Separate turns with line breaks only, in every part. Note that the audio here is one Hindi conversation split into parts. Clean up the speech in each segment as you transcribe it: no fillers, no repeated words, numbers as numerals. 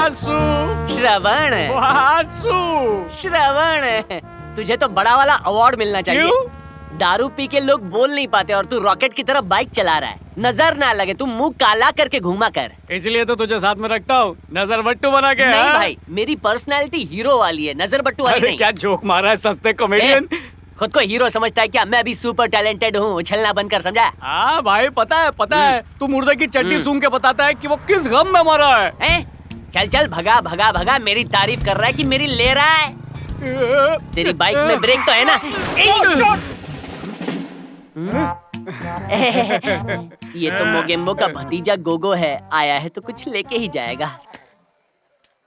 वासु।
श्रवण।
वासु।
श्रवण, तुझे तो बड़ा वाला अवार्ड मिलना चाहिए।
क्यों?
दारू पी के लोग बोल नहीं पाते और तू रॉकेट की तरह बाइक चला रहा है। नजर ना लगे, तू मुंह काला करके घूमा कर।
इसलिए तो तुझे साथ में रखता हूँ, नजर बट्टू बना के।
नहीं
हाँ?
भाई, मेरी पर्सनैलिटी हीरो वाली है, नजर बट्टू वाली
अरे
नहीं।
क्या जोक मारा है सस्ते कॉमेडियन।
खुद को हीरो समझता है क्या? मैं भी सुपर टैलेंटेड हूँ, उछलना बंद कर, समझा?
हाँ भाई पता है तू मुर्दे की चड्डी सूंघ के बताता है कि वो किस गम में मरा है।
चल चल भगा भगा भगा, मेरी तारीफ कर रहा है कि मेरी ले रहा है। तेरी बाइक में ब्रेक तो है ना? ये तो मोगेम्बो का भतीजा गोगो है, आया है तो कुछ लेके ही जाएगा।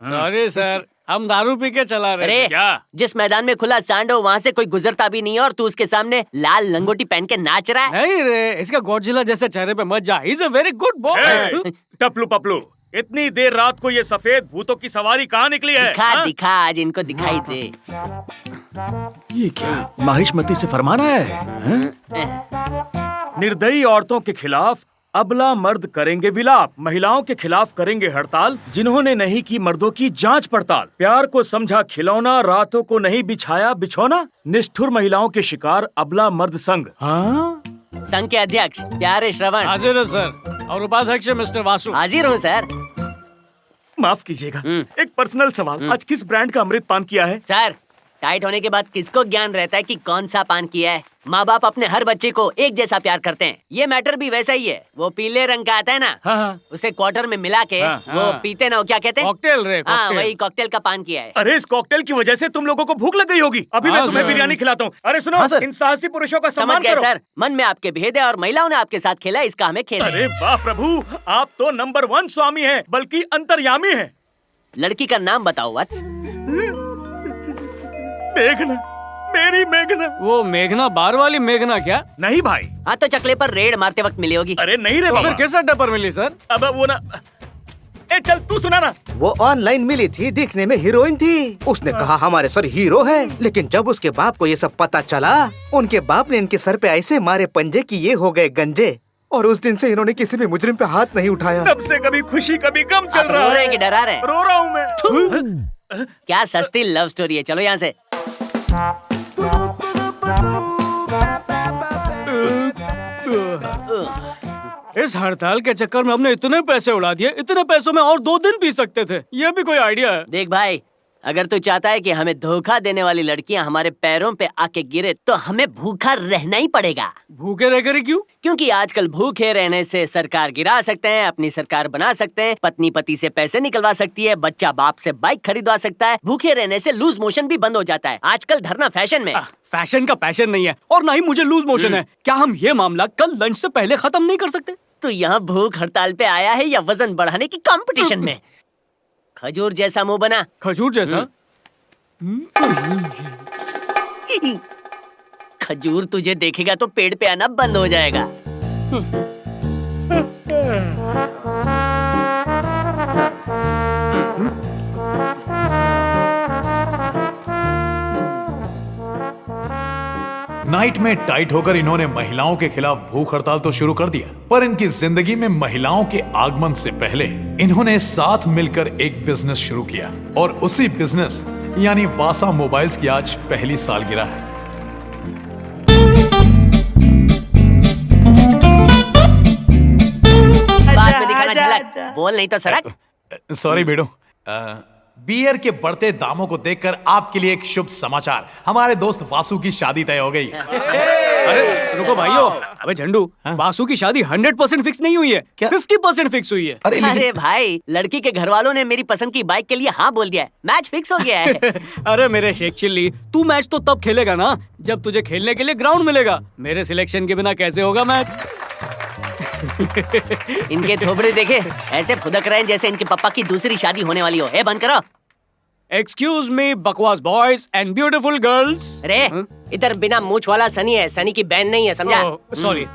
सॉरी सर, हम दारू पी के चला रहे
अरे
थे। क्या?
जिस मैदान में खुला सांड हो वहाँ से कोई गुजरता भी नहीं है और तू उसके सामने लाल लंगोटी पहन के नाच रहा है।
नहीं रे, इसका गॉडजिला जैसे चेहरे पे मत जा। He is a very good boy.
Taplu Paplu, इतनी देर रात को ये सफेद भूतों की सवारी कहाँ निकली है?
दिखा
हाँ?
दिखा, आज इनको दिखाई दे।
ये क्या माहिष्मती से फरमान आया है?
निर्दयी औरतों के खिलाफ अबला मर्द करेंगे विलाप, महिलाओं के खिलाफ करेंगे हड़ताल, जिन्होंने नहीं की मर्दों की जांच पड़ताल। प्यार को समझा खिलौना, रातों को नहीं बिछाया बिछौना, निष्ठुर महिलाओं के शिकार अबला मर्द संग। हाँ?
संघ के अध्यक्ष प्यारे श्रवण।
हाजिर है सर, और उपाध्यक्ष मिस्टर वासु।
हाजिर हूँ सर।
माफ कीजिएगा, एक पर्सनल सवाल, आज किस ब्रांड का अमृत पान किया है?
सर, टाइट होने के बाद किसको ज्ञान रहता है कि कौन सा पान किया है? माँ बाप अपने हर बच्चे को एक जैसा प्यार करते हैं। ये मैटर भी वैसा ही है। वो पीले रंग का आता है ना,
हाँ।
उसे क्वार्टर में मिला के वो पीते ना, वो क्या कहते हैं?
कॉकटेल रे,
हाँ,
कॉकटेल।
वही कॉकटेल का पान किया है।
अरे इस कॉकटेल की वजह से तुम लोगों को भूख लग गई होगी। अभी
हाँ,
मैं तुम्हें
सर।
बिरयानी खिलाता हूँ। अरे सुनो, इन साहसी पुरुषों का
समझ
सम्मान
गए
करो।
सर, मन में आपके भेद है और महिलाओं ने आपके साथ खेला, इसका हमें खेद है।
अरे वाह प्रभु, आप तो नंबर 1 स्वामी हैं, बल्कि अंतर्यामी हैं।
लड़की का नाम बताओ वत्स।
मेघना, मेरी मेघना।
वो मेघना बार वाली मेघना क्या?
नहीं भाई।
हाँ तो चकले पर रेड मारते वक्त मिली होगी।
अरे नहीं रे
तो फिर
बाबा।
किस अड्डे पर मिली सर?
अब वो ना, ए चल तू सुना ना।
वो ऑनलाइन मिली थी, दिखने में हीरोइन थी। उसने कहा हमारे सर हीरो है, लेकिन जब उसके बाप को ये सब पता चला, उनके बाप ने इनके सर पे ऐसे मारे पंजे कि ये हो गए गंजे। और उस दिन से इन्होंने किसी भी मुजरिम पे हाथ नहीं उठाया।
तब से कभी खुशी कभी गम चल
आप
रहा
रो रहे
है।
हैं कि डरा रहे हैं?
रो रहा हूँ मैं।
क्या सस्ती लव स्टोरी है, चलो यहाँ से।
इस हड़ताल के चक्कर में हमने इतने पैसे उड़ा दिए, इतने पैसों में और 2 दिन पी सकते थे। ये भी कोई आइडिया है?
देख भाई, अगर तू चाहता है कि हमें धोखा देने वाली लड़कियां हमारे पैरों पे आके गिरे तो हमें भूखा रहना ही पड़ेगा।
भूखे रह कर क्यों?
क्योंकि आजकल भूखे रहने से सरकार गिरा सकते हैं, अपनी सरकार बना सकते हैं, पत्नी पति से पैसे निकलवा सकती है, बच्चा बाप से बाइक खरीदवा सकता है। भूखे रहने से लूज मोशन भी बंद हो जाता है। आजकल धरना फैशन में।
फैशन का पैशन नहीं है और ना ही मुझे लूज मोशन है। क्या हम ये मामला कल लंच से पहले खत्म नहीं कर सकते?
तो यहाँ भूख हड़ताल पे आया है या वजन बढ़ाने की कंपटीशन में? खजूर जैसा मुंह बना।
खजूर जैसा?
खजूर तुझे देखेगा तो पेड़ पे आना बंद हो जाएगा।
नाइट में टाइट होकर इन्होंने महिलाओं के खिलाफ भूख हड़ताल तो शुरू कर दिया, पर इनकी जिंदगी में महिलाओं के आगमन से पहले इन्होंने साथ मिलकर एक बिजनेस शुरू किया और उसी बिजनेस यानी वासा मोबाइल्स की आज पहली सालगिरह है।
बाद में दिखाना झलक, बोल नहीं तो सरक।
सॉरी बेडो। बियर के बढ़ते दामों को देखकर आपके लिए एक शुभ समाचार, हमारे दोस्त वासु की शादी तय हो गई।
अरे रुको भाइयों, अबे झंडू, वासु की शादी 100% फिक्स नहीं हुई है, 50% फिक्स हुई है।
अरे भाई, लड़की के घर वालों ने मेरी पसंद की बाइक के लिए हाँ बोल दिया है, मैच फिक्स हो गया है।
अरे मेरे शेख चिल्ली, तू मैच तो तब खेलेगा ना जब तुझे खेलने के लिए ग्राउंड मिलेगा। मेरे सिलेक्शन के बिना कैसे होगा मैच?
इनके थोबड़े देखे, ऐसे फुदक रहे हैं जैसे इनके पापा की दूसरी शादी होने वाली हो। ए बंद करो।
एक्सक्यूज मी बकवास बॉयज एंड ब्यूटीफुल गर्ल्स।
अरे इधर बिना मूछ वाला सनी है, सनी की बहन नहीं है, समझा?
Sorry.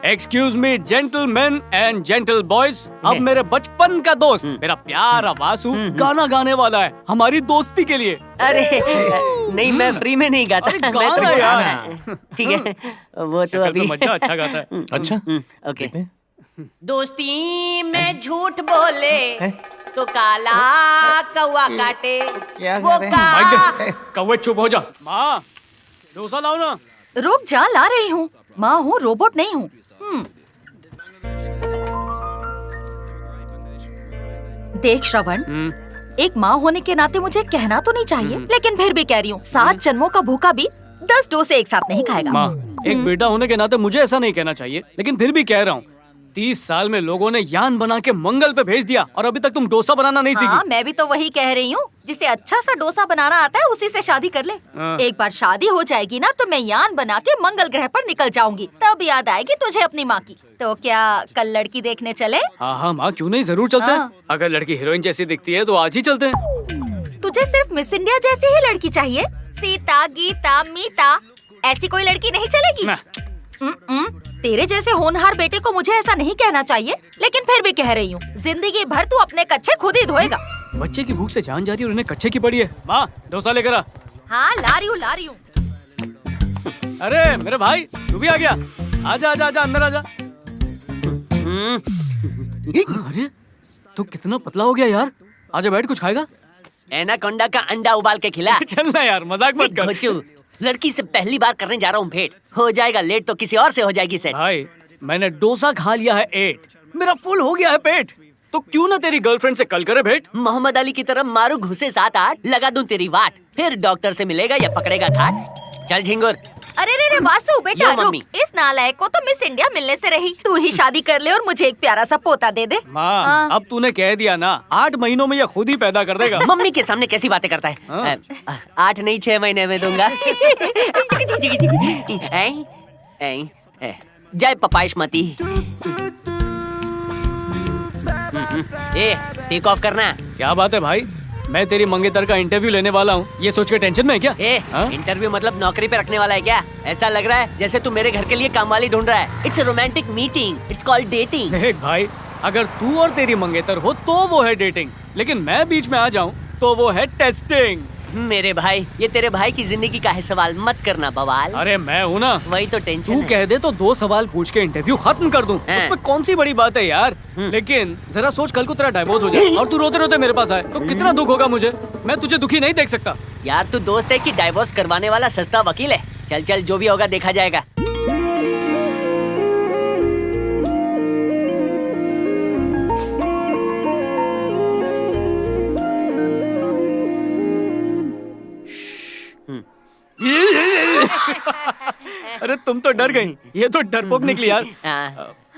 Excuse me gentleman and gentle boys. अब मेरे बचपन का दोस्त, मेरा प्यारा वासु गाना गाने वाला है हमारी दोस्ती के लिए।
अरे नहीं, मैं फ्री में नहीं गाता।
अरे
मैं तो
गाना यार।
ठीक है, वो तो अभी
मजा अच्छा गाता है।
अच्छा,
ओके। दोस्ती में झूठ बोले तो काला कौवा काटे वो
माइक दे, कौवे चुप हो जा। माँ डोसा लाओ ना।
रुक जा, ला रही हूँ। माँ हूँ, रोबोट नहीं हूँ। देख श्रवण, एक माँ होने के नाते मुझे कहना तो नहीं चाहिए, लेकिन फिर भी कह रही हूँ, 7 जन्मों का भूखा भी 10 डोसे एक साथ नहीं खाएगा।
माँ, एक बेटा होने के नाते मुझे ऐसा नहीं कहना चाहिए, लेकिन फिर भी कह रहा हूँ, 30 साल में लोगों ने यान बना के मंगल पे भेज दिया और अभी तक तुम डोसा बनाना नहीं
हाँ,
सीखी।
मैं भी तो वही कह रही हूँ। जिसे अच्छा सा डोसा बनाना आता है उसी से शादी कर ले। एक बार शादी हो जाएगी ना तो मैं यान बना के मंगल ग्रह पर निकल जाऊंगी, तब याद आएगी तुझे अपनी माँ की। तो क्या कल लड़की देखने चले?
हाँ माँ, क्यों नहीं, जरूर चलते हैं। अगर लड़की हीरोइन जैसी दिखती है तो आज ही चलते हैं।
तुझे सिर्फ मिस इंडिया जैसी ही लड़की चाहिए? सीता, गीता, मीता ऐसी कोई लड़की नहीं चलेगी?
ना।
तेरे जैसे होनहार बेटे को मुझे ऐसा नहीं कहना चाहिए, लेकिन फिर भी कह रही हूँ, जिंदगी भर तू अपने कच्चे खुद ही धोएगा।
बच्चे की भूख से जान जा रही है और उन्हें कच्चे की पड़ी है। माँ डोसा लेकर आ।
हाँ ला रही हूँ।
अरे मेरे भाई, तू भी आ गया। आजा आजा आजा, अंदर आजा। अरे तू कितना पतला हो गया यार। आजा बैठ, कुछ खाएगा?
एनाकोंडा का अंडा उबाल के खिला।
चलना यार, मजाक मत कर।
घोचू, लड़की से पहली बार करने जा रहा हूँ भेंट। हो जाएगा लेट तो किसी और से हो जाएगी सेट।
भाई मैंने डोसा खा लिया है 8, मेरा फुल हो गया है पेट। तो क्यों ना तेरी गर्लफ्रेंड से कल करे भेंट।
मोहम्मद अली की तरह मारू घुसे 7-8, लगा दूं तेरी वाट, फिर डॉक्टर से मिलेगा या पकड़ेगा खाट। चल झिंगुर।
अरे रे वासु बेटा
यो
रुक,
मम्मी।
इस नालायक को तो मिस इंडिया मिलने से रही। तू ही शादी कर ले और मुझे एक प्यारा सा पोता दे दे।
माँ अब तूने कह दिया ना, 8 महीनों में ये खुद ही पैदा कर देगा।
मम्मी के सामने कैसी बातें करता है। 8 नहीं 6 महीने में दूंगा। जय पपाइश मती। ए टेक ऑफ करना।
क्या बात है भाई, मैं तेरी मंगेतर का इंटरव्यू लेने वाला हूँ, ये सोच के टेंशन में है क्या?
इंटरव्यू मतलब नौकरी पे रखने वाला है क्या? ऐसा लग रहा है जैसे तू मेरे घर के लिए काम वाली ढूंढ रहा है। It's romantic meeting, it's called dating.
देख भाई, अगर तू और तेरी मंगेतर हो तो वो है डेटिंग, लेकिन मैं बीच में आ जाऊँ तो वो है टेस्टिंग।
मेरे भाई, ये तेरे भाई की जिंदगी का है सवाल, मत करना बवाल।
अरे मैं हूँ ना,
वही तो टेंशन
तू
है।
कह दे तो 2 सवाल पूछ के इंटरव्यू खत्म कर दूं। उसमें कौन सी बड़ी बात है यार। लेकिन जरा सोच, कल को तेरा डाइवोर्स हो जाए और तू रोते रोते मेरे पास आए तो कितना दुख होगा मुझे। मैं तुझे दुखी नहीं देख सकता।
यार तू दोस्त है कि डाइवोर्स करवाने वाला सस्ता वकील है? चल चल, जो भी होगा देखा जाएगा।
अरे तुम तो डर गई, ये तो डरपोक निकली यार।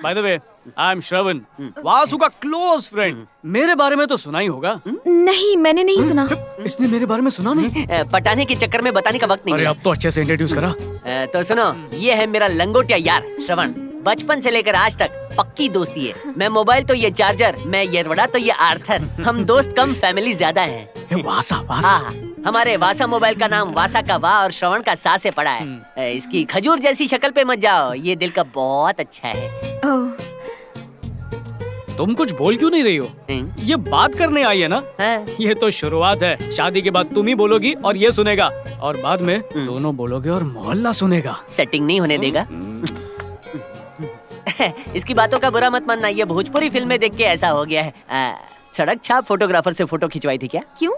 By the way, I am Shravan, Vasu का क्लोज फ्रेंड। मेरे बारे में तो सुना ही होगा।
नहीं, मैंने नहीं सुना।
इसने मेरे बारे में सुना नहीं?
पटाने के चक्कर में बताने का वक्त नहीं
अरे
मिला।
अब तो अच्छे से इंट्रोड्यूस करा।
तो सुनो, ये है मेरा लंगोटिया यार श्रवण। बचपन से लेकर आज तक पक्की दोस्ती है। मैं मोबाइल तो ये चार्जर, मैं ये रबड़ा तो ये आर्थर। हम दोस्त कम, फैमिली ज्यादा है।
वासा वासा।
हमारे वासा मोबाइल का नाम वासा का वाह और श्रवण का सा से पड़ा है। इसकी खजूर जैसी शक्ल पे मत जाओ, ये दिल का बहुत अच्छा है।
तुम कुछ बोल क्यों नहीं रही हो? ये बात करने आई है ना? ये तो शुरुआत है। शादी के बाद तुम ही बोलोगी और ये सुनेगा, और बाद में दोनों बोलोगे और मोहल्ला सुनेगा।
सेटिंग नहीं होने देगा। इसकी बातों का बुरा मत मानना, ये भोजपुरी फिल्म में देख के ऐसा हो गया है। सड़क छाप फोटोग्राफर से फोटो खिंचवाई थी क्या?
क्यों?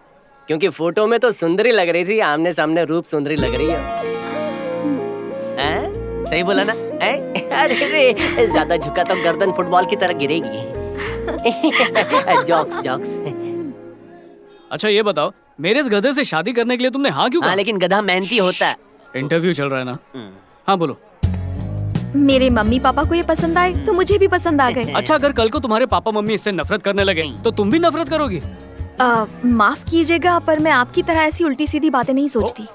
क्योंकि फोटो में तो सुंदरी लग रही थी, आमने सामने रूप सुंदरी लग रही है। सही बोला ना? अरे रे, ज्यादा झुका तो गर्दन फुटबॉल की तरह गिरेगी। Jokes jokes.
अच्छा ये बताओ, मेरे इस गधे से शादी करने के लिए तुमने हाँ क्यों कहा?
लेकिन गधा मेहनती होता है।
इंटरव्यू चल रहा है ना? हाँ बोलो।
मेरे मम्मी पापा को ये पसंद आए तो मुझे भी पसंद आ गए।
अच्छा, अगर कल को तुम्हारे पापा मम्मी इससे नफरत करने लगे तो तुम भी नफरत करोगी?
माफ कीजिएगा, पर मैं आपकी तरह ऐसी उल्टी सीधी बातें नहीं सोचती।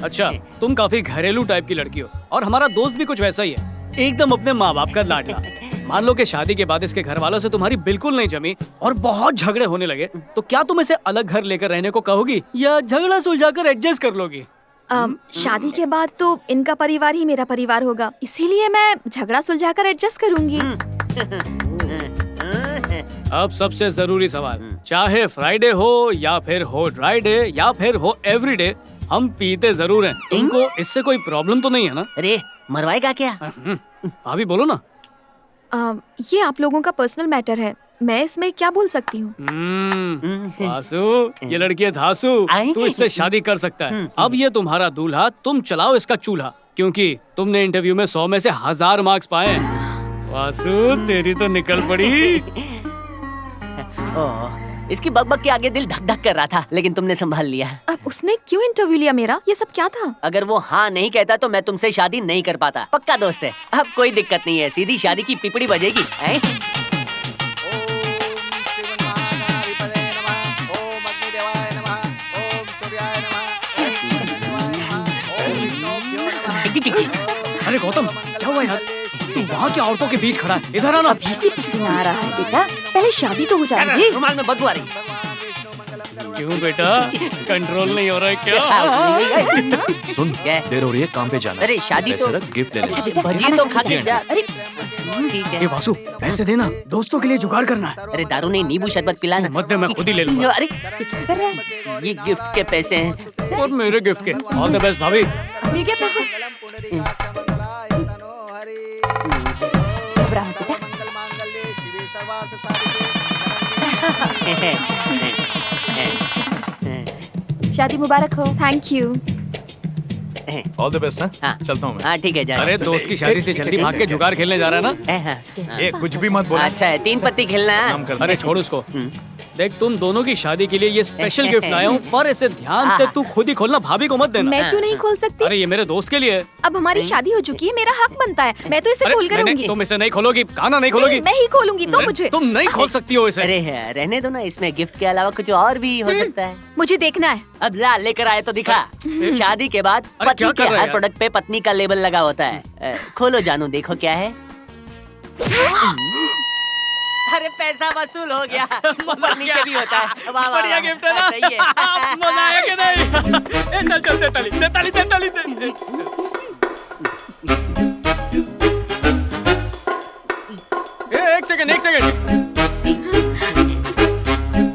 अच्छा, तुम काफी घरेलू टाइप की लड़की हो और हमारा दोस्त भी कुछ वैसा ही है, एकदम अपने माँ बाप का लाडला। मान लो कि शादी के बाद इसके घर वालों से तुम्हारी बिल्कुल नहीं जमी और बहुत झगड़े होने लगे, तो क्या तुम इसे अलग घर लेकर रहने को कहोगी या झगड़ा सुलझाकर एडजस्ट कर लोगी?
शादी के बाद तो इनका परिवार ही मेरा परिवार होगा, इसीलिए मैं झगड़ा सुलझाकर एडजस्ट करूंगी।
अब सबसे जरूरी सवाल, चाहे फ्राइडे हो या फिर हो ड्राई डे या फिर हो एवरीडे, हम पीते जरूर हैं। तुमको इससे कोई प्रॉब्लम तो नहीं है ना?
अरे मरवाएगा क्या?
भाभी बोलो ना।
ये आप लोगों का पर्सनल मैटर है,
मैं इसमें क्या बोल सकती हूँ?
वासु, ये लड़की है धासु,
आई?
तू इससे शादी कर सकता है। अब ये तुम्हारा दूल्हा, तुम चलाओ इसका चूल्हा, क्योंकि तुमने इंटरव्यू में 100 में से 1000 मार्क्स पाए हैं। वासु, तेरी तो निकल पड़ी।
इसकी बकबक के आगे दिल धक धक कर रहा था, लेकिन तुमने संभाल लिया।
अब उसने क्यों इंटरव्यू लिया मेरा? ये सब क्या था?
अगर वो हाँ नहीं कहता तो मैं तुमसे शादी नहीं कर पाता। पक्का दोस्त है। अब कोई दिक्कत नहीं है, सीधी शादी की पिपड़ी बजेगी। हैं?
अरे गौतम, क्या हुआ यार? तू वहाँ के औरतों के बीच खड़ा है, इधर आना।
अभी से पसीना आ रहा है बेटा, पहले शादी तो हो जाएगी।
रुमाल में बदबू आ रही।
क्यों बेटा, कंट्रोल नहीं हो रहा है क्या?
सुन,
क्या?
देर हो रही है, काम पे जाना।
अरे शादी
पैसे
तो
रख, गिफ्ट ले
अच्छा
ले।
बेटा,
भजिए तो खा के जा।
अरे
ठीक
ए
है।
वासु, पैसे देना, दोस्तों के लिए जुगाड़ करना है।
अरे दारू नहीं, नींबू शरबत पिलाना।
मत दे, मैं खुद ही ले लूंगा।
अरे ये क्या कर रहा है? ये गिफ्ट के पैसे हैं।
और मेरे गिफ्ट के। ऑल द बेस्ट भाभी।
ये क्या पैसे? घबरा मत बेटा। शादी मुबारक हो। Thank you.
All the best.
हाँ।
हाँ, चलता हूँ मैं।
हाँ ठीक है जा।
अरे दोस्त की शादी से जल्दी भाग के जुगाड़ खेलने जा रहा है ना?
हाँ।
ये कुछ भी मत बोलो।
अच्छा है, 3 पत्ती खेलना है।
काम कर।
अरे छोड़ उसको। देख, तुम दोनों की शादी के लिए ये स्पेशल गिफ्ट लाया हूँ, और इसे ध्यान से तू खुद ही खोलना, भाभी को मत देना।
मैं क्यों नहीं खोल सकती?
अरे ये मेरे दोस्त के लिए है।
अब हमारी शादी हो चुकी है, मेरा हक बनता है। मैं तो इसे
अरे
खोल कर
नहीं,
रहूंगी।
तुम इसे नहीं खोलोगी, काना नहीं खोलोगी।
नहीं, मैं ही खोलूंगी, तो
अरे,
मुझे
तुम नहीं खोल सकती हो इसे।
अरे रहने दो ना, इसमें गिफ्ट के अलावा कुछ और भी हो सकता है।
मुझे देखना है।
अब ला लेकर आए तो दिखा। शादी के बाद
अरे
पति
क्या
के
कर रहा है
हर
यार?
प्रोडक्ट पे पत्नी का लेबल लगा होता है। खोलो जानू, देखो क्या है। अरे पैसा वसूल हो गया। ऊपर नीचे भी होता है। वाह, वाह,
बढ़िया
वाह।
गिफ्ट है ना?
सही है।
मजा आया कि नहीं? ए, चल चल, दे ताली, दे ताली, दे ताली, दे। ए, एक सेकंड, एक सेकंड।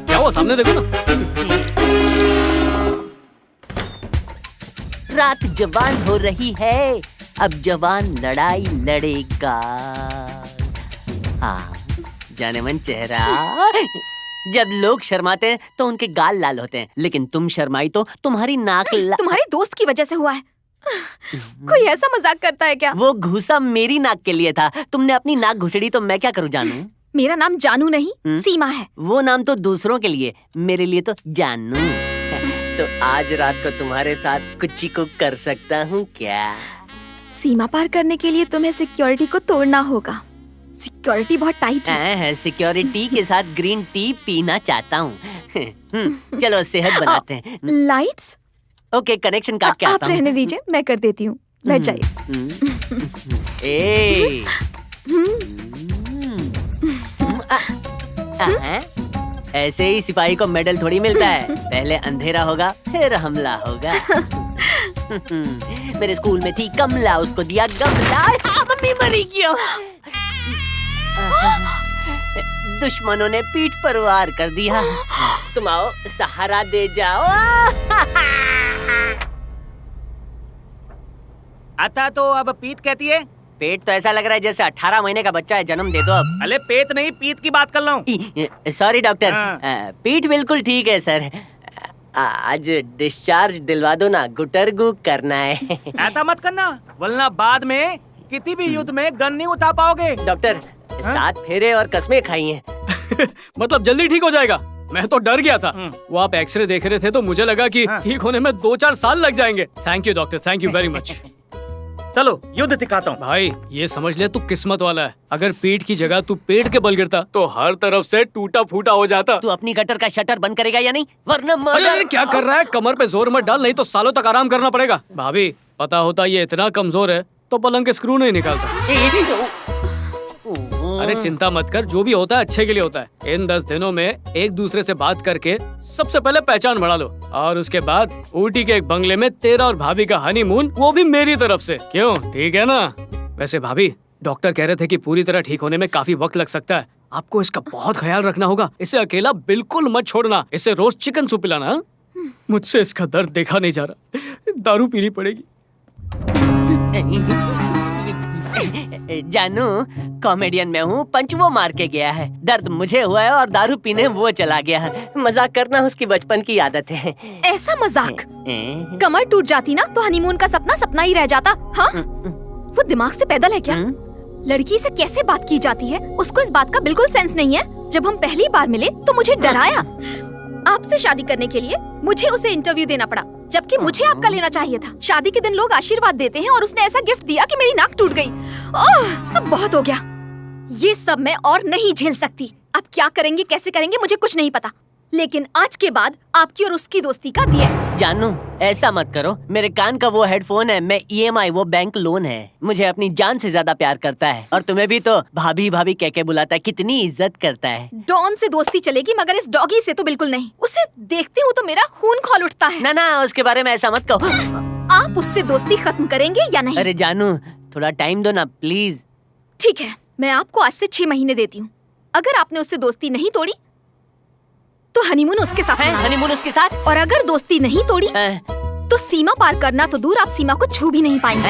क्या हुआ, सामने देखो ना।
रात जवान हो रही है, अब जवान लड़ाई लड़ेगा। हाँ, जाने मन चेहरा। जब लोग शर्माते हैं तो उनके गाल लाल होते हैं, लेकिन तुम शर्माई तो तुम्हारी नाक
तुम्हारे दोस्त की वजह से हुआ है। कोई ऐसा मजाक करता है क्या?
वो घूसा मेरी नाक के लिए था। तुमने अपनी नाक घुसड़ी तो मैं क्या करूं जानू?
मेरा नाम जानू नहीं, सीमा है।
वो नाम तो दूसरों के लिए, मेरे लिए तो जानू। तो आज रात को तुम्हारे साथ कुछ को कर सकता हूँ क्या?
सीमा पार करने के लिए तुम्हें सिक्योरिटी को तोड़ना होगा। सिक्योरिटी बहुत टाइट है।
सिक्योरिटी के साथ ग्रीन टी पीना चाहता हूँ। चलो सेहत बनाते हैं।
लाइट्स?
ओके, कनेक्शन काट के
आप
आता हूँ।
रहने दीजिए, मैं कर देती हूँ। बैठ जाइए।
ए ऐसे ही सिपाही को मेडल थोड़ी मिलता है। पहले अंधेरा होगा, फिर हमला होगा। मेरे स्कूल में थी कमला, उसको दिया गमला। हाँ, मम्मी मरी क्यों? दुश्मनों ने पीठ पर वार कर दिया। तुम आओ, सहारा दे जाओ।
आता तो अब पीत कहती है।
पेट तो ऐसा लग रहा है जैसे 18 महीने का बच्चा है, जन्म दे दो अब।
अरे पेट नहीं, पीत की बात कर रहा हूँ।
सॉरी डॉक्टर,
हाँ।
पीठ बिल्कुल ठीक है सर। आज डिस्चार्ज दिलवा दो ना, गुटरगु करना है।
ऐसा मत करना, वरना बाद में किसी भी युद्ध में गन नहीं उठा पाओगे।
डॉक्टर 7 फेरे और कसमें खाई हैं।
मतलब जल्दी ठीक हो जाएगा? मैं तो डर गया था। वो आप एक्सरे देख रहे थे तो मुझे लगा कि ठीक होने में 2-4 साल लग जाएंगे। Thank you doctor, thank you very much.
चलो युद्ध दिखाता हूँ।
भाई ये समझ ले, तू किस्मत वाला है। अगर पीठ की जगह तू पेट के बल गिरता तो हर तरफ से टूटा फूटा हो जाता।
तू अपनी गटर का शटर बंद करेगा या नहीं, वरना
अरे
मर्डर।
अरे, क्या कर रहा है? कमर पे जोर मत डाल, नहीं तो सालों तक आराम करना पड़ेगा। भाभी, पता होता ये इतना कमजोर है तो पलंग के स्क्रू नहीं निकालता। अरे चिंता मत कर, जो भी होता है अच्छे के लिए होता है। इन 10 दिनों में एक दूसरे से बात करके सबसे पहले पहचान बढ़ा लो, और उसके बाद ऊटी के एक बंगले में तेरा और भाभी का हनीमून, वो भी मेरी तरफ से। क्यों, ठीक है ना? वैसे भाभी, डॉक्टर कह रहे थे कि पूरी तरह ठीक होने में काफी वक्त लग सकता है। आपको इसका बहुत ख्याल रखना होगा। इसे अकेला बिल्कुल मत छोड़ना। इसे रोज चिकन सूप पिलाना। हाँ? मुझसे इसका दर्द देखा नहीं जा रहा, दारू पीनी पड़ेगी।
जानू, कॉमेडियन मैं हूँ, पंच वो मार के गया है, दर्द मुझे हुआ है और दारू पीने वो चला गया है। मजाक करना उसकी बचपन की आदत है।
ऐसा मजाक? कमर टूट जाती ना तो हनीमून का सपना सपना ही रह जाता। हाँ, वो दिमाग से पैदल है क्या? लड़की से कैसे बात की जाती है, उसको इस बात का बिल्कुल सेंस नहीं है। जब हम पहली बार मिले तो मुझे डराया। आपसे शादी करने के लिए मुझे उसे इंटरव्यू देना पड़ा, जबकि मुझे आपका लेना चाहिए था। शादी के दिन लोग आशीर्वाद देते हैं और उसने ऐसा गिफ्ट दिया कि मेरी नाक टूट गई। ओह, अब बहुत हो गया। ये सब मैं और नहीं झेल सकती। अब क्या करेंगे, कैसे करेंगे, मुझे कुछ नहीं पता। लेकिन आज के बाद आपकी और उसकी दोस्ती का दी एंड।
जानू, ऐसा मत करो। मेरे कान का वो हेडफोन है, मैं EMI, वो बैंक लोन है। मुझे अपनी जान से ज्यादा प्यार करता है और तुम्हें भी तो भाभी भाभी कह के बुलाता है। कितनी इज्जत करता है।
डॉन से दोस्ती चलेगी मगर इस डॉगी से तो बिल्कुल नहीं। उसे देखती हूँ तो मेरा खून खौल उठता है।
ना ना, उसके बारे में ऐसा मत कहो।
आप उससे दोस्ती खत्म करेंगे या नहीं?
अरे जानू, थोड़ा टाइम दो ना प्लीज।
ठीक है, मैं आपको आज से 6 महीने देती हूँ। अगर आपने उससे दोस्ती नहीं तोड़ी तो हनीमून उसके साथ मनाना।
हनीमून उसके साथ?
और अगर दोस्ती नहीं तोड़ी तो सीमा पार करना तो दूर, आप सीमा को छू भी नहीं पाएंगे।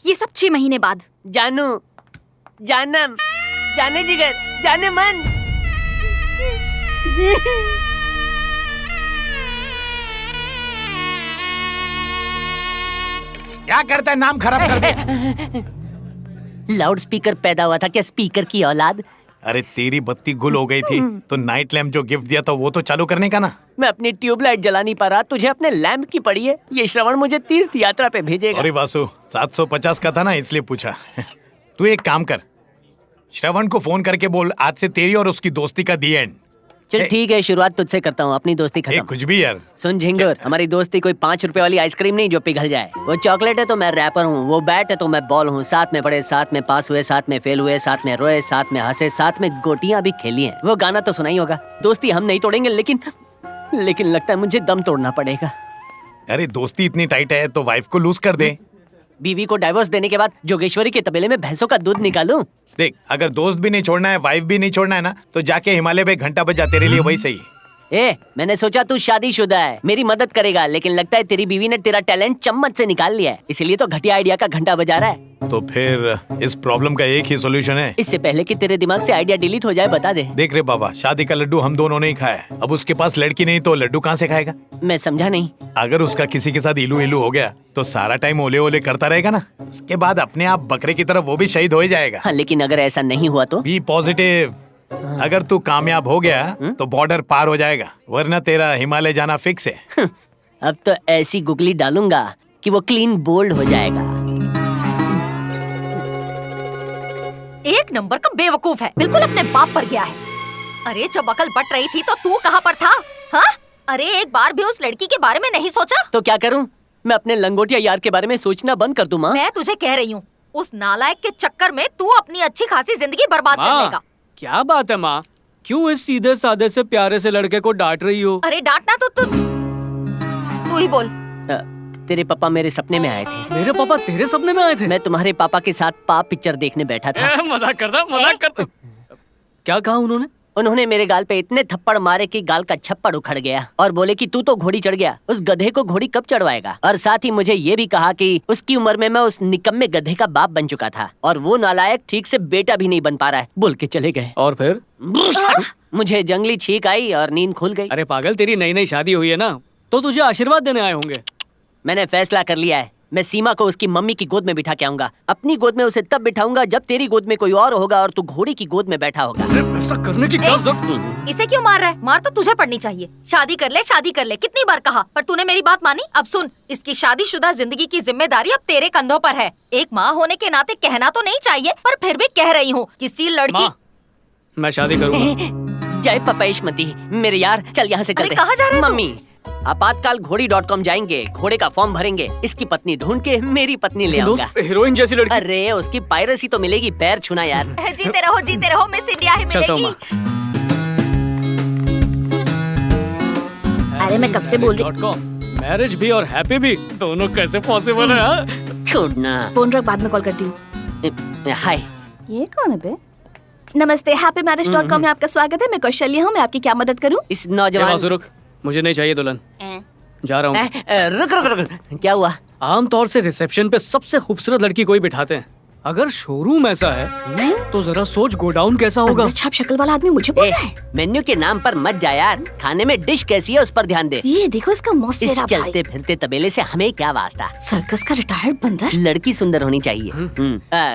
ये सब 6 महीने बाद।
जानू, जानम, जाने जिगर, जाने मन।
क्या करता है, नाम खराब कर दे।
लाउड स्पीकर पैदा हुआ था क्या, स्पीकर की औलाद?
अरे तेरी बत्ती गुल हो गई थी तो नाइट लैम्प जो गिफ्ट दिया था वो तो चालू करने का ना।
मैं अपनी ट्यूबलाइट जला नहीं पा रहा, तुझे अपने लैम्प की पड़ी है। ये श्रवण मुझे तीर्थ यात्रा पे भेजेगा।
अरे वासु, 750 का था ना इसलिए पूछा। तू एक काम कर, श्रवण को फोन करके बोल आज से तेरी और उसकी दोस्ती का दी एंड।
चल ठीक है, शुरुआत तुझसे करता हूँ, अपनी दोस्ती खत्म।
कुछ भी यार।
सुन झिंगुर, हमारी दोस्ती कोई 5 रुपए वाली आइसक्रीम नहीं जो पिघल जाए। वो चॉकलेट है तो मैं रैपर हूँ, वो बैट है तो मैं बॉल हूँ। साथ में पढ़े, साथ में पास हुए, साथ में फेल हुए, साथ में रोए, साथ में हंसे, साथ में गोटियां भी खेली हैं। वो गाना तो सुना ही होगा। दोस्ती हम नहीं तोड़ेंगे, लेकिन लगता है मुझे दम तोड़ना पड़ेगा।
अरे दोस्ती इतनी टाइट है तो वाइफ को लूज कर दे।
बीवी को डाइवोर्स देने के बाद जोगेश्वरी के तबेले में भैंसों का दूध निकालूं?
देख, अगर दोस्त भी नहीं छोड़ना है, वाइफ भी नहीं छोड़ना है ना, तो जाके हिमालय पे घंटा बजा, तेरे लिए वही सही है।
मैंने सोचा तू शादीशुदा है, मेरी मदद करेगा, लेकिन लगता है तेरी बीवी ने तेरा टैलेंट चम्मच से निकाल लिया है, इसीलिए तो घटिया आइडिया का घंटा बजा रहा है।
तो फिर इस प्रॉब्लम का एक ही सॉल्यूशन है।
इससे पहले कि तेरे दिमाग से आइडिया डिलीट हो जाए बता दे।
देख रे बाबा, शादी का लड्डू हम दोनों ने ही खाया है। अब उसके पास लड़की नहीं तो लड्डू कहाँ से खाएगा?
मैं समझा नहीं।
अगर उसका किसी के साथ इलू इलू हो गया तो सारा टाइम ओले ओले करता रहेगा ना, उसके बाद अपने आप बकरे की तरफ वो भी शहीद हो ही जाएगा।
हाँ, लेकिन अगर ऐसा नहीं हुआ तो?
Be positive. अगर तू कामयाब हो गया तो बॉर्डर पार हो जाएगा, वरना तेरा हिमालय जाना फिक्स है।
अब तो ऐसी गुगली डालूंगा कि वो क्लीन बोल्ड हो जाएगा।
एक नंबर का बेवकूफ है, बिल्कुल अपने बाप पर गया है। अरे जब अकल बट रही थी तो तू कहाँ पर था? हाँ? अरे एक बार भी उस लड़की के बारे में नहीं सोचा?
तो क्या करूं? मैं अपने लंगोटिया यार के बारे में सोचना बंद कर दूं माँ?
मैं तुझे कह रही हूँ, उस नालायक के चक्कर में तू अपनी अच्छी खासी जिंदगी बर्बाद कर लेगा।
क्या बात है माँ, क्यों इस सीधे साधे से प्यारे से लड़के को डांट रही हो?
अरे डांटना तो तू ही बोल।
तेरे पापा मेरे सपने में आए थे।
मेरे पापा तेरे सपने में आए थे?
मैं तुम्हारे पापा के साथ पाप पिक्चर देखने बैठा था।
मजाक करता। क्या कहा उन्होंने?
उन्होंने मेरे गाल पे इतने थप्पड़ मारे कि गाल का छप्पड़ उखड़ गया और बोले कि तू तो घोड़ी चढ़ गया, उस गधे को घोड़ी कब चढ़वाएगा। और साथ ही मुझे ये भी कहा कि उसकी उम्र में मैं उस निकम्मे गधे का बाप बन चुका था और वो नालायक ठीक से बेटा भी नहीं बन पा रहा है। बोल के चले गए।
और फिर?
मुझे जंगली छींक आई और नींद खुल गई।
अरे पागल, तेरी नई नई शादी हुई है ना, तो तुझे आशीर्वाद देने आए होंगे।
मैंने फैसला कर लिया है, मैं सीमा को उसकी मम्मी की गोद में बिठा के आऊंगा। अपनी गोद में उसे तब बिठाऊंगा जब तेरी गोद में कोई और होगा और तू घोड़ी की गोद में बैठा होगा।
ऐसा करने की क्या जरूरत?
इसे क्यों मार रहा है? मार तो तुझे पड़नी चाहिए। शादी कर ले, शादी कर ले, कितनी बार कहा, पर तूने मेरी बात मानी। अब सुन, इसकी शादीशुदा जिंदगी की जिम्मेदारी अब तेरे कंधों पर है। एक माँ होने के नाते कहना तो नहीं चाहिए, पर फिर भी कह रही हूँ, किसी लड़की।
मैं शादी करूंगा।
जय पपेशमती मेरे यार, चल यहाँ से चलते।
कहाँ जा रहे हो?
मम्मी, आपातकाल घोड़ी.com जाएंगे, घोड़े का फॉर्म भरेंगे, इसकी पत्नी ढूंढ के मेरी पत्नी ले आऊंगा।
हीरोइन जैसी लड़की।
अरे उसकी पायरेसी तो मिलेगी, पैर छूना यार।
जीते रहो, मिस इंडिया ही मिलेगी। अरे मैं कब से बोल रही।
मैरिज भी और हैप्पी भी, दोनों कैसे पॉसिबल है?
छोड़ना।
फोन रख, बाद में कॉल करती हूँ।
हाय,
ये कौन है बे? नमस्ते, happymarriage.com में आपका स्वागत है। मैं कौशल्या हूँ, मैं आपकी क्या मदद करूँ?
इस नौजवान।
रुक, मुझे नहीं चाहिए दुल्हन, जा रहा हूँ।
रुक। क्या हुआ?
आमतौर से रिसेप्शन पे सबसे खूबसूरत लड़की कोई बिठाते हैं। अगर शोरूम ऐसा है तो जरा सोच गोडाउन कैसा होगा।
अंदर छाप शक्ल वाला आदमी मुझे बोल रहा है।
मेन्यू के नाम पर मत जा यार, खाने में डिश कैसी है उस पर ध्यान दे।
ये देखो इसका
इस
मौसेरा भाई।
चलते फिरते तबेले से हमें क्या वास्ता।
सर्कस का रिटायर्ड बंदर।
लड़की सुंदर होनी चाहिए।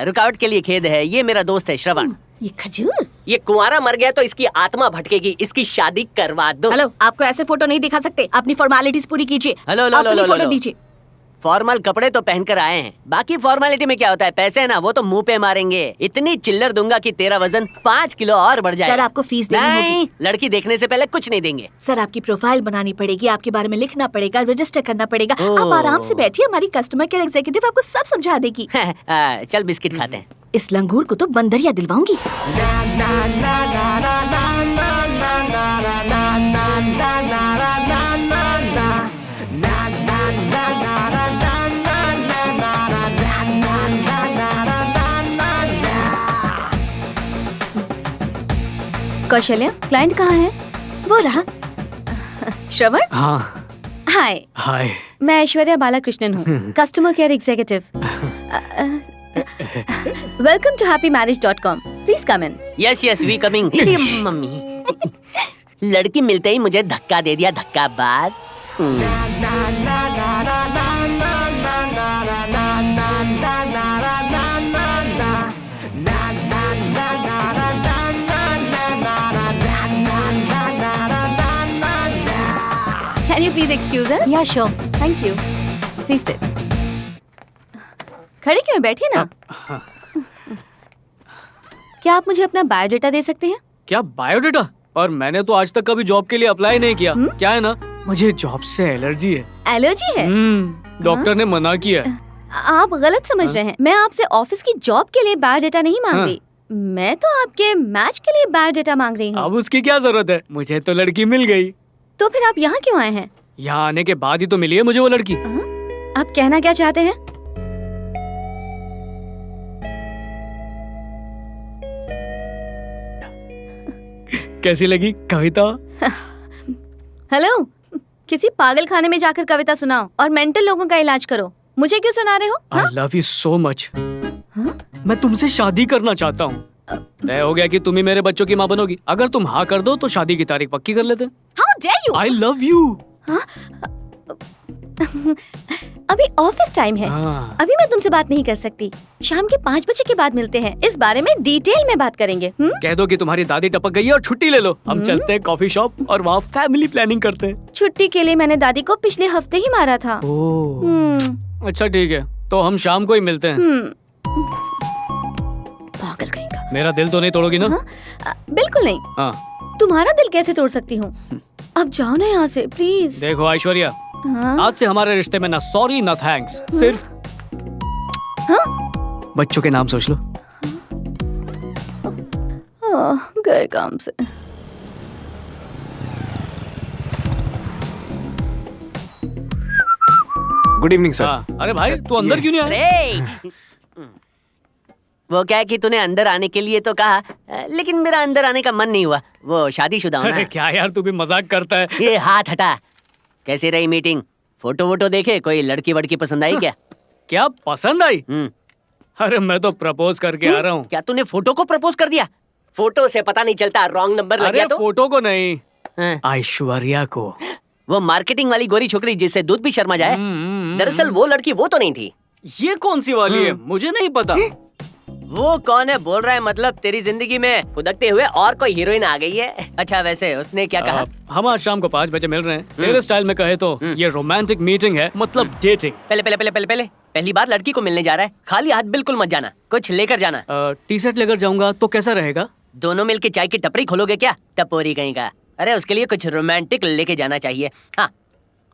रुकावट के लिए खेद है, ये मेरा दोस्त है श्रवण।
ये खजूर।
ये कुंवारा मर गया तो इसकी आत्मा भटकेगी, इसकी शादी करवा दो।
हेलो, आपको ऐसे फोटो नहीं दिखा सकते, अपनी फॉर्मेलिटीज पूरी कीजिए।
हेलो, हेलो,
अपनी
हेलो,
फोटो
हेलो।
दीजिए।
फॉर्मल कपड़े तो पहनकर आए हैं, बाकी फॉर्मेलिटी में क्या होता है, पैसे है ना वो तो मुंह पे मारेंगे। इतनी चिल्लर दूंगा कि तेरा वजन 5 किलो और बढ़ जाए।
सर, आपको फीस देनी होगी।
नहीं, लड़की देखने से पहले कुछ नहीं देंगे।
सर, आपकी प्रोफाइल बनानी पड़ेगी, आपके बारे में लिखना पड़ेगा, रजिस्टर करना पड़ेगा।
ओह।
आप आराम से बैठिए, हमारी कस्टमर केयर एग्जीक्यूटिव आपको सब समझा देगी।
चल बिस्किट खाते हैं।
इस लंगूर को तो बंदरिया दिलवाऊंगी। कौशल्या, क्लाइंट कहाँ है? वो रहा। श्रवण।
हाँ
हाय,
हाय।
मैं ऐश्वर्या बालाकृष्णन हूँ, customer care executive. Welcome to happymarriage.com। Please come in.
Yes yes we coming. Mummy लड़की मिलते ही मुझे धक्का दे दिया, धक्का बाज।
Can you please excuse us? Yeah, sure. Thank you. Please sit. खड़े क्यों हैं? बैठिए ना। क्या आप मुझे अपना बायोडाटा दे सकते हैं?
क्या बायोडाटा? और मैंने तो आज तक कभी जॉब के लिए अप्लाई नहीं किया। क्या है ना, मुझे जॉब से एलर्जी है।
एलर्जी है?
डॉक्टर ने मना किया है।
आप गलत समझ रहे हैं। मैं आपसे ऑफिस की जॉब के लिए बायोडाटा नहीं मांग रही। मैं तो आपके मैच के लिए बायोडाटा मांग रही हूँ।
अब उसकी क्या जरूरत है, मुझे तो लड़की मिल गई।
तो फिर आप यहाँ क्यों आए हैं?
यहाँ आने के बाद ही तो मिली है मुझे वो लड़की।
आप कहना क्या चाहते हैं?
कैसी लगी कविता?
हेलो, किसी पागल खाने में जाकर कविता सुनाओ और मेंटल लोगों का इलाज करो। मुझे क्यों सुना रहे हो?
आई लव यू सो मच। मैं तुमसे शादी करना चाहता हूँ। तय हो गया कि तुम ही मेरे बच्चों की माँ बनोगी। अगर तुम हाँ कर दो तो शादी की तारीख पक्की कर लेते हैं।
How dare you?
I love you.
अभी ऑफिस टाइम है।
हाँ।
अभी मैं तुमसे बात नहीं कर सकती। शाम के 5 बजे के बाद मिलते हैं, इस बारे में डिटेल में बात करेंगे।
कह दो कि तुम्हारी दादी टपक गई है और छुट्टी ले लो। हम चलते हैं कॉफी शॉप और वहाँ फैमिली प्लानिंग करते हैं।
छुट्टी के लिए मैंने दादी को पिछले हफ्ते ही मारा था।
ओह, अच्छा ठीक है, तो हम शाम को ही मिलते हैं।
पागल कहीं का।
मेरा दिल तो नहीं तोड़ोगी ना?
बिल्कुल नहीं।
हाँ।
तुम्हारा दिल कैसे तोड़ सकती हूँ? अब जाओ ना यहाँ से प्लीज।
देखो ऐश्वर्या, आज से हमारे रिश्ते में ना सॉरी ना थैंक्स, सिर्फ बच्चों के नाम सोच लो।
गए काम से।
Good evening sir. अरे भाई तू अंदर क्यों नहीं आया?
अरे वो क्या है कि तूने अंदर आने के लिए तो कहा, लेकिन मेरा अंदर आने का मन नहीं हुआ। वो शादीशुदा हूं ना।
अरे क्या यार, तू भी मजाक करता है।
ये हाथ हटा। कैसी रही मीटिंग? फोटो वोटो देखे? कोई लड़की वड़की पसंद आई क्या?
क्या पसंद आई? अरे मैं तो प्रपोज करके आ रहा हूँ।
क्या तूने फोटो को प्रपोज कर दिया? फोटो से पता नहीं चलता, रॉन्ग नंबर लग गया तो।
फोटो को नहीं,
हाँ।
ऐश्वर्या को।
वो मार्केटिंग वाली गोरी छोकरी जिससे दूध भी शर्मा जाए। दरअसल वो लड़की वो तो नहीं थी।
ये कौन सी वाली है? मुझे नहीं पता।
वो कौन है बोल रहा है? मतलब तेरी जिंदगी में फुदकते हुए और कोई हीरोइन आ गई है? अच्छा वैसे उसने क्या कहा?
हम आज शाम को 5 बजे मिल रहे हैं। मेरे स्टाइल में कहे तो ये रोमांटिक मीटिंग है, मतलब डेटिंग।
पहले पहली बार लड़की को मिलने जा रहा है, खाली हाथ बिल्कुल मत जाना, कुछ लेकर जाना।
टी शर्ट लेकर जाऊंगा तो कैसा रहेगा?
दोनों मिलके चाय की टपरी खोलोगे क्या? टपोरी कहीं का। अरे उसके लिए कुछ रोमांटिक लेके जाना चाहिए। हाँ,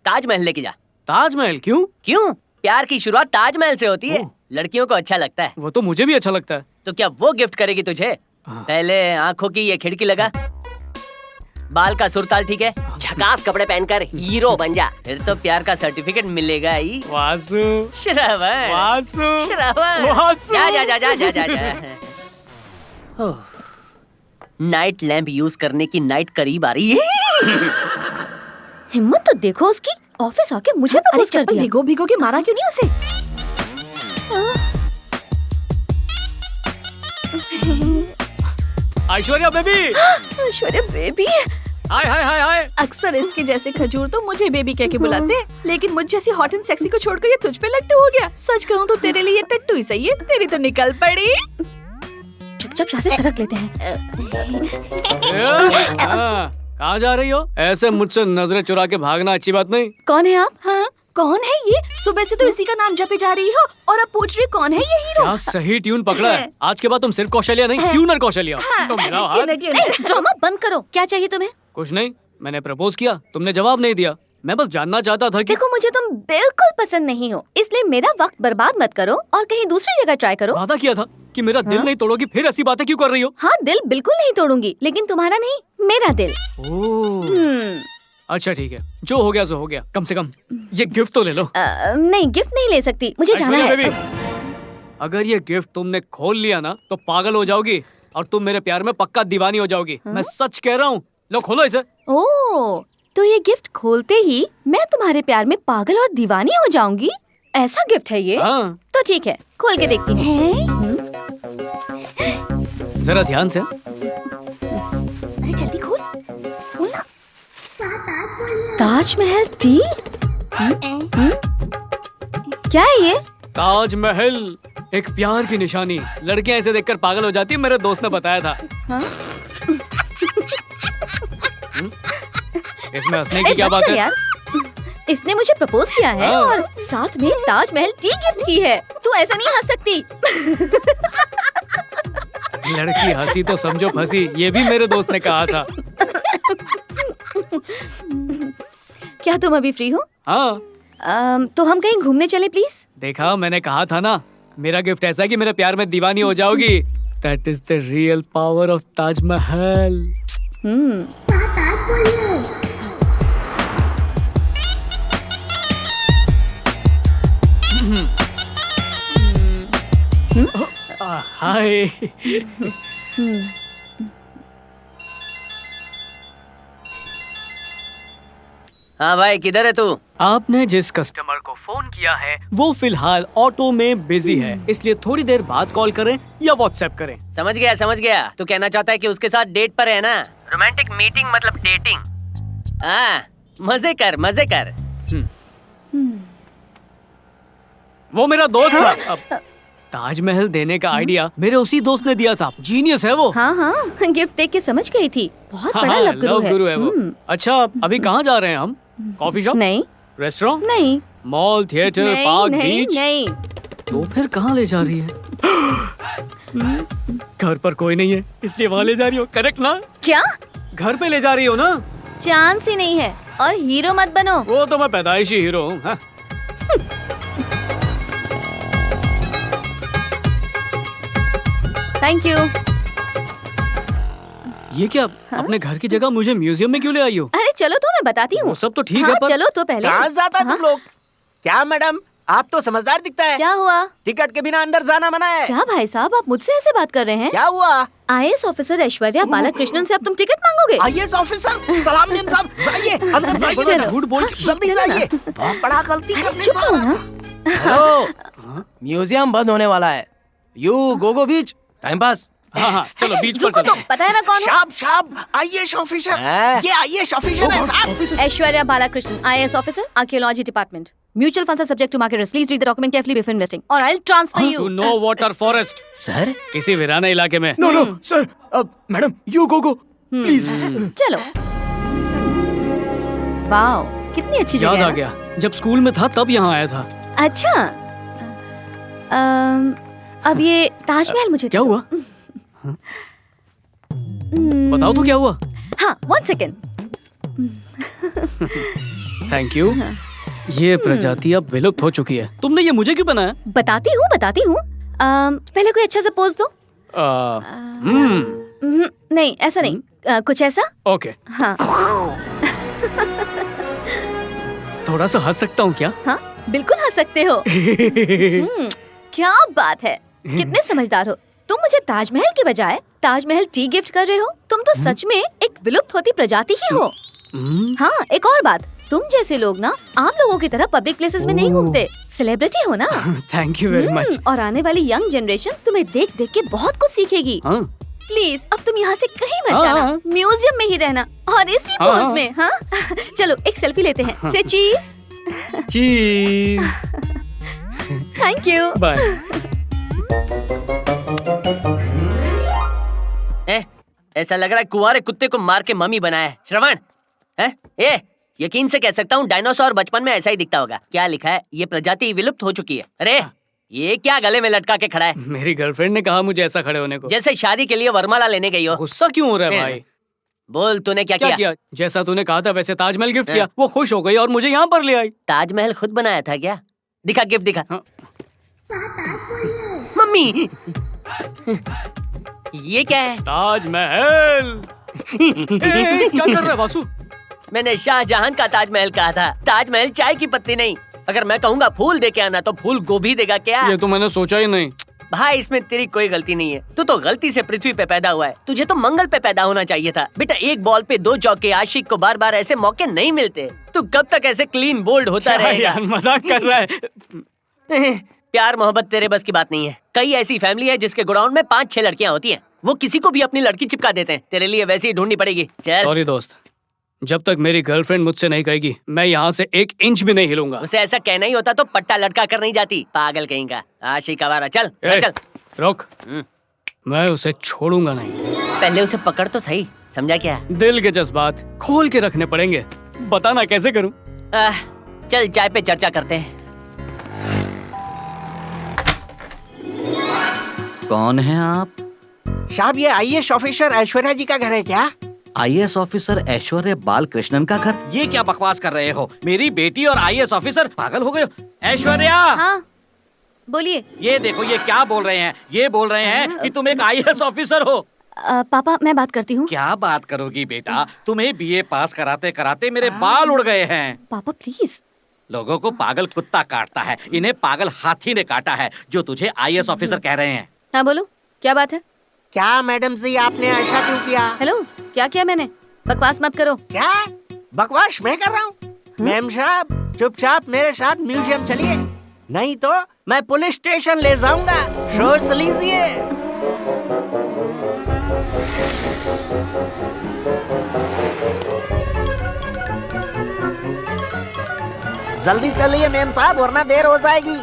ताजमहल लेके जा।
ताजमहल? क्यों?
क्यों? प्यार की शुरुआत ताजमहल से होती है। लड़कियों को अच्छा लगता है।
वो तो मुझे भी अच्छा लगता है।
तो क्या वो गिफ्ट करेगी तुझे? पहले आंखों की ये खिड़की लगा, बाल का सुरताल ठीक है, झकास कपड़े पहनकर हीरो बन जा, फिर तो प्यार का सर्टिफिकेट मिलेगा ही।
वासु,
श्रावण,
वासु,
श्रावण,
वासु।
जा जा जा जा जा जा जा। नाइट लैंप यूज करने की नाइट करीब आ रही है।
हिम्मत तो देखो उसकी, ऑफिस आके मुझे प्रपोज कर दिया।
भिगो भिगो के मारा क्यों नहीं उसे?
Aishwarya baby,
Aishwarya baby.
हाय हाय हाय हाय।
अक्सर इसके जैसे खजूर तो मुझे बेबी कह के बुलाते हैं, लेकिन मुझ जैसी हॉट एंड सेक्सी को छोड़कर ये तुझ पे लट्टू हो गया। सच कहूँ तो तेरे लिए ये टट्टू ही सही है, तेरी तो निकल पड़ी।
चुपचाप यहाँ से सरक लेते हैं।
कहाँ जा रही हो? ऐसे मुझसे नजरें चुरा के भागना अच्छी बात नहीं।
कौन है आप?
हाँ, कौन है ये? सुबह से तो इसी का नाम जपे जा रही हो और अब पूछ रही कौन है ये हीरो?
क्या सही ट्यून पकड़ा है। आज के बाद तुम सिर्फ कौशल्या नहीं, ट्यूनर कौशल्या हो। तो मेरा हाथ।
ड्रामा बंद करो। क्या चाहिए तुम्हें?
कुछ नहीं, मैंने प्रपोज किया, तुमने जवाब नहीं दिया। मैं बस जानना चाहता था कि
देखो, मुझे तुम बिल्कुल पसंद नहीं हो, इसलिए मेरा वक्त बर्बाद मत करो और कहीं दूसरी जगह ट्राई करो।
वादा किया था कि मेरा दिल नहीं तोड़ोगी, फिर ऐसी बातें क्यों कर रही हो?
हाँ, दिल बिल्कुल नहीं तोड़ूंगी, लेकिन तुम्हारा नहीं, मेरा दिल।
ओह, अच्छा ठीक है, जो हो गया सो हो गया। कम से कम ये गिफ्ट तो ले लो।
नहीं, गिफ्ट नहीं ले सकती, मुझे जाना
ऐश्वर्या
है।
बेबी, अगर ये गिफ्ट तुमने खोल लिया ना तो पागल हो जाओगी और तुम मेरे प्यार में पक्का दीवानी हो जाओगी। मैं सच कह रहा हूँ। लो खोलो इसे।
ओह, तो ये गिफ्ट खोलते ही मैं तुम्हारे प्यार में पागल और दीवानी हो जाऊंगी? ऐसा गिफ्ट है ये?
हाँ,
तो ठीक है, खोल के देखती हूँ।
जरा ध्यान से।
अरे जल्दी खोल, खोलना। ताजमहल टी? क्या है ये?
ताजमहल एक प्यार की निशानी। लड़कियां इसे देखकर पागल हो जाती है, मेरे दोस्त ने बताया था।
हाँ?
इसमें हंसने की क्या
बस
बात
कर
है?
यार, इसने मुझे प्रपोज किया है
हाँ।
और साथ में ताजमहल टी गिफ्ट की है। तू ऐसा नहीं हंस सकती।
लड़की हंसी तो समझो फंसी, ये भी मेरे दोस्त ने कहा था।
क्या तुम अभी फ्री हो?
हाँ,
तो हम कहीं घूमने चले प्लीज?
देखा, मैंने कहा था ना, मेरा गिफ्ट ऐसा है कि मेरे प्यार में दीवानी हो जाओगी। That is the real power of Taj Mahal. हाय।
हाँ भाई, किधर है तू?
आपने जिस कस्टमर को फोन किया है वो फिलहाल ऑटो में बिजी है, इसलिए थोड़ी देर बाद कॉल करें या व्हाट्सएप करें।
समझ गया। तू कहना चाहता है कि उसके साथ डेट पर है ना? रोमांटिक मीटिंग मतलब डेटिंग। हाँ, मजे कर।
वो मेरा दोस्त था। अब ताजमहल देने का आइडिया मेरे उसी दोस्त ने दिया था। जीनियस है वो।
हाँ हाँ, गिफ्ट देख के समझ गई थी। बहुत बड़ा
हाँ,
लव गुरु है।
वो। अच्छा, अभी कहाँ जा रहे हैं हम? Coffee shop?
नहीं
रेस्टोरेंट?
नहीं
मॉल, थिएटर,
नहीं
पार्क,
नहीं
बीच?
नहीं।
तो फिर कहाँ ले जा रही है? घर पर कोई नहीं है, इसलिए वहाँ ले जा रही हो, करेक्ट ना?
क्या?
घर पे ले जा रही हो ना?
चांस ही नहीं है। और हीरो मत बनो।
वो तो मैं पैदाइशी हीरो हूँ। हाँ?
Thank you.
ये क्या? अपने घर की जगह मुझे म्यूजियम में क्यों ले आई हो?
अरे चलो तो मैं बताती हूँ।
वो सब तो ठीक
हाँ,
है, पर
चलो तो पहले।
कहाँ जाता
हाँ?
तुम लोग? क्या मैडम, आप तो समझदार दिखता है।
क्या हुआ?
टिकट के बिना अंदर जाना मना है।
क्या भाई साहब, आप मुझसे ऐसे बात कर रहे हैं?
क्या हुआ?
IAS ऑफिसर ऐश्वर्या बालाकृष्णन से अब तुम टिकट मांगोगे?
IAS ऑफिसर, सलाम नियम साहब, जाइए अंदर जाइए।
चलो।
झूठ बोल के-
जल्दी
चलो ना।
जाइए, बहुत बड़ा गलती करने
चुप
जा
हो
रहा
ना।
है।
हेलो, म्यूजियम बंद होने वाला है। You go beach, time pass.
हाँ, चलो बीच पर
रुको
चलो।
तो, पता है मैं कौन हूँ?
शाब IAS ऑफिसर,
हैं?
ये IAS ऑफिसर है साहब।
Aishwarya Balakrishnan, IAS officer, archaeology department. Mutual funds are subject to market risk. Please read the document carefully before investing और I will transfer
to
you.
No water forest,
sir,
किसी वीराना इलाके में।
No sir, madam you go please.
चलो। वाओ, कितनी अच्छी जगह
याद
है
आ
ना?
गया, जब स्कूल में था तब यहाँ आया था।
अच्छा। अब ये ताजमहल मुझे
क्या हुआ? बताओ तो क्या हुआ?
हाँ, 1 सेकेंड।
Thank you. ये प्रजाति अब विलुप्त हो चुकी है। तुमने ये मुझे क्यों बनाया?
बताती हूँ। पहले कोई अच्छा सा पोज दो। नहीं, ऐसा नहीं। कुछ ऐसा।
ओके,
हाँ
थोड़ा सा हंस सकता हूँ क्या?
हाँ, बिल्कुल हंस सकते हो। क्या बात है, कितने समझदार हो तुम। मुझे ताजमहल के बजाय ताजमहल टी गिफ्ट कर रहे हो। तुम तो सच में एक विलुप्त होती प्रजाति ही हो। हाँ, एक और बात, तुम जैसे लोग ना आम लोगों की तरह पब्लिक प्लेसेस में नहीं घूमते, सेलिब्रिटी हो ना।
Thank you very much.
और आने वाली यंग जनरेशन तुम्हें देख देख के बहुत कुछ सीखेगी।
हाँ
प्लीज अब तुम यहाँ से कहीं मत
हाँ,
जाना,
हाँ।
म्यूजियम में ही रहना और इसी
हाँ,
पोज
हाँ।
में। हाँ चलो एक सेल्फी लेते हैं। से चीज।
चीज।
Thank you.
बाय।
ऐसा लग रहा है कुंवारे कुत्ते को मार के मम्मी बनाया है। श्रवण है ये यकीन से कह सकता हूँ डायनासोर बचपन में ऐसा ही दिखता होगा। क्या लिखा है? ये प्रजाति विलुप्त हो चुकी है। अरे ये क्या गले में लटका के खड़ा है?
मेरी गर्लफ्रेंड ने कहा मुझे ऐसा खड़े होने को।
जैसे शादी के लिए वरमाला लेने गई हो।
गुस्सा क्यों हो रहा है भाई?
बोल तूने क्या
क्या किया? जैसा तूने कहा था वैसे ताजमहल गिफ्ट किया, वो खुश हो गई और मुझे यहाँ पर ले आई।
ताजमहल खुद बनाया था क्या? दिखा गिफ्ट दिखा।
हाँ।
मम्मी ये क्या है?
ताजमहल। क्या कर रहा है वासु?
मैंने शाहजहां का ताजमहल कहा था, ताजमहल चाय की पत्ती नहीं। अगर मैं कहूँगा फूल दे के आना तो फूल गोभी देगा क्या?
ये तो मैंने सोचा ही नहीं।
भाई इसमें तेरी कोई गलती नहीं है। तू तो गलती से पृथ्वी पे पैदा हुआ है। तुझे तो मंगल पे पैदा होना चाहिए था। बेटा एक बॉल पे 2 चौके, आशिक को बार बार ऐसे मौके नहीं मिलते। तू कब तक ऐसे क्लीन बोल्ड होता रहेगा?
यार मजाक कर रहा है।
प्यार मोहब्बत तेरे बस की बात नहीं है। कई ऐसी फैमिली है जिसके गोडाउन में 5-6 लड़कियां होती हैं। वो किसी को भी अपनी लड़की चिपका देते हैं। तेरे लिए वैसी ही ढूंढनी पड़ेगी। चल।
सॉरी दोस्त, जब तक मेरी गर्लफ्रेंड मुझसे नहीं कहेगी मैं यहाँ से 1 इंच भी नहीं हिलूंगा।
उसे ऐसा कहना ही होता तो पट्टा लटका कर नहीं जाती। पागल कहीं का आशिक आवारा। चल चल।
रुक, मैं उसे छोड़ूंगा नहीं।
पहले उसे पकड़ तो सही, समझा क्या?
दिल के जज्बात खोल के रखने पड़ेंगे। बताना कैसे करूं?
चल चाय पे चर्चा करते हैं।
कौन है आप?
साहब ये आईएएस ऑफिसर ऐश्वर्या जी का घर है क्या?
आईएएस ऑफिसर ऐश्वर्या बालकृष्णन का घर?
ये क्या बकवास कर रहे हो? मेरी बेटी और आईएएस ऑफिसर पागल हो गए हो? ऐश्वर्या
हाँ बोलिए।
ये देखो ये क्या बोल रहे हैं? ये बोल रहे हैं कि तुम एक आईएएस ऑफिसर हो।
पापा मैं बात करती हूँ।
क्या बात करोगी बेटा? तुम्हें बीए पास कराते कराते मेरे बाल उड़ गए हैं।
पापा प्लीज।
लोगों को पागल कुत्ता काटता है, इन्हें पागल हाथी ने काटा है जो तुझे आईएएस ऑफिसर कह रहे हैं।
हाँ बोलो क्या बात है?
क्या मैडम जी आपने ऐसा क्यों किया?
हेलो क्या किया मैंने? बकवास मत करो।
क्या बकवास मैं कर रहा हूँ? मैम साहब चुपचाप मेरे साथ म्यूजियम चलिए, नहीं तो मैं पुलिस स्टेशन ले जाऊंगा। सोच लीजिए। जल्दी चलिए मैम साहब वरना देर हो जाएगी।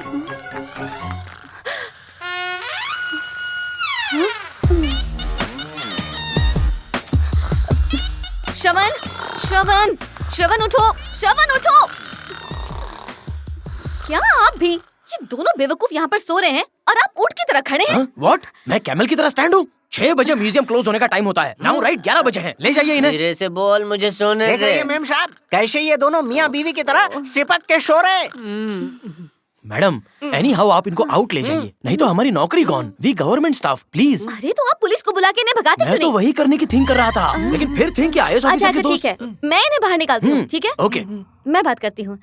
श्रवण श्रवण श्रवण उठो, श्रवण उठो। क्या आप भी? ये दोनों बेवकूफ यहाँ पर सो रहे हैं और आप ऊंट की तरह खड़े हैं।
व्हाट? मैं कैमल की तरह स्टैंड हूँ? 6 बजे म्यूजियम क्लोज होने का टाइम होता है। नाउ राइट 11 बजे है। ले जाइए इन्हें।
धीरे से बोल, मुझे सोने
देख रही
दे।
है मैम साहब कैसे ये दोनों मियाँ बीवी की तरह चिपक के सो रहे।
मैडम एनी हाउ आप इनको आउट ले जाइए, नहीं तो हमारी नौकरी gone. We government staff please.
अरे तो आप पुलिस को बुला के इन्हें भगाते
मैं
क्यों
तो
नहीं?
वही करने की थिंक कर रहा था, लेकिन फिर थिंक कि आईएएस
अच्छा
ऑफिसर के
अच्छा
दोस्त।
ठीक है, मैं इन्हें बाहर निकालती हूँ। ठीक है
ओके।
मैं बात करती हूँ।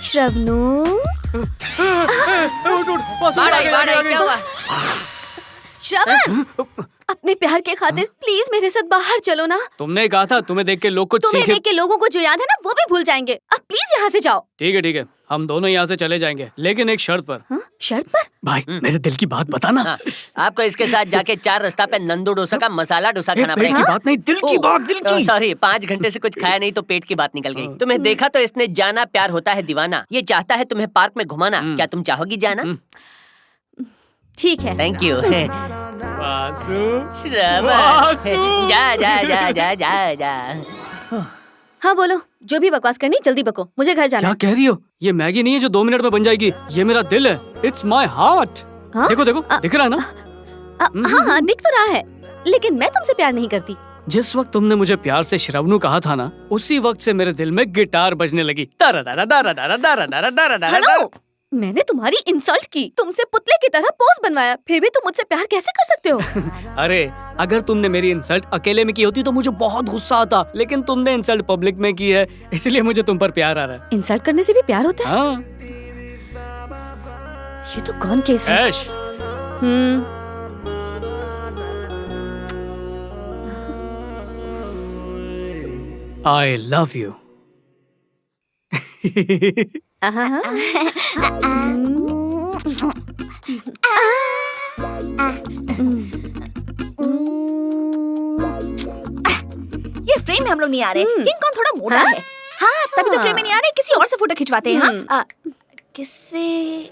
श्रवनू
क्या हुआ?
श्रवण अपने प्यार के खातिर प्लीज मेरे साथ बाहर चलो ना।
तुमने कहा था तुम्हें देख के लोग कुछ
तुम्हें
सीखे।
देख के लोगों को जो याद है ना वो भी भूल जाएंगे। अब प्लीज यहाँ से जाओ।
ठीक है, हम दोनों यहाँ से चले जाएंगे, लेकिन एक शर्त पर।
हाँ? शर्त पर?
भाई मेरे दिल की बात बताना।
हाँ, आपको इसके साथ जाके 4 रास्ता पे नंदू डोसा का मसाला डोसा खाना
पेट की
पड़ेगा।
बात नहीं, दिल की बात, दिल की।
सॉरी 5 घंटे से कुछ खाया नहीं तो पेट की बात निकल गई। तुम्हें देखा तो इसने जाना प्यार होता है दीवाना। ये चाहता है तुम्हें पार्क में घुमाना। क्या तुम चाहोगी जाना?
ठीक है।
Thank you.
वासु,
श्रवण जा जा जा जा जा जा।
हाँ बोलो, जो भी बकवास करनी जल्दी बको, मुझे घर जाना
क्या
है।
कह रही हो? ये मैगी नहीं है जो 2 मिनट में बन जाएगी। ये मेरा दिल है। It's my heart.
हाँ?
देखो देखो, दिख रहा है ना?
हाँ हाँ दिख तो रहा है, लेकिन मैं तुमसे प्यार नहीं करती।
जिस वक्त तुमने मुझे प्यार से श्रवणु कहा था ना, उसी वक्त से मेरे दिल में गिटार बजने लगी। दारा दारा दारा दारा दारा दारा दारा दारा।
हेलो, मैंने तुम्हारी इंसल्ट की, तुमसे पुतले की तरह पोज बनवाया, फिर भी तुम मुझसे प्यार कैसे कर सकते हो?
अरे अगर तुमने मेरी इंसल्ट अकेले में की होती तो मुझे बहुत गुस्सा आता, लेकिन तुमने इंसल्ट पब्लिक में की है, इसलिए मुझे तुम पर प्यार आ रहा है।
इंसल्ट करने से भी प्यार होता है?
हाँ।
ये तो कौन केस है?
ऐश, आई लव यू।
ये फ्रेम में हम लोग नहीं आ रहे। किंग कॉन्ग थोड़ा मोटा है। हाँ, तभी तो फ्रेम में नहीं आ रहे। किसी और से फोटो खिंचवाते हैं। हाँ, किससे?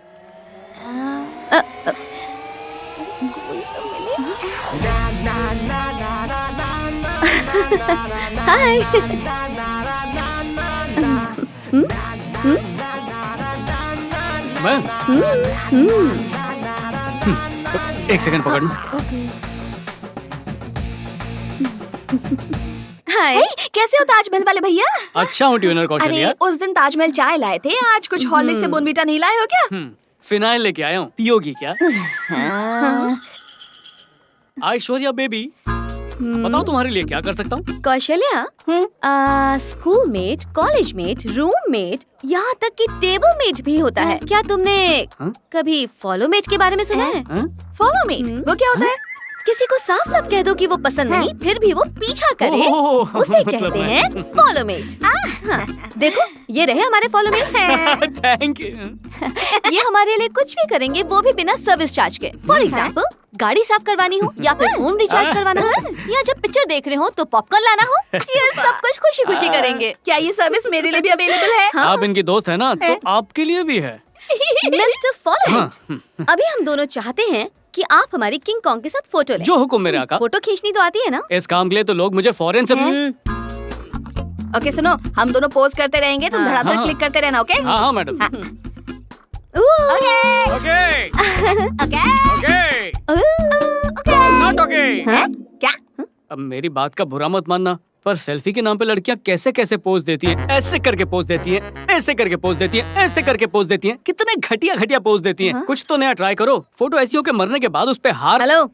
हाय।
मैं एक सेकंड पकड़ लूं।
हाय, कैसे हो ताजमहल वाले भैया?
अच्छा हूँ ट्यूनर कौशल्या।
अरे उस दिन ताजमहल चाय लाए थे, आज कुछ हॉर्लिक्स से बोर्नवीटा नहीं लाए हो क्या?
फिनाइल लेके आया हूँ, पियोगी क्या? ऐश्वर्या बेबी, बताओ तुम्हारे लिए क्या कर सकता हूँ?
Kaushalya, school mate, college mate, room mate, यहाँ तक कि टेबल मेट भी होता है। क्या तुमने कभी फॉलो मेट के बारे में सुना है? फॉलो मेट वो क्या होता है? किसी को साफ साफ कह दो कि वो पसंद नहीं, फिर भी वो पीछा करे, उसे कहते हैं फॉलो मेट। देखो, ये रहे हमारे फॉलो मेट।
Thank you.
ये हमारे लिए कुछ भी करेंगे, वो भी बिना सर्विस चार्ज के। फॉर एग्जाम्पल, गाड़ी साफ करवानी हो, या फिर फोन रिचार्ज करवाना हो, या जब पिक्चर देख रहे हो तो पॉपकॉर्न लाना हो, ये सब कुछ खुशी खुशी करेंगे। क्या ये सर्विस मेरे लिए भी अवेलेबल है?
आप इनकी दोस्त है ना, तो आपके लिए भी है।
मिस्टर फॉलो मेट, अभी हम दोनों चाहते हैं कि आप हमारी किंग कॉन्ग के साथ फोटो लें।
जो हुक्म मेरे आका।
फोटो खींचनी तो आती है ना?
इस काम के लिए तो लोग मुझे फॉरेन से।
ओके सुनो, हम दोनों पोज करते रहेंगे, तुम धड़ाधड़ क्लिक करते रहना। ओके?
हाँ हाँ madam.
Okay
okay
okay
okay not okay.
क्या?
अब मेरी बात का बुरा मत मानना, पर सेल्फी के नाम पे लड़कियां कैसे कैसे पोज देती हैं, ऐसे करके पोज देती हैं, ऐसे करके पोज देती हैं, ऐसे करके पोज देती हैं, कितने घटिया घटिया पोज देती हैं। कुछ तो नया ट्राई करो। फोटो ऐसी हो के मरने के बाद उस पे हार।
हेलो,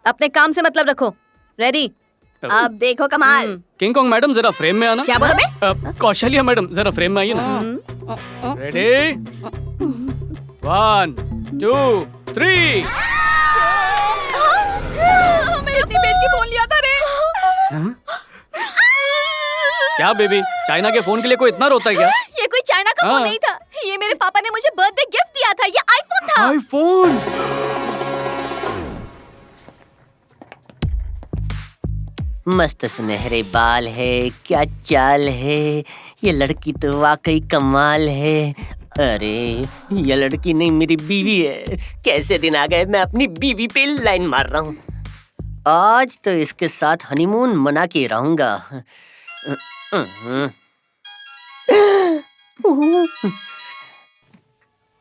अपने काम से मतलब रखो। रेडी? अब देखो कमाल।
किंग कॉन्ग मैडम जरा फ्रेम में आना।
क्या बोला बे?
कौशल्या मैडम जरा फ्रेम में आइए ना। रेडी 1 2 3।
मेरे पेज की फोन लिया था रे।
क्या बेबी, चाइना के फोन के लिए कोई इतना रोता है क्या?
ये कोई चाइना का फोन नहीं था, ये मेरे पापा ने मुझे बर्थडे गिफ्ट दिया था। ये आईफोन था।
आईफोन?
मस्त सुनहरे बाल है, क्या चाल है, ये लड़की तो वाकई कमाल है। अरे ये लड़की नहीं मेरी बीवी है। कैसे दिन आ गए, मैं अपनी बीवी पे लाइन मार रहा हूँ। आज तो इसके साथ हनीमून मना के रहूंगा।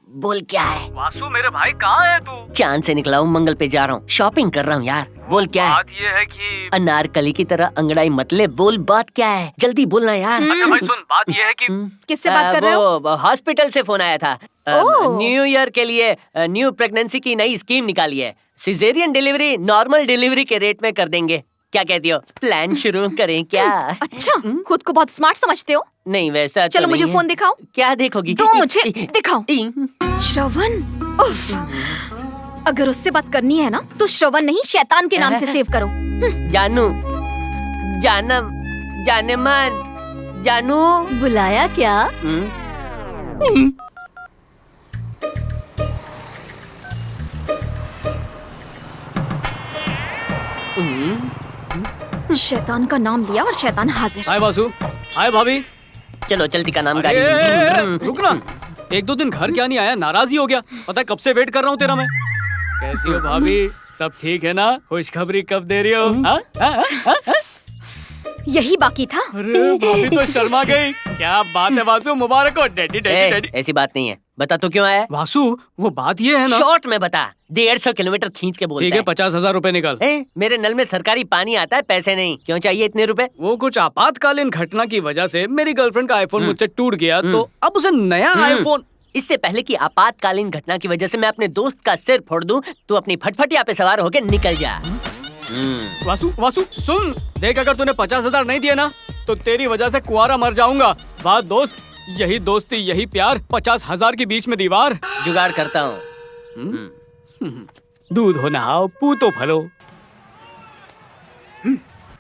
बोल क्या है?
वासु मेरे भाई कहाँ है तू?
चांद से निकला हूँ, मंगल पे जा रहा हूँ, शॉपिंग कर रहा हूँ यार। बोल क्या है?
बात ये है कि
अनारकली की तरह अंगड़ाई मत ले, बोल बात क्या है, जल्दी बोलना यार।
अच्छा भाई सुन, बात ये है कि
किससे बात कर रहे हो?
वो हॉस्पिटल से फोन आया था। न्यू ईयर के लिए न्यू प्रेगनेंसी की नई स्कीम निकाली है। सिजेरियन डिलीवरी नॉर्मल डिलीवरी के रेट में कर देंगे। क्या कहती हो, प्लान शुरू करें क्या?
अच्छा, खुद को बहुत स्मार्ट समझते हो?
नहीं वैसा
चलो
तो
मुझे
नहीं
फोन
है।
दिखाओ।
क्या देखोगी?
दो मुझे दिखाओ। श्रवण, उफ, अगर उससे बात करनी है ना तो श्रवण नहीं शैतान के नाम से सेव करो।
जानू, जानम, जाने मन, जानू।
बुलाया क्या? शैतान का नाम लिया और शैतान हाजिर।
हाय वासु, हाय भाभी।
चलो चलती का नाम गाड़ी।
रुक ना, एक दो दिन घर क्या नहीं आया, नाराज ही हो गया। पता है कब से वेट कर रहा हूँ तेरा मैं। कैसी हो भाभी, सब ठीक है ना? खुशखबरी कब दे रही हो? हाँ? हाँ? हाँ? हाँ?
यही बाकी था।
अरे भाभी तो शर्मा गई। क्या बात है वासु, मुबारक हो। Daddy daddy daddy.
ऐसी बात नहीं है, बता तो क्यों आया?
वासु वो बात ये है ना।
शॉर्ट में बता। 150 किलोमीटर खींच के बोलता
ठीक है, 50,000 रुपए निकाल।
मेरे नल में सरकारी पानी आता है, पैसे नहीं। क्यों चाहिए इतने रुपए?
वो कुछ आपातकालीन घटना की वजह से मेरी गर्लफ्रेंड का आईफोन मुझसे टूट गया, तो अब उसे नया आईफोन।
इससे पहले कि आपातकालीन घटना की वजह से मैं अपने दोस्त का सिर फोड़ दूं, तू अपनी फटफटिया पे सवार होके निकल जा।
वासु वासु सुन, देख अगर तूने 50,000 नहीं दिए ना तो तेरी वजह से कुआरा मर जाऊंगा। बात दोस्त, यही दोस्ती यही प्यार, 50,000 के बीच में दीवार।
जुगाड़ करता हूँ।
दूध हो नहाओ, पूतो फलो।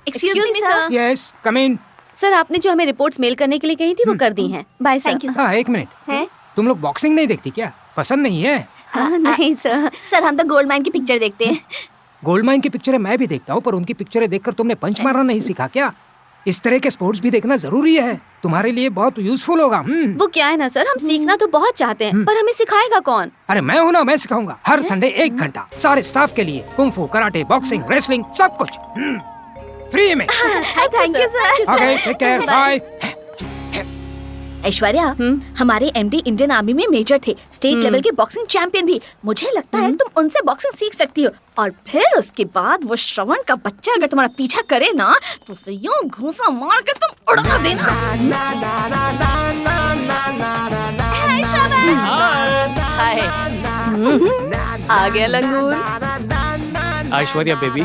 Excuse me sir.
Yes, come in.
Sir आपने जो हमें रिपोर्ट्स मेल करने के लिए कही थी वो कर दी हैं। Bye sir.
थैंक यू
हाँ, एक मिनट।
है
तुम लोग बॉक्सिंग नहीं देखती क्या? पसंद नहीं है?
नहीं सर।
सर हम तो गोल्ड माइन की पिक्चर देखते हैं।
गोल्ड माइन की पिक्चरें मैं भी देखता हूँ, पर उनकी पिक्चरें देखकर तुमने पंच मारना नहीं सीखा क्या? इस तरह के स्पोर्ट्स भी देखना जरूरी है, तुम्हारे लिए बहुत यूजफुल होगा।
वो क्या है ना सर, हम सीखना तो बहुत चाहते हैं पर हमें सिखाएगा कौन?
अरे मैं हूँ ना, मैं सिखाऊंगा। हर संडे 1 घंटा सारे स्टाफ के लिए कुंफू, कराटे, बॉक्सिंग, रेसलिंग, सब कुछ फ्री में।
Thank you sir.
Okay, take care, bye.
Aishwarya, हमारे एमडी इंडियन आर्मी में मेजर थे, स्टेट लेवल के बॉक्सिंग चैंपियन भी। मुझे लगता है तुम उनसे बॉक्सिंग सीख सकती हो, और फिर उसके बाद वो श्रवण का बच्चा अगर तुम्हारा पीछा करे ना तो उसे यूं घूंसा मार के तुम उड़ा देना। हाय श्रवण।
हाय। आ गया लंगूर।
ऐश्वर्या बेबी,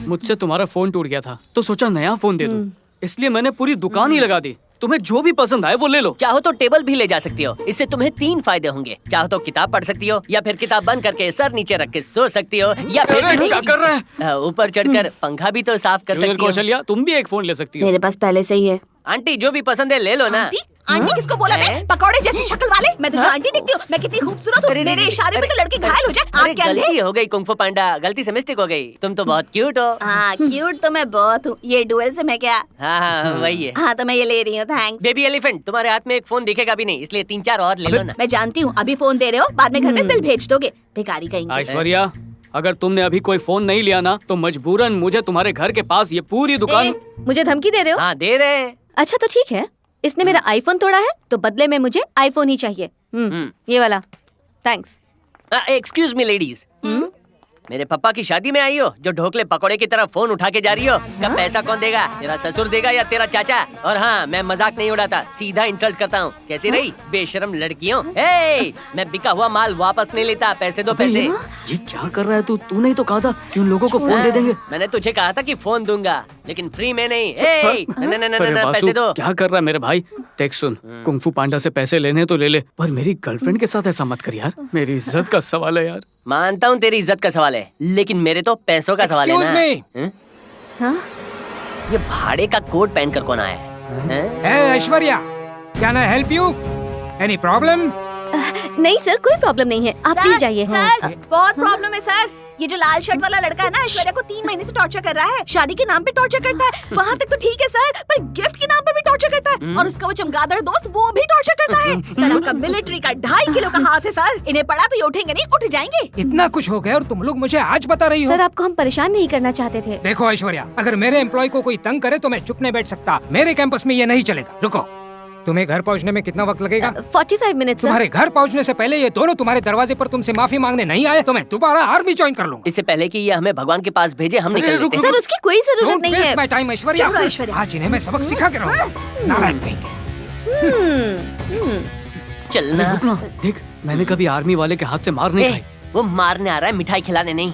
मुझसे तुम्हारा फोन टूट गया था तो सोचा नया फोन दे दूं, इसलिए मैंने पूरी दुकान ही लगा दी। तुम्हें जो भी पसंद आए वो ले लो।
चाहो तो टेबल भी ले जा सकती हो, इससे तुम्हें 3 फायदे होंगे। चाहो तो किताब पढ़ सकती हो, या फिर किताब बंद करके सर नीचे रख के सो सकती हो, या फिर
अरे, क्या कर रहा है?
ऊपर चढ़कर पंखा भी तो साफ कर
जूनियर
सकती हो।
कौशल्या, तुम भी एक फोन ले सकती हो।
मेरे पास पहले से ही है।
आंटी जो भी पसंद है ले लो ना।
आंटी किसको बोला मैं? पकौड़े जैसी शक्ल वाले। मैं तुझे आंटी दिखती हूँ? मैं कितनी खूबसूरत हूँ? मेरे इशारे पे तो लड़के घायल हो जाए।
अरे
आप क्या
गलती हो गई कुंफू पांडा, गलती से मिस्टेक हो गई। तुम तो बहुत क्यूट हो।
हाँ क्यूट तो मैं बहुत हूँ। ये डुअल से मैं क्या?
हाँ वही है।
हाँ तो मैं ये ले रही हूँ, थैंक्स।
बेबी एलिफेंट, तुम्हारे हाथ में एक फोन दिखेगा भी नहीं, इसलिए 3-4 और ले लो ना।
मैं जानती हूँ अभी फोन दे रहे हो, बाद में घर में बिल भेज दोगे। भिखारी कहेंगे।
ऐश्वर्या, अगर तुमने अभी कोई फोन नहीं लिया ना तो मजबूरन मुझे तुम्हारे घर के पास ये पूरी दुकान।
मुझे धमकी दे रहे हो?
हाँ दे रहे हैं।
अच्छा तो ठीक है, इसने मेरा आईफोन तोड़ा है तो बदले में मुझे आईफोन ही चाहिए। ये वाला। थैंक्स।
एक्सक्यूज मी लेडीज, मेरे पापा की शादी में आई हो जो ढोकले पकोड़े की तरह फोन उठा के जा रही हो? इसका पैसा कौन देगा? तेरा ससुर देगा या तेरा चाचा? और हाँ, मैं मजाक नहीं उड़ाता, सीधा इंसल्ट करता हूँ। कैसी रही बेशरम लड़कियों? हे, मैं बिका हुआ माल वापस नहीं लेता, पैसे दो पैसे।
ये क्या कर रहा है तू? तूने ही तो कहा था कि उन लोगों को फोन दे देंगे।
मैंने तुझे कहा था कि फोन दूंगा, लेकिन फ्री में नहीं। हे,
अरे
पैसे
वासु,
दो।
क्या कर रहा है मेरे भाई? देख सुन, कुंफू पांडा से पैसे लेने तो ले ले, पर मेरी गर्लफ्रेंड के साथ ऐसा मत कर यार। मेरी इज्जत का सवाल है यार।
मानता हूँ तेरी इज्जत का सवाल है, लेकिन मेरे तो पैसों का सवाल है ना।
Excuse
हाँ? ये भाड़े का कोट पहनकर कौन आया है?
Aishwarya, can I help you? Any problem?
नहीं सर, कोई प्रॉब्लम नहीं है, आप प्लीज जाइए।
सर बहुत प्रॉब्लम है सर। ये जो लाल शर्ट वाला लड़का है ना, ऐश्वर्या को 3 महीने से टॉर्चर कर रहा है। शादी के नाम पे टॉर्चर करता है, वहाँ तक तो ठीक है सर, पर गिफ्ट के नाम पे भी टॉर्चर करता है। और उसका वो चमगादड़ दोस्त वो भी टॉर्चर करता है। सर आपका मिलिट्री का 2.5 किलो का हाथ है सर, इन्हें पड़ा तो ये उठेंगे नहीं, उठ जाएंगे।
इतना कुछ हो गया और तुम लोग मुझे आज बता रही हो?
सर आपको हम परेशान नहीं करना चाहते थे।
देखो ऐश्वर्या, अगर मेरे एम्प्लॉय को कोई तंग करे तो मैं चुप नहीं बैठ सकता। मेरे कैंपस में ये नहीं चलेगा। रुको, तुम्हें घर पहुंचने में कितना वक्त लगेगा?
45 मिनट।
तुम्हारे घर पहुंचने से पहले ये दोनों तुम्हारे दरवाजे पर तुमसे माफी मांगने नहीं आए तो मैं दोबारा आर्मी ज्वाइन कर लूंगा।
इससे पहले कि ये हमें भगवान के पास भेजे, हम निकल लेते हैं।
सर उसकी कोई जरूरत नहीं है।
माय टाइम ऐश्वर्या,
चलो ऐश्वर्या।
आज इन्हें मैं सबक सिखा के रहूंगा। नालायक कहीं के।
चलना।
रुक ना, देख मैंने कभी आर्मी वाले के हाथ से मार नहीं खाई।
वो मारने आ रहा है, मिठाई खिलाने नहीं।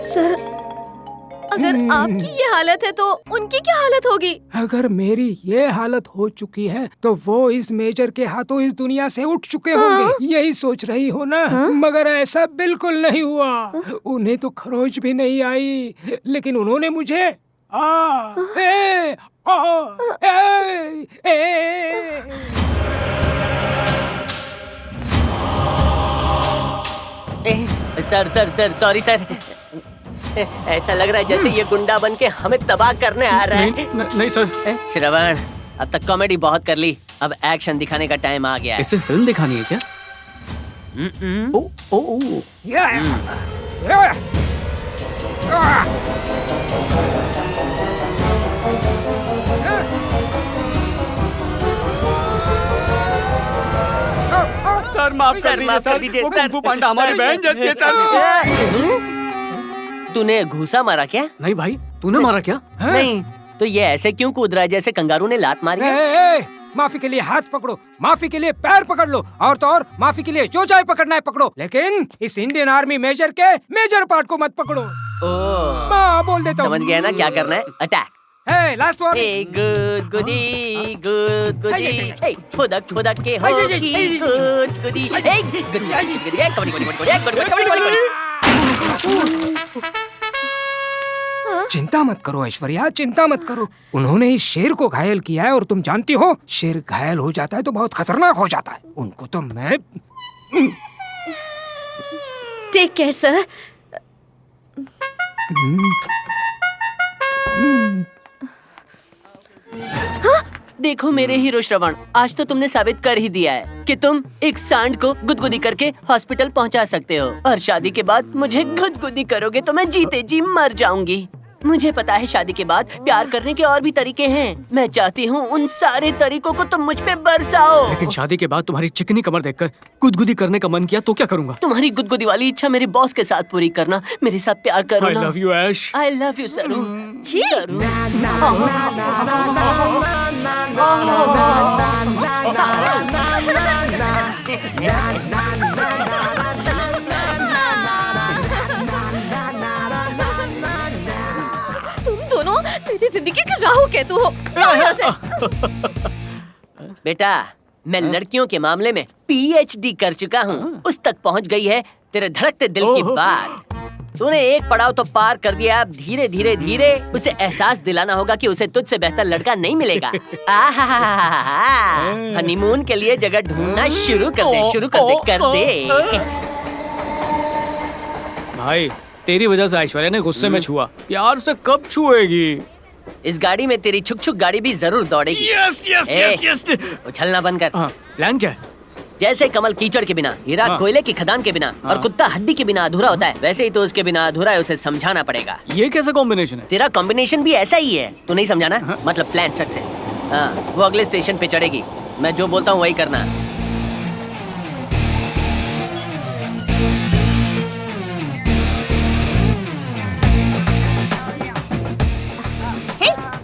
सर अगर आपकी ये हालत है तो उनकी क्या हालत होगी?
अगर मेरी ये हालत हो चुकी है तो वो इस मेजर के हाथों इस दुनिया से उठ चुके होंगे। यही सोच रही हो ना? मगर ऐसा बिल्कुल नहीं हुआ। उन्हें तो खरोच भी नहीं आई, लेकिन उन्होंने मुझे
sir sir sir sorry sir, ऐसा लग रहा है जैसे ये गुंडा बन के हमें तबाह करने आ रहा है।
नहीं सर।
श्रवण, अब तक कॉमेडी बहुत कर ली, अब एक्शन दिखाने का टाइम आ गया है।
इसे फिल्म दिखानी है क्या? ओ ओ ओ सर माफ कर दीजिए सर, वो कुंफू पांडा हमारी बहन जैसी है सर।
तूने घूसा मारा क्या?
नहीं भाई, तूने मारा क्या?
नहीं, तो ये ऐसे क्यों कूद रहा है जैसे कंगारू ने लात मारी है?
ए, माफी के लिए हाथ पकड़ो, माफी के लिए पैर पकड़ लो, और तो और माफी के लिए जो चाहे पकड़ना है पकड़ो, लेकिन इस इंडियन आर्मी मेजर के मेजर पार्ट को मत पकड़ो। माँ बोल देता हूँ।
समझ गया ना क्या करना है? अटैक।
Last one.
गुद गुदी गुद गुदी, ए खुदक खुदक के होगी गुद गुदी, ए गुदी गुदी, कबड्डी कबड्डी कबड्डी कबड्डी।
चिंता मत करो ऐश्वर्या, चिंता मत करो। उन्होंने इस शेर को घायल किया है, और तुम जानती हो शेर घायल हो जाता है तो बहुत खतरनाक हो जाता है। उनको तो मैं
टेक केयर सर।
देखो मेरे हीरो श्रवण, आज तो तुमने साबित कर ही दिया है कि तुम एक सांड को गुदगुदी करके हॉस्पिटल पहुंचा सकते हो, और शादी के बाद मुझे गुदगुदी करोगे तो मैं जीते जी मर जाऊंगी। मुझे पता है शादी के बाद प्यार करने के और भी तरीके हैं। मैं चाहती हूँ उन सारे तरीकों को तुम मुझ पे बरसाओ।
लेकिन शादी के बाद तुम्हारी चिकनी कमर देखकर गुदगुदी करने का मन किया तो क्या करूँगा?
तुम्हारी गुदगुदी वाली इच्छा मेरे बॉस के साथ पूरी करना। मेरे साथ प्यार करो
I
ना।
love you, Ash.
I love you, सरू। सरू।
तुम दोनों मेरी जिंदगी के राहु केतु हो। जाओ यहाँ से।
बेटा, मैं लड़कियों के मामले में PhD कर चुका हूँ। उस तक पहुँच गई है तेरे धड़कते दिल की बात। तूने एक पड़ाव तो पार कर दिया, अब धीरे धीरे धीरे उसे एहसास दिलाना होगा कि उसे तुझसे बेहतर लड़का नहीं मिलेगा। हनीमून के लिए जगह ढूंढना शुरू कर दे, शुरू कर दे, कर दे।
भाई, तेरी वजह से ऐश्वर्या ने गुस्से में छुआ, प्यार से कब छुएगी?
इस गाड़ी में तेरी छुक छुक गाड़ी भी जरूर दौड़ेगी।
Yes yes yes yes.
उछलना बंद कर।
प्लान क्या है?
जैसे कमल कीचड़ के बिना, हीरा कोयले की खदान के बिना, और कुत्ता हड्डी के बिना अधूरा होता है, वैसे ही तो उसके बिना अधूरा है, उसे समझाना पड़ेगा।
ये कैसा कॉम्बिनेशन है?
तेरा कॉम्बिनेशन भी ऐसा ही है, तू नहीं समझा ना? मतलब प्लान सक्सेस। हाँ, वो अगले स्टेशन पे चढ़ेगी, मैं जो बोलता हूँ वही करना।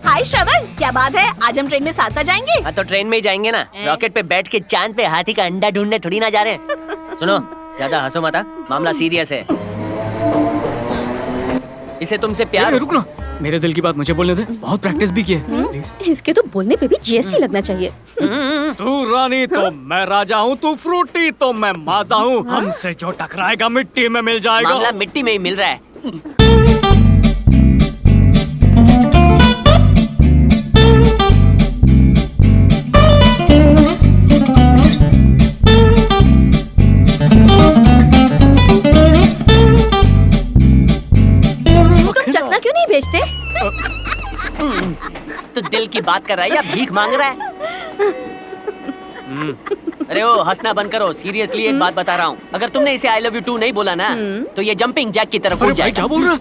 हाय श्रवण, क्या बात है? आज हम ट्रेन में साथ साथ जाएंगे?
हाँ, तो ट्रेन में ही जाएंगे ना। रॉकेट पे बैठ के चांद पे हाथी का अंडा ढूंढने थोड़ी ना जा रहे हैं। सुनो, ज्यादा हंसो मत, मामला सीरियस है। इसे तुमसे प्यार।
रुक ना, मेरे दिल की बात मुझे बोलने दे। बहुत प्रैक्टिस भी की है।
इसके तो बोलने पे भी GST लगना चाहिए।
तू रानी तो मैं राजा हूँ, तू फ्रूटी तो मैं माजा हूँ। हमसे जो टकराएगा मिट्टी में मिल जाएगा।
मामला मिट्टी में ही मिल रहा है।
चकना क्यों नहीं बेचते?
तो दिल की बात कर रहा है या भीख मांग रहा है? अरे ओ, हंसना बंद करो। सीरियसली एक बात बता रहा हूँ, अगर तुमने इसे I love you too नहीं बोला ना, तो ये जंपिंग जैक की तरफ उड़ जाएगा।
क्या बोल रहा?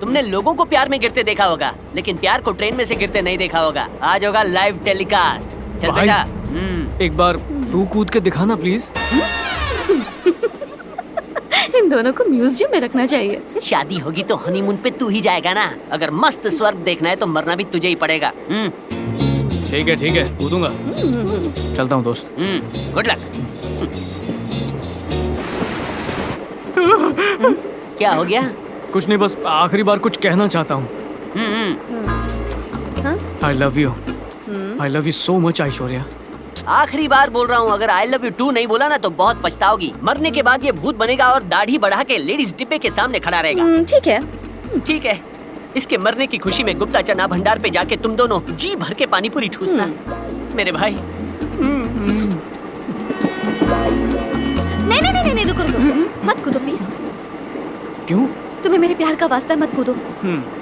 तुमने लोगों को प्यार में गिरते देखा होगा, लेकिन प्यार को ट्रेन में से गिरते नहीं देखा होगा। आज होगा लाइव टेलीकास्ट। चल
भाई,
बेटा।
एक बार तू कूद के दिखाना प्लीज।
इन दोनों को म्यूजियम में रखना चाहिए।
शादी होगी तो हनीमून पे तू ही जाएगा ना। अगर मस्त स्वर्ग देखना है तो मरना भी तुझे ही पड़ेगा।
ठीक है, कूदूंगा। चलता हूँ दोस्त।
Good luck. क्या हो गया?
कुछ नहीं, बस आखिरी बार कुछ कहना चाहता हूँ। I love you so much Aishwarya.
आखिरी बार बोल रहा हूँ, अगर I love you too नहीं बोला ना तो बहुत पछताओगी। मरने के बाद ये भूत बनेगा और दाढ़ी बढ़ा के लेडीज डिब्बे के सामने खड़ा रहेगा।
ठीक है।
ठीक है। इसके मरने की खुशी में गुप्ता चना भंडार पे जाके तुम दोनों जी भर के पानी पूरी ठूसना। मेरे भाई।
नहीं, रुको, मत कूदो प्लीज।
क्यों?
तुम्हें मेरे प्यार का वास्ता, मत कूदो।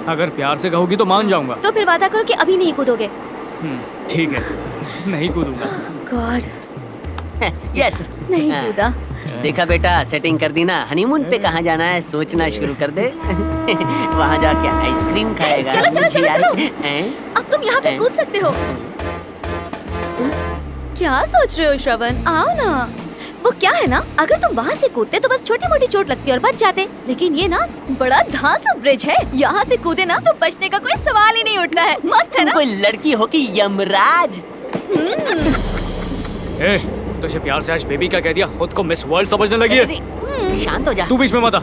अगर प्यार से कहोगी तो मान जाऊंगा।
तो फिर वादा करो कि अभी नहीं कूदोगे।
ठीक है, नहीं कूदूंगा।
गॉड।
यस।
नहीं कूदा।
देखा बेटा, सेटिंग कर दी ना। हनीमून पे कहाँ जाना है सोचना शुरू कर दे। वहाँ जाके आइसक्रीम खाएगा।
चलो। अब तुम यहाँ पे कूद सकते हो। क्या सोच रहे हो श्रवण? आओ ना। वो क्या है ना, अगर तुम वहाँ से कूदते तो बस छोटी मोटी चोट लगती और बच जाते, लेकिन ये ना बड़ा धांसू ब्रिज है, यहाँ से कूदे ना तो बचने का कोई सवाल ही नहीं उठता है। मस्त है ना?
कोई लड़की हो कि यमराज।
ए, तुझे प्यार से आज बेबी क्या कह दिया? खुद को मिस वर्ल्ड समझने लगी है।
शांत हो जा।
तू बीच में मत आ।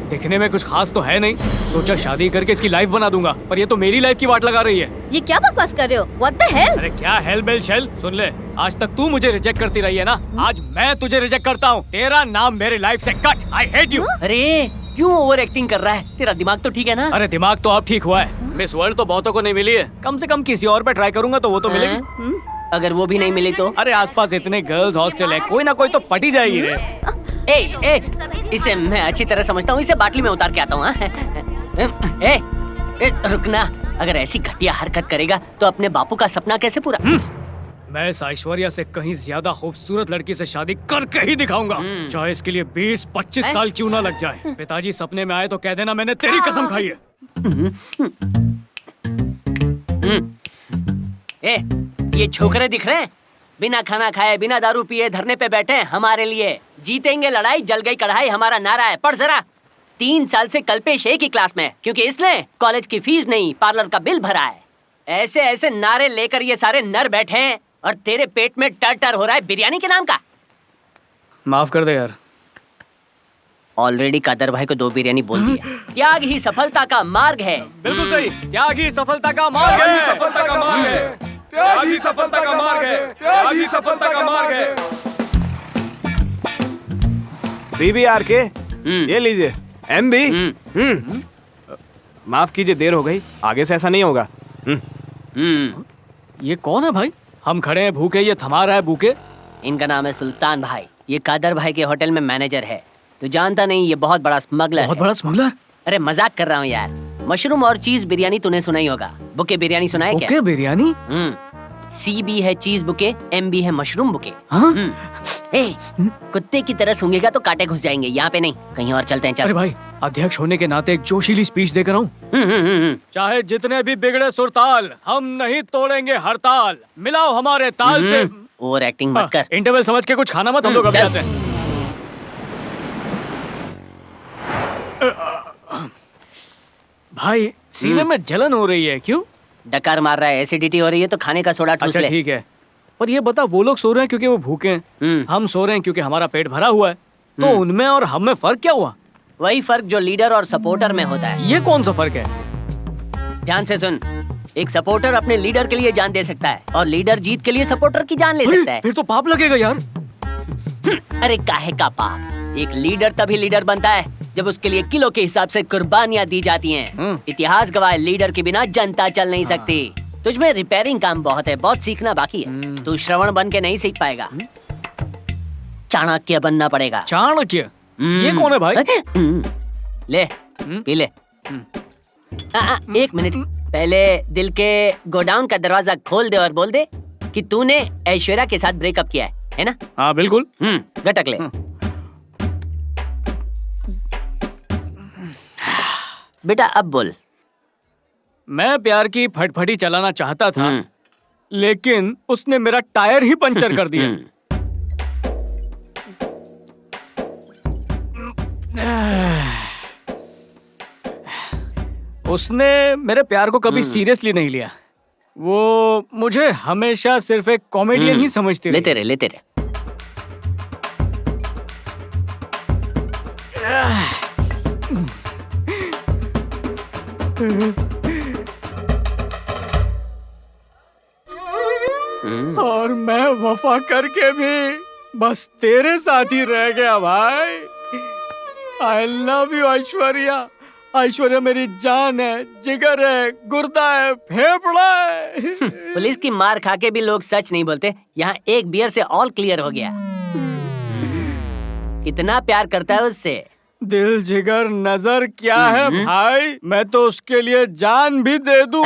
दिखने में कुछ खास तो है नहीं, सोचा शादी करके इसकी लाइफ बना दूंगा, पर ये तो मेरी लाइफ की वाट लगा रही है।
ये क्या बकवास कर रहे हो? What the hell?
अरे क्या हेल बेल शेल, सुन ले, आज तक तू मुझे रिजेक्ट करती रही है ना, आज मैं तुझे रिजेक्ट करता हूँ। तेरा नाम मेरी लाइफ से कट। I hate you.
अरे क्यों ओवर एक्टिंग कर रहा है? तेरा दिमाग तो ठीक है ना?
अरे दिमाग तो अब ठीक हुआ है। मिस वर्ल्ड तो बहुतों को नहीं मिली है, कम से कम किसी और पे ट्राई करूंगा तो वो तो मिलेगी।
अगर वो भी नहीं मिली तो?
अरे आसपास इतने गर्ल्स हॉस्टल है, कोई ना कोई तो पटी जाएगी रे।
ए, इसे मैं अच्छी तरह समझता हूँ, इसे बाटली में उतार के आता हूँ। रुकना, अगर ऐसी घटिया हरकत करेगा तो अपने बापू का सपना कैसे पूरा?
मैं इस ऐश्वर्या से कहीं ज्यादा खूबसूरत लड़की से शादी करके ही दिखाऊंगा, चाहे इसके लिए 20-25 साल क्यों ना लग जाए। पिताजी सपने में आए तो कह देना मैंने तेरी कसम खाई है।
ये छोकरे दिख रहे हैं, बिना खाना खाए बिना दारू पिए धरने पे बैठे हैं हमारे लिए। जीतेंगे लड़ाई, जल गई कढ़ाई हमारा नारा है। पढ़ जरा। 3 साल से कल्पेश एक ही क्लास में है, क्योंकि इसने कॉलेज की फीस नहीं पार्लर का बिल भरा है। ऐसे ऐसे नारे लेकर ये सारे नर बैठे हैं और तेरे पेट में टर टर हो रहा है बिरयानी के नाम का।
माफ कर दे यार।
ऑलरेडी कादर भाई को 2 बिरयानी बोल दिया। त्याग ही सफलता का मार्ग है।
बिल्कुल सही, त्याग ही सफलता का मार्ग है।
सफलता का मार्ग है, त्याग ही सफलता का मार्ग है, त्याग ही सफलता का मार्ग है।
CBR के ये लीजिए MB। माफ कीजिए देर हो गई, आगे से ऐसा नहीं होगा।
ये कौन है भाई? हम खड़े हैं भूखे, ये थमा रहा है भूखे।
इनका नाम है सुल्तान भाई, ये कादर भाई के होटल में मैनेजर है। तू जानता नहीं, ये बहुत बड़ा स्मगलर
बहुत
है।
बड़ा स्मगलर?
अरे मजाक कर रहा हूँ यार। मशरूम और चीज बिरयानी तूने सुना ही होगा। बुके बिरयानी सुना है क्या?
बुके बिरयानी?
CB है चीज बुके, MB है मशरूम बुके।
हाँ?
कुत्ते की तरह सूंघेगा तो कांटे घुस जाएंगे। यहाँ पे नहीं, कहीं और चलते हैं। चल।
अरे भाई, अध्यक्ष होने के नाते एक जोशीली स्पीच देकर आऊं। चाहे जितने भी बिगड़े सुरताल, हम नहीं तोड़ेंगे हड़ताल। मिलाओ हमारे ताल से।
ओवर एक्टिंग मत कर।
इंटरवल समझ के कुछ खाना मत, हम लोग अभी आते हैं। भाई सीने में जलन हो रही है, क्यों?
डकार मार रहा है, एसिडिटी हो रही है तो खाने का सोडा ठूस
अच्छा
ले।
ठीक है, पर ये बता, वो लोग सो रहे हैं क्योंकि वो भूखे हैं, हम सो रहे हैं क्योंकि हमारा पेट भरा हुआ है, तो उनमें और हम में फर्क क्या हुआ?
वही फर्क जो लीडर और सपोर्टर में होता है।
ये कौन सा फर्क है?
ध्यान से सुन। एक सपोर्टर अपने लीडर के लिए जान दे सकता है और लीडर जीत के लिए सपोर्टर की जान ले सकता है।
फिर तो पाप लगेगा यार।
अरे काहे का पाप? एक लीडर तभी लीडर बनता है जब उसके लिए किलो के हिसाब से कुर्बानियां दी जाती हैं। इतिहास गवाह, लीडर के बिना जनता चल नहीं सकती। तुझमें रिपेयरिंग काम बहुत है, बहुत सीखना बाकी है। तू श्रवण बन के नहीं सीख पाएगा, चाणक्य बनना पड़ेगा।
चाणक्य? ये कौन है भाई?
ले पी ले। 1 मिनट पहले दिल के गोडाउन का दरवाजा खोल दे और बोल दे कि तूने ऐश्वर्या के साथ ब्रेकअप किया है ना?
हाँ बिल्कुल।
गटक ले। बेटा अब बोल।
मैं प्यार की फटफटी चलाना चाहता था, लेकिन उसने मेरा टायर ही पंचर कर दिया। उसने मेरे प्यार को कभी सीरियसली नहीं लिया। वो मुझे हमेशा सिर्फ एक कॉमेडियन ही समझती रही।
लेते रहे।
और मैं वफा करके भी बस तेरे साथ ही रह गया भाई। आई लव यू ऐश्वर्या। ऐश्वर्या मेरी जान है, जिगर है, गुर्दा है, फेफड़ा है।
पुलिस की मार खा के भी लोग सच नहीं बोलते। यहाँ एक बियर से ऑल क्लियर हो गया। कितना प्यार करता है उससे।
दिल जिगर नजर क्या है भाई, मैं तो उसके लिए जान भी दे दूं।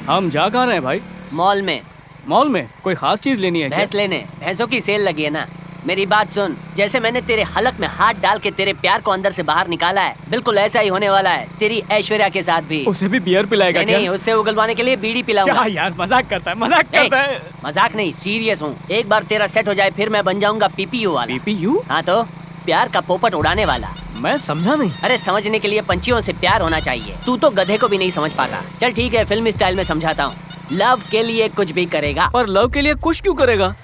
हम जा कहाँ रहे हैं भाई?
मॉल में।
मॉल में कोई खास चीज लेनी है क्या?
भैंस लेने। भैंसों की सेल लगी है ना। मेरी बात सुन, जैसे मैंने तेरे हलक में हाथ डाल के तेरे प्यार को अंदर से बाहर निकाला है, बिल्कुल ऐसा ही होने वाला है तेरी ऐश्वर्या के साथ भी।
उसे भी बियर पिलाएगा
नहीं, नहीं, उससे उगलवाने के लिए बीड़ी पिलाऊंगा।
क्या यार, मजाक करता है, मजाक करता है।
मजाक नहीं, सीरियस हूँ। एक बार तेरा सेट हो जाए फिर मैं बन जाऊंगा पीपीयू वाला।
पीपीयू?
हाँ तो प्यार का पोपट उड़ाने वाला।
मैं समझा नहीं।
अरे समझने के लिए पंछियों से प्यार होना चाहिए, तू तो गधे को भी नहीं समझ पाता। चल ठीक है, फिल्मी स्टाइल में समझाता हूँ। लव के लिए कुछ भी करेगा।
पर लव के लिए कुछ क्यों करेगा?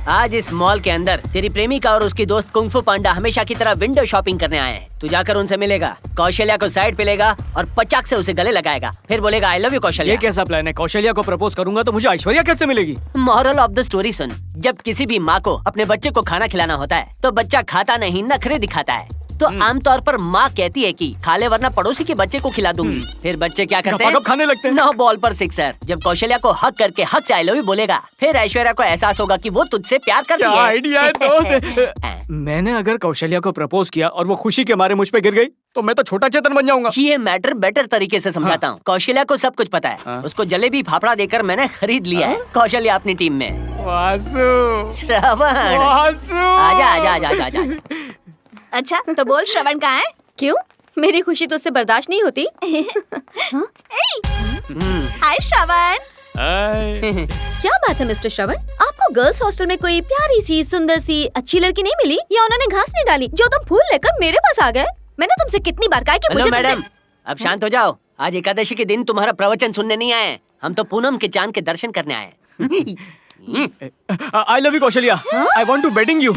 आज इस मॉल के अंदर तेरी प्रेमिका और उसकी दोस्त कुंफू पांडा हमेशा की तरह विंडो शॉपिंग करने आए हैं। तू जाकर उनसे मिलेगा, कौशल्या को साइड पे लेगा और पचाक से उसे गले लगाएगा, फिर बोलेगा आई लव यू कौशल्या।
ये कैसा प्लान है? कौशल्या को प्रपोज करूंगा तो मुझे ऐश्वर्या कैसे मिलेगी?
मॉरल ऑफ द स्टोरी सुन, जब किसी भी माँ को अपने बच्चे को खाना खिलाना होता है तो बच्चा खाता नहीं, नखरे दिखाता है। तो आमतौर पर माँ कहती है कि खा ले वरना पड़ोसी के बच्चे को खिला दूंगी। फिर बच्चे क्या करते हैं?
खाने लगते हैं।
9 बॉल पर 6। जब कौशल्या को हक करके हक से आई लव यू बोलेगा, फिर ऐश्वर्या को एहसास होगा कि वो तुझसे प्यार कर रही है।
आइडिया है दोस्त। मैंने अगर कौशल्या को प्रपोज किया और वो खुशी के मारे मुझ पे गिर गई तो मैं तो छोटा चेतन बन जाऊंगा।
ये मैटर बेटर तरीके से समझाता हूँ। कौशल्या को सब कुछ पता है। उसको जलेबी फाफड़ा देकर मैंने खरीद लिया है कौशल्या अपनी टीम में।
वासु,
श्रवण,
वासु।
आजा आजा आजा आजा आजा।
अच्छा तो बोल, श्रवण कहाँ है? क्यों, मेरी खुशी तो उससे बर्दाश्त नहीं होती। हाय श्रवण। क्या बात है मिस्टर श्रवण, आपको गर्ल्स हॉस्टल में कोई प्यारी सी, सुंदर सी, अच्छी लड़की नहीं मिली, या उन्होंने घास नहीं डाली जो तुम फूल लेकर मेरे पास आ गए? मैंने तुमसे कितनी बार कहा कि मुझे
मैडम, अब शांत हो जाओ। आज एकादशी के दिन तुम्हारा प्रवचन सुनने नहीं आए, हम तो पूनम के चांद के दर्शन करने आए।
I love you, Kaushalya. I want to wedding you.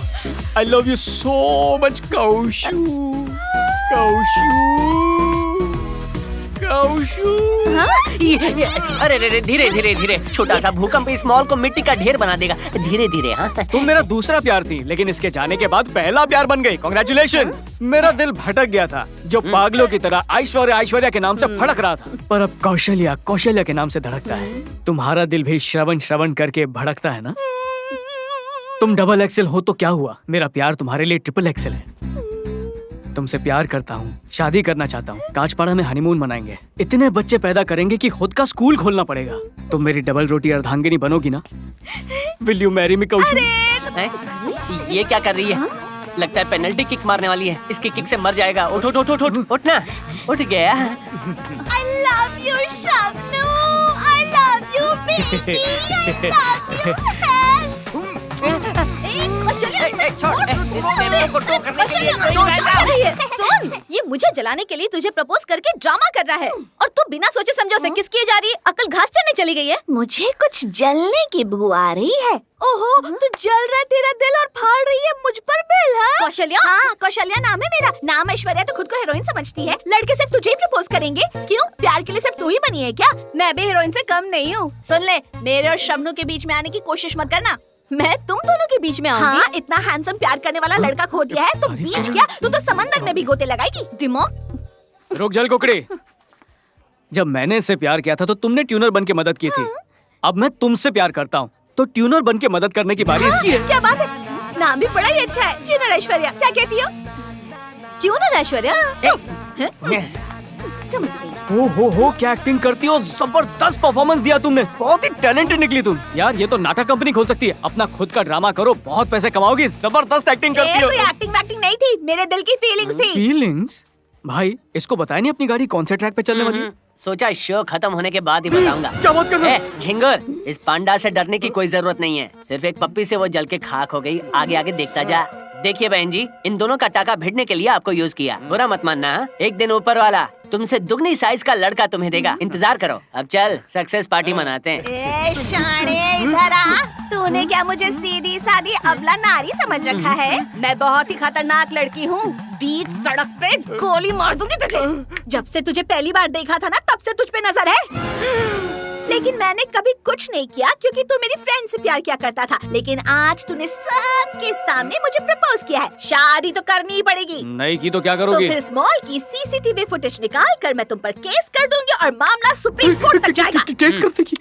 I love you so much, Kaushu.
अरे रे, धीरे धीरे धीरे, छोटा सा भूकंप इस मॉल को मिट्टी का ढेर बना देगा। धीरे धीरे। हाँ,
तुम मेरा दूसरा प्यार थी, लेकिन इसके जाने के बाद पहला प्यार बन गई। कांग्रेचुलेशन। मेरा दिल भटक गया था, जो पागलों की तरह ऐश्वर्या ऐश्वर्या के नाम से भड़क रहा था, पर अब कौशल्या कौशल्या के नाम से धड़कता है। तुम्हारा दिल भी श्रवण श्रवण करके भड़कता है ना? तुम डबल एक्सेल हो तो क्या हुआ, मेरा प्यार तुम्हारे लिए ट्रिपल एक्सेल है। तुमसे प्यार करता हूँ, शादी करना चाहता हूँ, कांचपाड़ा में हनीमून मनाएंगे, इतने बच्चे पैदा करेंगे कि खुद का स्कूल खोलना पड़ेगा। तुम मेरी डबल रोटी अर्धांगिनी बनोगी ना? Will you marry me Kaushu?
ये क्या कर रही है? लगता है पेनल्टी किक मारने वाली है। इसकी किक से मर जाएगा। उठ उठ उठ उठ उठ, उठना, उठ गया।
I love you, Shabnu. I love you, baby. I love you. सुन, ये मुझे जलाने के लिए तुझे प्रपोज करके ड्रामा कर रहा है, और तू बिना सोचे समझे उसे किस किए जा रही है? अकल घास चढ़ने चली गई है। मुझे कुछ जलने की बू आ रही है। ओहो, तू जल रहा है तेरा दिल और फाड़ रही है मुझ पर बिल। कौशल्या? हाँ, कौशल्या नाम है मेरा। नाम ऐश्वर्या तो खुद को हीरोइन समझती है। लड़के सिर्फ तुझे ही प्रपोज करेंगे। क्यों, प्यार के लिए सिर्फ तू ही बनी है क्या? मैं भी हीरोइन से कम नहीं हूँ। सुन ले, मेरे और शबनू के बीच में आने की कोशिश मत करना। मैं तुम दोनों के बीच में आऊंगी? हाँ, इतना हैंडसम प्यार करने वाला लड़का खो दिया है तो बीच क्या, तू तो समंदर में भी गोते लगाएगी। दिमाग
रुक जल कुकड़ी। जब मैंने इससे प्यार किया था तो तुमने ट्यूनर बन के मदद की थी। अब मैं तुमसे प्यार करता हूँ तो ट्यूनर बन के मदद करने की बारी इसकी है।
क्या बात है, नाम भी बड़ा ही अच्छा है, ट्यूनर ऐश्वर्या। क्या कहती हो? ट्यूनर ऐश्वर्या?
हो क्या एक्टिंग करती हो, जबरदस्त परफॉर्मेंस दिया तुमने, बहुत ही टैलेंटेड निकली तुम। यार ये तो नाटक कंपनी खोल सकती है, अपना खुद का ड्रामा करो, बहुत पैसे कमाओगी। जबरदस्त एक्टिंग करती हो।
एक्टिंग वैक्टिंग नहीं थी, मेरे दिल की फीलिंग्स थी।
फीलिंग्स? भाई इसको बताया नहीं अपनी गाड़ी कौन से ट्रैक पे चलने वाली है?
सोचा शो खत्म होने के बाद ही बताऊंगा।
क्या बात कर रहे हो?
झिंगुर, इस पांडा से डरने की कोई जरूरत नहीं है। सिर्फ एक पप्पी से वो जल के खाक हो गई। आगे आगे देखता जा। देखिए बहन जी, इन दोनों का टाका भिड़ने के लिए आपको यूज किया, बुरा मत मानना। एक दिन ऊपर वाला तुमसे दुगनी साइज का लड़का तुम्हें देगा, इंतजार करो। अब चल सक्सेस पार्टी मनाते हैं।
शाणे इधर आ, तूने क्या मुझे सीधी सादी अबला नारी समझ रखा है? मैं बहुत ही खतरनाक लड़की हूँ, बीच सड़क पे गोली मार दूंगी तुझे। जब से तुझे पहली बार देखा था ना, तब से तुझ पे नजर है। लेकिन मैंने कभी कुछ नहीं किया क्योंकि तू मेरी फ्रेंड से प्यार किया करता था। लेकिन आज तूने सबके सामने मुझे प्रपोज किया है, शादी तो करनी ही पड़ेगी।
नहीं की तो क्या
तो
करोगी?
फिर इस मॉल की सीसीटीवी फुटेज निकाल कर मैं तुम पर केस कर दूंगी और मामला सुप्रीम कोर्ट तक जाएगा।
केस कर देगी?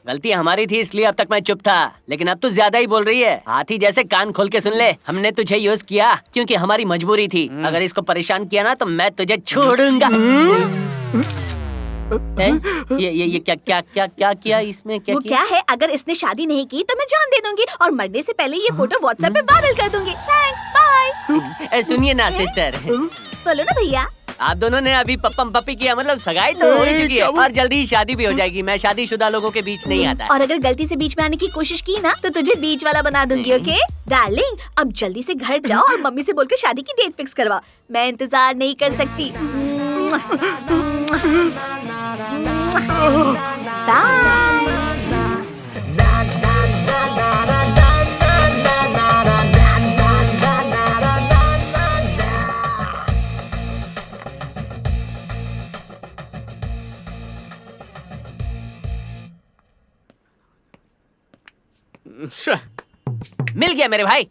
गलती हमारी थी इसलिए अब तक मैं चुप था, लेकिन अब तू ज्यादा ही बोल रही है। हाथी जैसे कान खोल के सुन ले, हमने तुझे यूज किया क्योंकि हमारी मजबूरी थी। अगर इसको परेशान किया ना तो मैं तुझे छोड़ूंगा। ये क्या किया इसमें? क्या
वो
किया?
क्या है, अगर इसने शादी नहीं की तो मैं जान दे दूंगी और मरने से पहले ये फोटो व्हाट्सएप पे वायरल कर दूंगी। Thanks, bye.
सुनिए ना सिस्टर,
बोलो ना भैया।
आप दोनों ने अभी पप्पम पप्पी किया, मतलब सगाई तो हो ही चुकी है और जल्दी ही शादी भी हो जाएगी। मैं शादीशुदा लोगों के बीच नहीं आता।
और अगर गलती से बीच में आने की कोशिश की ना तो तुझे बीच वाला बना दूंगी। ओके डार्लिंग, अब जल्दी से घर जाओ और मम्मी से बोलकर शादी की डेट फिक्स करवा। मैं इंतजार नहीं कर सकती।
मिल गया मेरे भाई।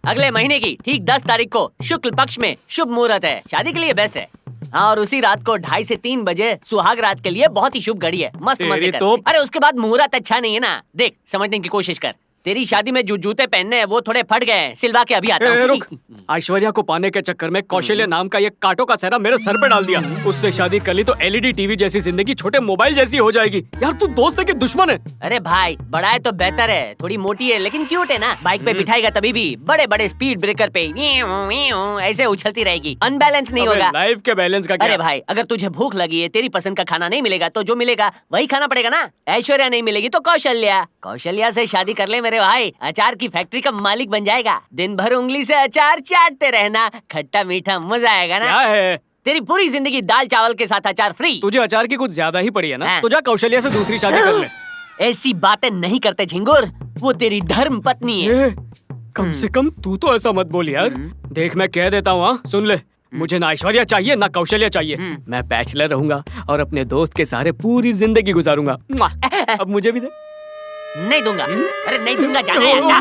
अगले महीने की ठीक 10 तारीख को शुक्ल पक्ष में शुभ मुहूर्त है। शादी के लिए बेस्ट है। हाँ, और उसी रात को 2:30 से 3 बजे सुहाग रात के लिए बहुत ही शुभ घड़ी है। मस्त मजे कर। अरे उसके बाद मुहूर्त अच्छा नहीं है ना। देख, समझने की कोशिश कर। तेरी शादी में जो जूते पहनने हैं वो थोड़े फट गए हैं। सिलवा के अभी आता हूँ।
रुक। ऐश्वर्या को पाने के चक्कर में कौशल्या नाम का ये कांटों का सेहरा मेरे सर पे डाल दिया। उससे शादी कर ली तो एलईडी टीवी जैसी जिंदगी छोटे मोबाइल जैसी हो जाएगी। यार तू दोस्त है कि दुश्मन है?
अरे भाई, बड़ा है तो बेहतर है। थोड़ी मोटी है लेकिन क्यूट है ना। बाइक पे बिठाएगा तभी भी बड़े बड़े स्पीड ब्रेकर पे ऐसे उछलती रहेगी। अनबैलेंस नहीं होगा।
लाइफ के बैलेंस का क्या?
अरे भाई, अगर तुझे भूख लगी है, तेरी पसंद का खाना नहीं मिलेगा तो जो मिलेगा वही खाना पड़ेगा ना। ऐश्वर्या नहीं मिलेगी तो कौशल्या से शादी कर ले मेरे भाई। अचार की फैक्ट्री का मालिक बन जाएगा। दिन भर उंगली से अचार चाटते रहना। खट्टा मीठा मजा आएगा ना।
क्या है?
तेरी पूरी जिंदगी दाल चावल के साथ अचार फ्री।
तुझे अचार की कुछ ज्यादा ही पड़ी है ना।
हाँ।
तो जा कौशल्या से दूसरी शादी कर ले।
ऐसी बातें नहीं करते झिंगुर, वो तेरी धर्म पत्नी है।
कम से कम तू तो ऐसा मत बोल यार। देख, मैं कह देता हूँ, सुन ले। मुझे ना ऐश्वर्या चाहिए ना कौशल्या चाहिए। मैं बैचलर रहूंगा और अपने दोस्त के सहारे पूरी जिंदगी गुजारूंगा। अब मुझे भी दे।
नहीं दूंगा। अरे नहीं दूंगा, जाना है जा।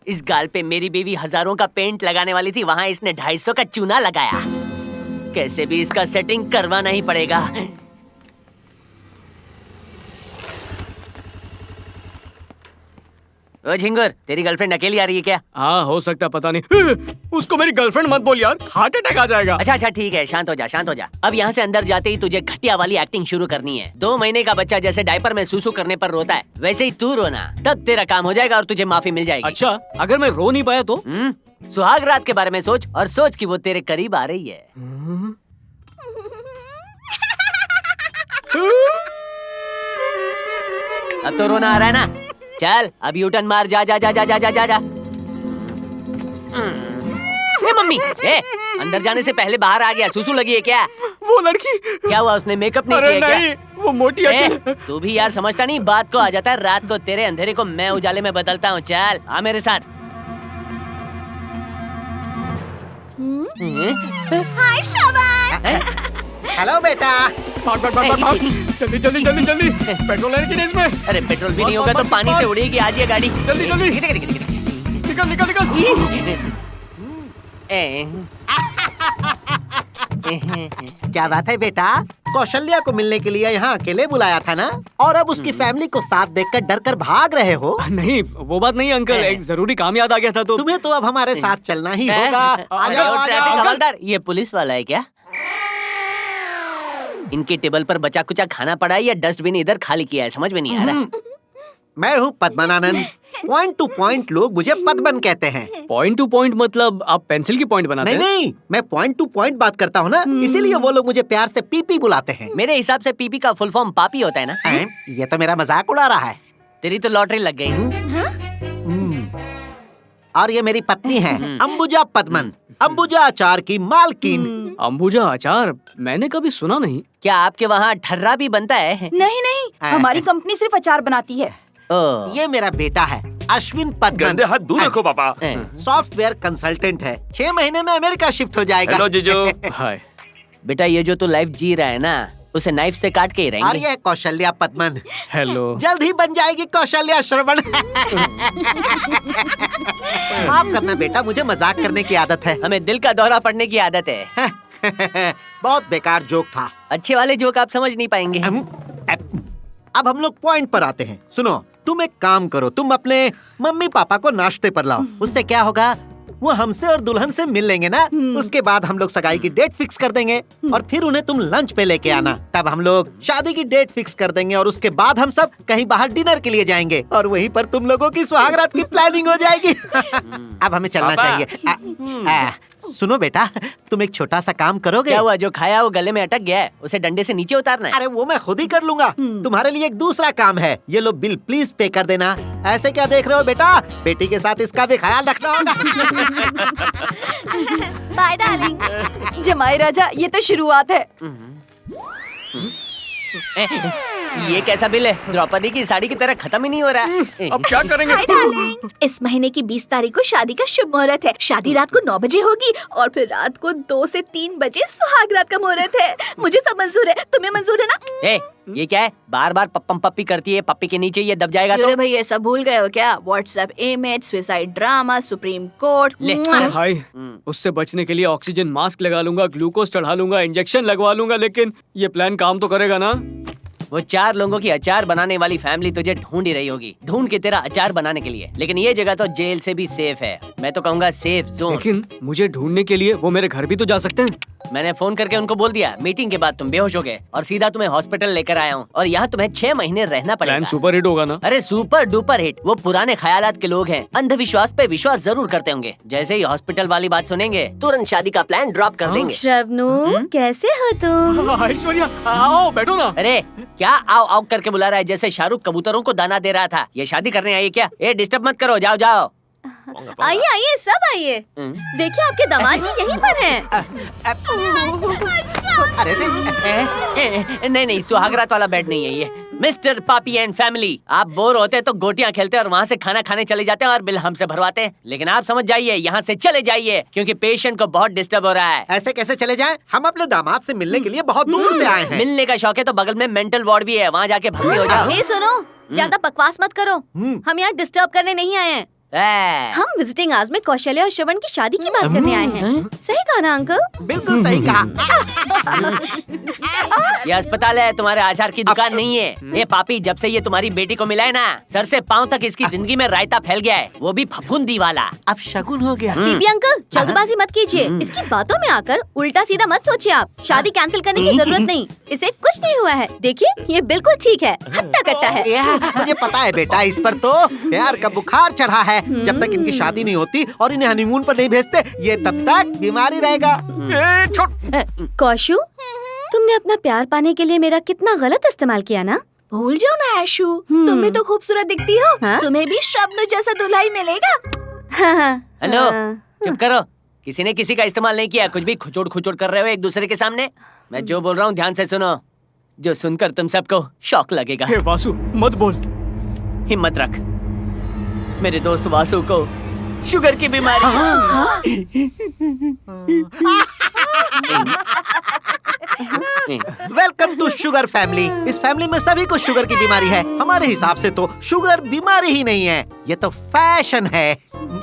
इस गाल पे मेरी बीवी हजारों का पेंट लगाने वाली थी, वहाँ इसने 250 का चूना लगाया। कैसे भी इसका सेटिंग करवाना ही पड़ेगा। ओ झिंगुर, तेरी गर्लफ्रेंड अकेली आ रही है क्या?
हाँ, हो सकता, पता नहीं। उसको मेरी गर्लफ्रेंड मत बोल यार, हार्ट अटैक आ जाएगा।
अच्छा ठीक है, शांत हो जा, शांत हो जा। अब यहाँ से अंदर जाते ही तुझे घटिया वाली एक्टिंग शुरू करनी है। 2 महीने का बच्चा जैसे डायपर में सूसू करने पर रोता है, वैसे ही तू रोना। तब तेरा काम हो जाएगा और तुझे माफी मिल जाएगी।
अच्छा, अगर मैं रो नहीं पाया तो?
सुहाग रात के बारे में सोच और सोच कि वो तेरे करीब आ रही है। अब तो रोना आ रहा है ना? चल अब यूटर्न मार, जा जा जा जा जा जा जा जा। ए मम्मी, ए अंदर जाने से पहले बाहर आ गया। सुसु लगी है क्या?
वो लड़की
क्या हुआ, उसने मेकअप नहीं
अरे
किया
नहीं,
क्या?
वो मोटी है।
तू भी यार समझता नहीं, बात को आ जाता है। रात को तेरे अंधेरे को मैं उजाले में बदलता हूँ। चल आ मेरे साथ।
हाय शाबाश।
हेलो बेटा।
भाग भाग भाग भाग, जल्दी जल्दी जल्दी जल्दी। पेट्रोल है कि नहीं इसमें?
अरे पेट्रोल भी नहीं होगा तो पानी से उड़ेगी आज ये गाड़ी।
जल्दी जल्दी निकल निकल निकल।
क्या बात है बेटा, कौशल्या को मिलने के लिए यहाँ अकेले बुलाया था ना, और अब उसकी फैमिली को साथ देखकर डर कर भाग रहे हो?
नहीं, वो बात नहीं अंकल, एक जरूरी काम याद आ गया था तो।
तुम्हें तो अब हमारे साथ चलना ही होगा। आ जाओ, आ
ट्रैफिक
जाओ।
हवलदार, ये पुलिस वाला है क्या? इनके टेबल पर बचा कुचा खाना पड़ा है या डस्टबिन इधर खाली किया है, समझ में नहीं आ रहा।
मैं हूँ पद्मनानंद। पॉइंट टू पॉइंट लोग मुझे पद्मन कहते हैं।
पॉइंट टू पॉइंट मतलब आप पेंसिल की पॉइंट बनाते
नहीं
हैं?
नहीं, मैं पॉइंट टू पॉइंट बात करता हूँ ना, इसीलिए वो लोग मुझे प्यार से पीपी बुलाते हैं।
मेरे हिसाब से पीपी का फुल फॉर्म पापी होता है ना?
ये तो मेरा मजाक उड़ा रहा है।
तेरी तो लॉटरी लग गई।
और ये मेरी पत्नी है अंबुजा पद्मन, अंबुजा अचार की मालकिन।
अंबुजा अचार मैंने कभी सुना नहीं।
क्या आपके वहाँ ठर्रा भी बनता है?
नहीं नहीं, हमारी कंपनी सिर्फ अचार बनाती है।
ये मेरा बेटा है अश्विन पद्मन।
गंदे हाथ दूर रखो पापा।
सॉफ्टवेयर कंसल्टेंट है, 6 महीने में अमेरिका शिफ्ट हो जाएगा।
हेलो जीजू।
हाय
बेटा, ये जो तू लाइफ जी रहा है ना, उसे नाइफ से काट के ही
और
रहेंगे।
ये है कौशल्या पद्मन,
हेलो।
जल्द ही बन जाएगी कौशल्या श्रवण। माफ करना बेटा, मुझे मजाक करने की आदत है।
हमें दिल का दौरा पड़ने की आदत है।
बहुत बेकार जोक था।
अच्छे वाले जोक आप समझ नहीं पाएंगे।
अब हम लोग पॉइंट पर आते हैं। सुनो, तुम एक काम करो, तुम अपने मम्मी पापा को नाश्ते पर लाओ। उससे क्या होगा,
वो हमसे और दुल्हन से मिल लेंगे ना, उसके बाद हम लोग सगाई की डेट फिक्स कर देंगे और फिर उन्हें तुम लंच पे लेके आना। तब हम लोग शादी की डेट फिक्स कर देंगे और उसके बाद हम सब कहीं बाहर डिनर के लिए जाएंगे और वहीं पर तुम लोगों की सुहागरात की प्लानिंग हो जाएगी। अब हमें चलना चाहिए। सुनो बेटा, तुम एक छोटा सा काम करोगे?
क्या हुआ? जो खाया वो गले में अटक गया है, उसे डंडे से नीचे उतारना है।
अरे वो मैं खुद ही कर लूंगा। तुम्हारे लिए एक दूसरा काम है, ये लो बिल प्लीज पे कर देना। ऐसे क्या देख रहे हो बेटा, बेटी के साथ इसका भी ख्याल रखना होगा।
Bye darling. जमाई राजा, ये तो शुरुआत है।
ये कैसा बिल है? द्रौपदी की साड़ी की तरह खत्म ही नहीं हो रहा है।
अब क्या करेंगे?
हाय डार्लिंग, इस महीने की 20 तारीख को शादी का शुभ मुहूर्त है। शादी रात को 9 बजे होगी और फिर रात को 2 से 3 बजे सुहाग रात का मुहूर्त है। मुझे सब मंजूर है, तुम्हें मंजूर है ना?
ये क्या है? बार बार पप्पम पप्पी करती है, पप्पी के नीचे ये दब जाएगा तो?
अरे भाई, ये सब भूल गए हो क्या? WhatsApp image, suicide drama, supreme court.
भाई, उससे बचने के लिए ऑक्सीजन मास्क लगा लूंगा, ग्लूकोज चढ़ा लूंगा, इंजेक्शन लगवा लूंगा, लेकिन ये प्लान काम तो करेगा ना?
वो 4 लोगों की अचार बनाने वाली फैमिली तुझे ढूंढ ही रही होगी, ढूंढ के तेरा अचार बनाने के लिए। लेकिन ये जगह तो जेल से भी सेफ है, मैं तो कहूँगा सेफ जोन।
लेकिन मुझे ढूंढने के लिए वो मेरे घर भी तो जा सकते हैं।
मैंने फोन करके उनको बोल दिया, मीटिंग के बाद तुम बेहोश हो गए और सीधा तुम्हें हॉस्पिटल लेकर आया हूँ और यहाँ तुम्हें 6 महीने रहना पड़ेगा।
प्लान सुपर हिट होगा ना?
अरे सुपर डुपर हिट। वो पुराने ख्यालात के लोग हैं, अंधविश्वास पे विश्वास जरूर करते होंगे। जैसे ही हॉस्पिटल वाली बात सुनेंगे तुरंत शादी का प्लान ड्रॉप कर देंगे।
श्रवनू, कैसे हो तुम?
ऐश्वर्या, आओ बैठो ना।
अरे क्या आओ आओ करके बुला रहा है, जैसे शाहरुख कबूतरों को दाना दे रहा था। ये शादी करने आई क्या? ये डिस्टर्ब मत करो, जाओ जाओ।
आइए आइए, सब आइए। देखिए आपके दामाद जी यहीं पर हैं।
अरे
नहीं, सुहागरात वाला बेड नहीं है ये। मिस्टर पापी एंड फैमिली, आप बोर होते तो गोटियां खेलते और वहाँ से खाना खाने चले जाते और बिल हमसे भरवाते। लेकिन आप समझ जाइए, यहाँ से चले जाइए क्योंकि पेशेंट को बहुत डिस्टर्ब हो रहा है।
ऐसे कैसे चले जाएं? हम अपने दामाद से मिलने के लिए बहुत दूर से आए हैं।
मिलने का शौक है तो बगल में मेंटल वार्ड भी है, वहाँ जाके भर्ती हो जाओ।
ए सुनो, ज्यादा बकवास मत करो। हम यहाँ डिस्टर्ब करने नहीं आए हैं। हम विजिटिंग आवर्स में कौशल्या और श्रवण की शादी की बात करने आए हैं। सही कहा ना अंकल?
बिल्कुल सही कहा।
ये अस्पताल है, तुम्हारे आचार की दुकान नहीं है। ये पापी, जब से ये तुम्हारी बेटी को मिला है ना, सर से पाँव तक इसकी जिंदगी में रायता फैल गया है, वो भी फफूंदी वाला।
अब शगुन हो गया।
बीबी अंकल, जल्दबाजी मत कीजिए। इसकी बातों में आकर उल्टा सीधा मत सोचिए आप। शादी कैंसिल करने की जरूरत नहीं, इसे कुछ नहीं हुआ है। देखिए, ये बिल्कुल ठीक है, हट्टा कट्टा है।
मुझे पता है बेटा, इस पर तो प्यार का बुखार चढ़ा है। जब तक इनकी शादी नहीं होती और इन्हें हनीमून पर नहीं भेजते, ये तब तक बीमारी रहेगा।
कौशु, तुमने अपना प्यार पाने के लिए मेरा कितना गलत इस्तेमाल किया ना?
भूल जाओ ना ऐशु, तुम भी तो खूबसूरत दिखती हो। तुम्हें भी श्रवणु जैसा दूल्हा ही मिलेगा।
हेलो, चुप करो। किसी ने किसी का इस्तेमाल नहीं किया। कुछ भी खुचोड़ खुचोड़ कर रहे हो एक दूसरे के सामने। मैं जो बोल रहा हूँ ध्यान से सुनो, जो सुनकर तुम सबको शौक लगेगा।
हे वासु, मत बोल।
हिम्मत रख। मेरे दोस्त वासु को शुगर की बीमारी
वेलकम टू शुगर फैमिली। इस फैमिली में सभी को शुगर की बीमारी है। हमारे हिसाब से तो शुगर बीमारी ही नहीं है, ये तो फैशन है।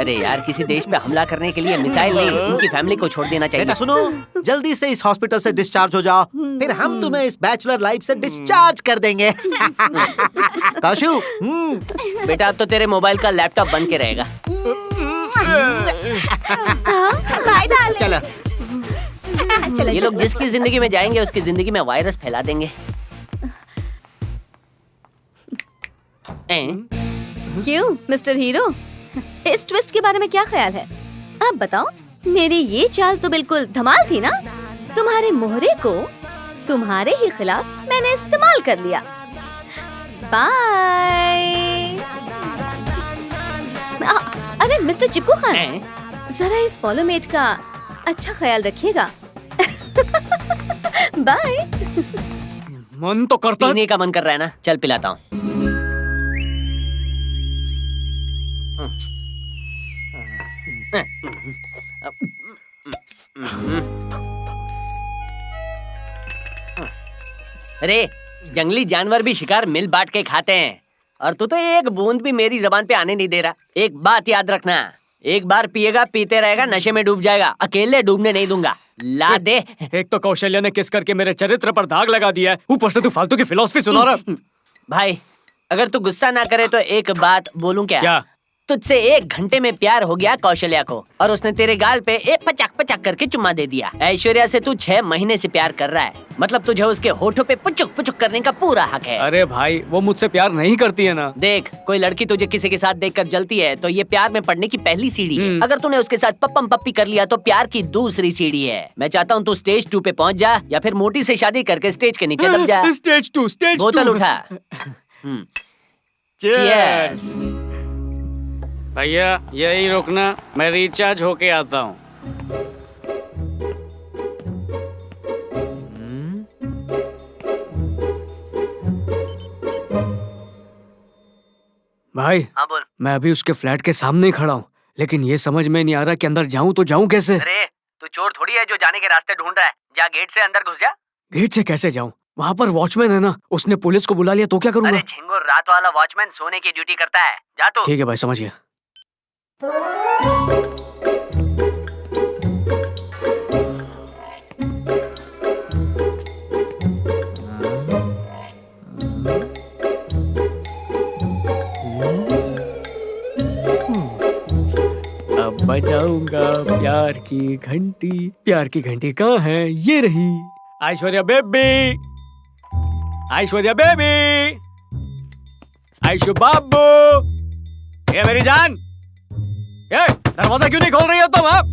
अरे यार, किसी देश पे हमला करने के लिए मिसाइल नहीं, इनकी फैमिली को छोड़ देना चाहिए।
बेटा सुनो, जल्दी से इस हॉस्पिटल से डिस्चार्ज हो जाओ, फिर हम तुम्हें इस बैचलर लाइफ से डिस्चार्ज कर देंगे। कौशु,
बेटा अब तो तेरे मोबाइल का लैपटॉप बन के रहेगा।
Bye darling.
चलो।
ये लोग जिसकी जिंदगी में जाएंगे उसकी जिंदगी में वायरस फैला देंगे।
क्यों मिस्टर हीरो, इस ट्विस्ट के बारे में क्या ख्याल है? आप बताओ। मेरी ये चाल तो बिल्कुल धमाल थी ना? तुम्हारे मोहरे को तुम्हारे ही खिलाफ मैंने इस्तेमाल कर लिया। बाय। अरे मिस्टर चिप्कू खान, जरा इस फॉलोमेट का अच्छा ख्याल रखिएगा। बाय।
मन तो करता है।
पीने का मन कर रहा है ना, चल पिलाता हूँ। अरे जंगली जानवर भी शिकार मिल बांट के खाते हैं और तू तो एक बूंद भी मेरी जबान पे आने नहीं दे रहा। एक बात याद रखना, एक बार पिएगा पीते रहेगा, नशे में डूब जाएगा। अकेले डूबने नहीं दूंगा। ला दे।
एक तो कौशल्या ने किस करके मेरे चरित्र पर दाग लगा दिया है, ऊपर से तू फालतू की फिलॉसफी सुना रहा।
भाई अगर तू गुस्सा ना करे तो एक बात बोलूं क्या? तुझसे 1 घंटे में प्यार हो गया कौशल्या को, और उसने तेरे गाल पे एक पचाक पचाक करके चुम्मा दे दिया। ऐश्वर्या से तू 6 महीने से प्यार कर रहा है, मतलब तुझे उसके होठों पे पुचुक पुचुक करने का पूरा हक है।
अरे भाई वो मुझसे प्यार नहीं करती है ना।
देख, कोई लड़की तुझे किसी के साथ देखकर जलती है तो ये प्यार में पड़ने की पहली सीढ़ी है। अगर तूने उसके साथ पप्पम पप्पी कर लिया तो प्यार की दूसरी सीढ़ी है। मैं चाहता हूँ तू स्टेज 2 पे पहुँच जा, या फिर मोटी से शादी करके स्टेज के नीचे दब जा।
स्टेज 2
बोतल उठा।
Cheers। भैया यही रुकना, मैं रिचार्ज होके आता हूँ। भाई
हाँ बोल।
मैं अभी उसके फ्लैट के सामने ही खड़ा हूँ, लेकिन ये समझ में नहीं आ रहा कि अंदर जाऊँ तो जाऊँ कैसे।
अरे तू चोर थोड़ी है जो जाने के रास्ते ढूंढ रहा है। जा गेट से अंदर घुस जा।
गेट से कैसे जाऊँ? वहाँ पर वॉचमैन है ना, उसने पुलिस को बुला लिया तो क्या करूँगा?
अरे झिंगुर, रात वाला वॉचमैन सोने की ड्यूटी करता है। जा तू।
ठीक है भाई, समझ गया। अब बजाऊंगा प्यार की घंटी। प्यार की घंटी कहाँ है? ये रही। ऐश्वर्या बेबी, ऐश्वर्या बेबी, आयशु बाबू, ये मेरी जान, ये दरवाजा क्यों नहीं खोल रही हो तुम? आप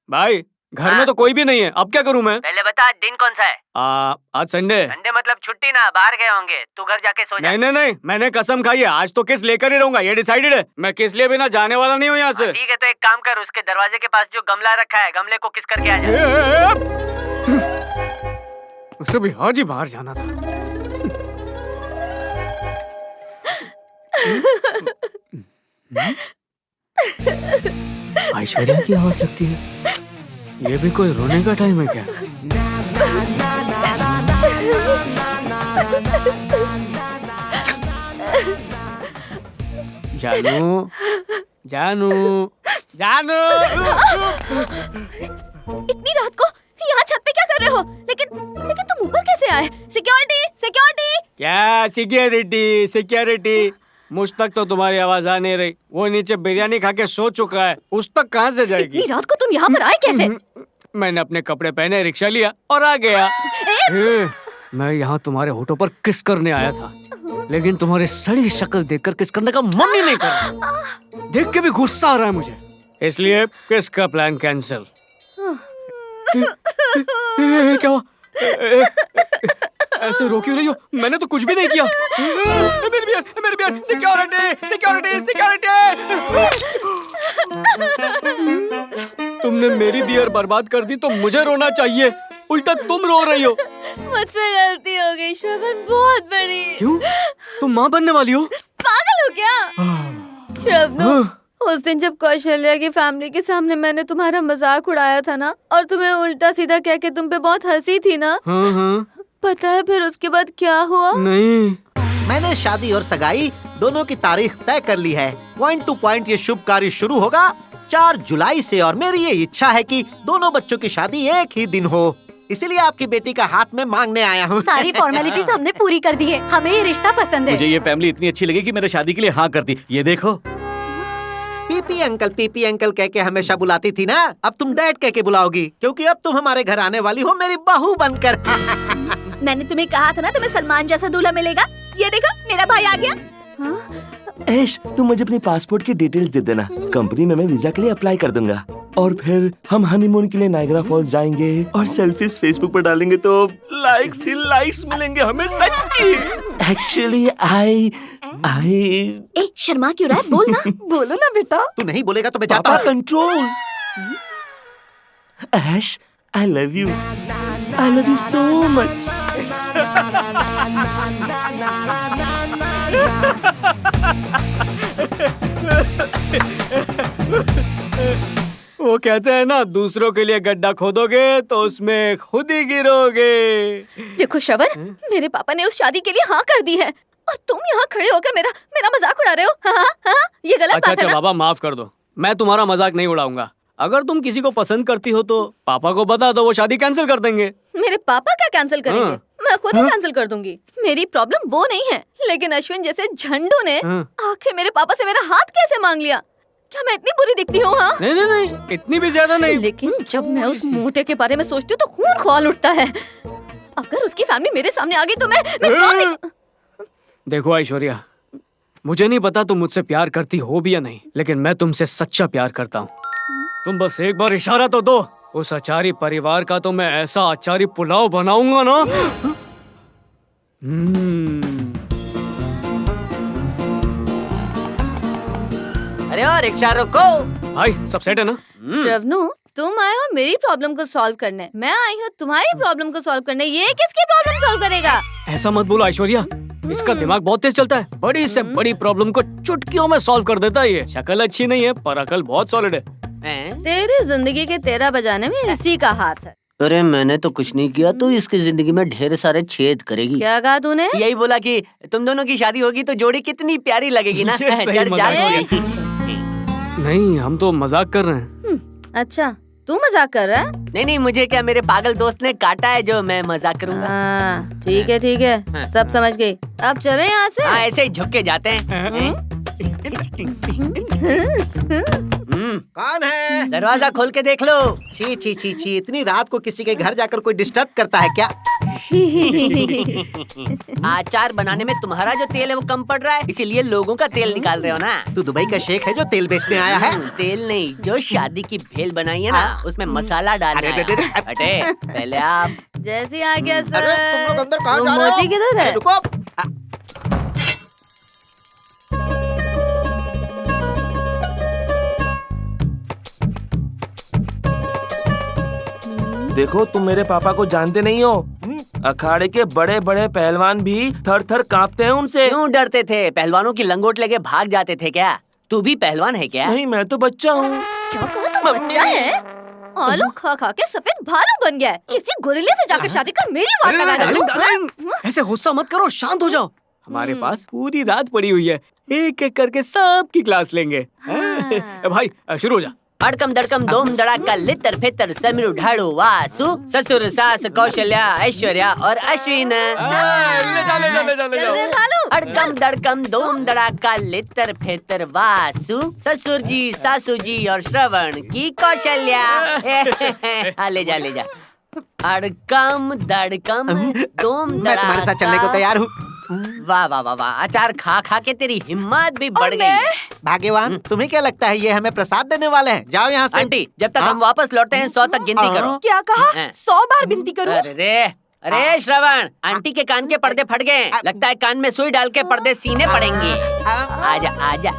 भाई घर में तो कोई भी नहीं है, अब क्या करूं मैं?
पहले बता, आज दिन कौन सा है?
आज संडे।
संडे मतलब छुट्टी ना, बाहर गए होंगे। तू घर जाके सो जा।
नहीं, मैंने कसम खाई है, आज तो किस लेकर ही रहूंगा, ये डिसाइडेड है। मैं किस लिए बिना जाने वाला नहीं हूँ यहाँ से।
ठीक है, तो एक काम कर, उसके दरवाजे के पास जो गमला रखा है, गमले को किस करके आ जा।
उसे भी आज ही बाहर जाना था। ऐश्वर्या की आवाज लगती है। ये भी कोई रोने का टाइम है क्या? जानू, जानू, जानू।
इतनी रात को यहाँ छत पे क्या कर रहे हो? लेकिन तुम ऊपर कैसे आए? Security, security.
क्या सिक्योरिटी? सिक्योरिटी मुझ तक तो तुम्हारी आवाज आ नहीं रही। वो नीचे बिरयानी खा के सो चुका है, उस तक कहाँ से जाएगी?
इतनी रात को तुम यहाँ पर आए कैसे?
मैंने अपने कपड़े पहने, रिक्शा लिया और आ गया। मैं यहाँ तुम्हारे होठों पर किस करने आया था, लेकिन तुम्हारी सड़ी शक्ल देखकर किस करने का मन ही नहीं कर रहा। देख के भी गुस्सा आ रहा है मुझे, इसलिए किस का प्लान कैंसिल। क्या हुआ? ऐसे रो क्यों रही हो? मैंने तो कुछ भी नहीं किया। मेरी बियर, सिक्योरिटी, सिक्योरिटी, सिक्योरिटी। तुमने मेरी बियर बर्बाद कर दी तो मुझे रोना चाहिए, उल्टा तुम रो रही हो।
मुझसे गलती हो गई श्रवण, बहुत बड़ी।
क्यों? तुम माँ बनने वाली हो?
पागल हो क्या? श्रवण, उस दिन जब कौशल्या की फैमिली के सामने मैंने तुम्हारा मजाक उड़ाया था ना, और तुम्हें उल्टा सीधा कह के तुम पे बहुत हंसी थी ना। पता है फिर उसके बाद क्या हुआ?
नहीं।
मैंने शादी और सगाई दोनों की तारीख तय कर ली है। पॉइंट टू पॉइंट ये शुभ कार्य शुरू होगा 4 जुलाई से, और मेरी ये इच्छा है कि दोनों बच्चों की शादी एक ही दिन हो। इसीलिए आपकी बेटी का हाथ में मांगने आया हूँ।
सारी फॉर्मेलिटीज हमने पूरी कर दी है, हमें ये रिश्ता पसंद है।
मुझे ये फैमिली इतनी अच्छी लगी कि मेरे शादी के लिए हाँ कर दी। ये देखो,
पीपी अंकल कह के हमेशा बुलाती थी ना, अब तुम डैड कह के बुलाओगी, क्योंकि अब तुम हमारे घर आने वाली हो मेरी बहू बनकर।
मैंने तुम्हें कहा था ना तुम्हें सलमान जैसा दूल्हा मिलेगा। ये देखो मेरा भाई आ गया।
ऐश, तुम मुझे अपनी पासपोर्ट की डिटेल्स दे देना, कंपनी में मैं वीजा के लिए अप्लाई कर दूंगा, और फिर हम हनीमून के लिए नायग्रा फॉल्स जाएंगे और सेल्फीज फेसबुक पर डालेंगे तो लाइक्स ही लाइक्स मिलेंगे हमें। सच्ची एक्चुअली आई
ए, शर्मा क्यों रहा है? बोल ना। बोलो ना बेटा।
तू नहीं बोलेगा तो मैं जाता हूँ।
Control. Aish, I love you so much.
वो कहते हैं ना, दूसरों के लिए गड्ढा खोदोगे तो उसमें खुद ही गिरोगे।
देखो श्रवण, मेरे पापा ने उस शादी के लिए हाँ कर दी है, और तुम यहाँ खड़े होकर मेरा मजाक उड़ा रहे हो। हाँ, ये गलत बात है ना?
अच्छा बाबा, माफ कर दो, मैं तुम्हारा मजाक नहीं उड़ाऊंगा। अगर तुम किसी को पसंद करती हो तो पापा को बता दो, वो शादी कैंसिल कर देंगे।
मेरे पापा क्या कैंसिल करेंगे? मैं खुद ही कैंसिल कर दूंगी। मेरी प्रॉब्लम वो नहीं है, लेकिन अश्विन जैसे झंडू ने आखिर मेरे पापा से मेरा हाथ कैसे मांग लिया। क्या मैं इतनी बुरी दिखती हूँ? हाँ
नहीं नहीं नहीं, इतनी भी ज्यादा नहीं।
लेकिन जब मैं उस मोटे के बारे में सोचती हूँ तो खून खौल उठता है। अगर उसकी फैमिली मेरे सामने आ गई तो मैं जान
देखो ऐश्वर्या, मुझे नहीं पता तुम मुझसे प्यार करती हो भी या नहीं, लेकिन मैं तुमसे सच्चा प्यार करता हूँ। तुम बस एक बार इशारा तो दो, उस अचारी परिवार का तो मैं ऐसा अचारी पुलाव बनाऊंगा ना।
अरे और रिक्शा रोको।
भाई सब सेट है ना?
श्रवणु, तुम आए हो मेरी प्रॉब्लम को सॉल्व करने, मैं आई हूँ तुम्हारी प्रॉब्लम को सॉल्व करने। ये किसकी प्रॉब्लम सॉल्व करेगा?
ऐसा मत बोलो ऐश्वर्या, इसका दिमाग बहुत तेज चलता है। बड़ी से बड़ी प्रॉब्लम को चुटकियों में सॉल्व कर देता है ये। शक्ल अच्छी नहीं है पर अकल बहुत सॉलिड है।
तेरी जिंदगी के तेरा बजाने में इसी का हाथ है।
अरे मैंने तो कुछ नहीं किया, तो इसकी जिंदगी में ढेर सारे छेद करेगी।
क्या कहा तूने?
यही बोला कि तुम दोनों की शादी होगी तो जोड़ी कितनी प्यारी लगेगी ना।
ये सही
चढ़
मजाक
जाओ।
हो नहीं, हम तो मजाक कर रहे हैं।
अच्छा, तू मजाक कर रहा है?
नहीं नहीं, मुझे क्या मेरे पागल दोस्त ने काटा है जो मैं मजाक करूंगा।
ठीक है ठीक है, सब समझ गई। अब चले यहाँ से।
हाँ, ऐसे ही झुक के जाते हैं।
कौन है?
दरवाजा खोल के देख लो।
छी छी छी छी, इतनी रात को किसी के घर जाकर कोई डिस्टर्ब करता है क्या?
अचार बनाने में तुम्हारा जो तेल है वो कम पड़ रहा है, इसीलिए लोगों का तेल निकाल रहे हो ना।
तू दुबई का शेख है जो तेल बेचने आया है?
तेल नहीं, जो शादी की भेल बनाई है ना, उसमें मसाला डालना है। हटे, पहले आप।
जैसे आ गया सर।
अरे तुम लोग अंदर कहाँ जा रहे हो?
मोटी किधर है?
रुको।
देखो, तुम मेरे पापा को जानते नहीं हो। अखाड़े के बड़े बड़े पहलवान भी थर थर कांपते हैं उनसे।
क्यों डरते थे? पहलवानों की लंगोट लेके भाग जाते थे क्या? तू भी पहलवान है क्या?
नहीं, मैं तो बच्चा हूँ।
क्या कहा तुम बच्चा है? आलू खा खा के सफेद भालू बन गया है। किसी गोरिल्ले से जाकर शादी कर मेरी वाट लगाएगा तू?
ऐसे गुस्सा मत करो, शांत हो जाओ। हमारे पास पूरी रात पड़ी हुई है, एक एक करके सबकी क्लास लेंगे। भाई शुरू हो जा।
अड़कम दड़कम दोम दड़ाका लितर फितर समीर ढाड़ू वासु ससुर सास कौशल्या ऐश्वर्या और अश्विन। अड़कम दड़कम दोम दड़ाका लितर फितर वासु ससुर जी सासू जी और श्रवण की कौशल्या। हाँ, ले जा ले जा। अड़कम दड़कम दोम
मैं तुम्हारे साथ चलने को तैयार हूँ।
वाह वाह वाह वाह, अचार खा खा के तेरी हिम्मत भी बढ़ गई।
भाग्यवान, तुम्हें क्या लगता है ये हमें प्रसाद देने वाले हैं? जाओ यहाँ से।
आंटी, जब तक हम वापस लौटते हैं 100 तक गिनती करो।
क्या कहा? 100 बार गिनती करूं?
अरे श्रवण, आंटी के कान के पर्दे फट गए, लगता है कान में सुई डाल के पर्दे सीने पड़ेंगे। आजा आजा,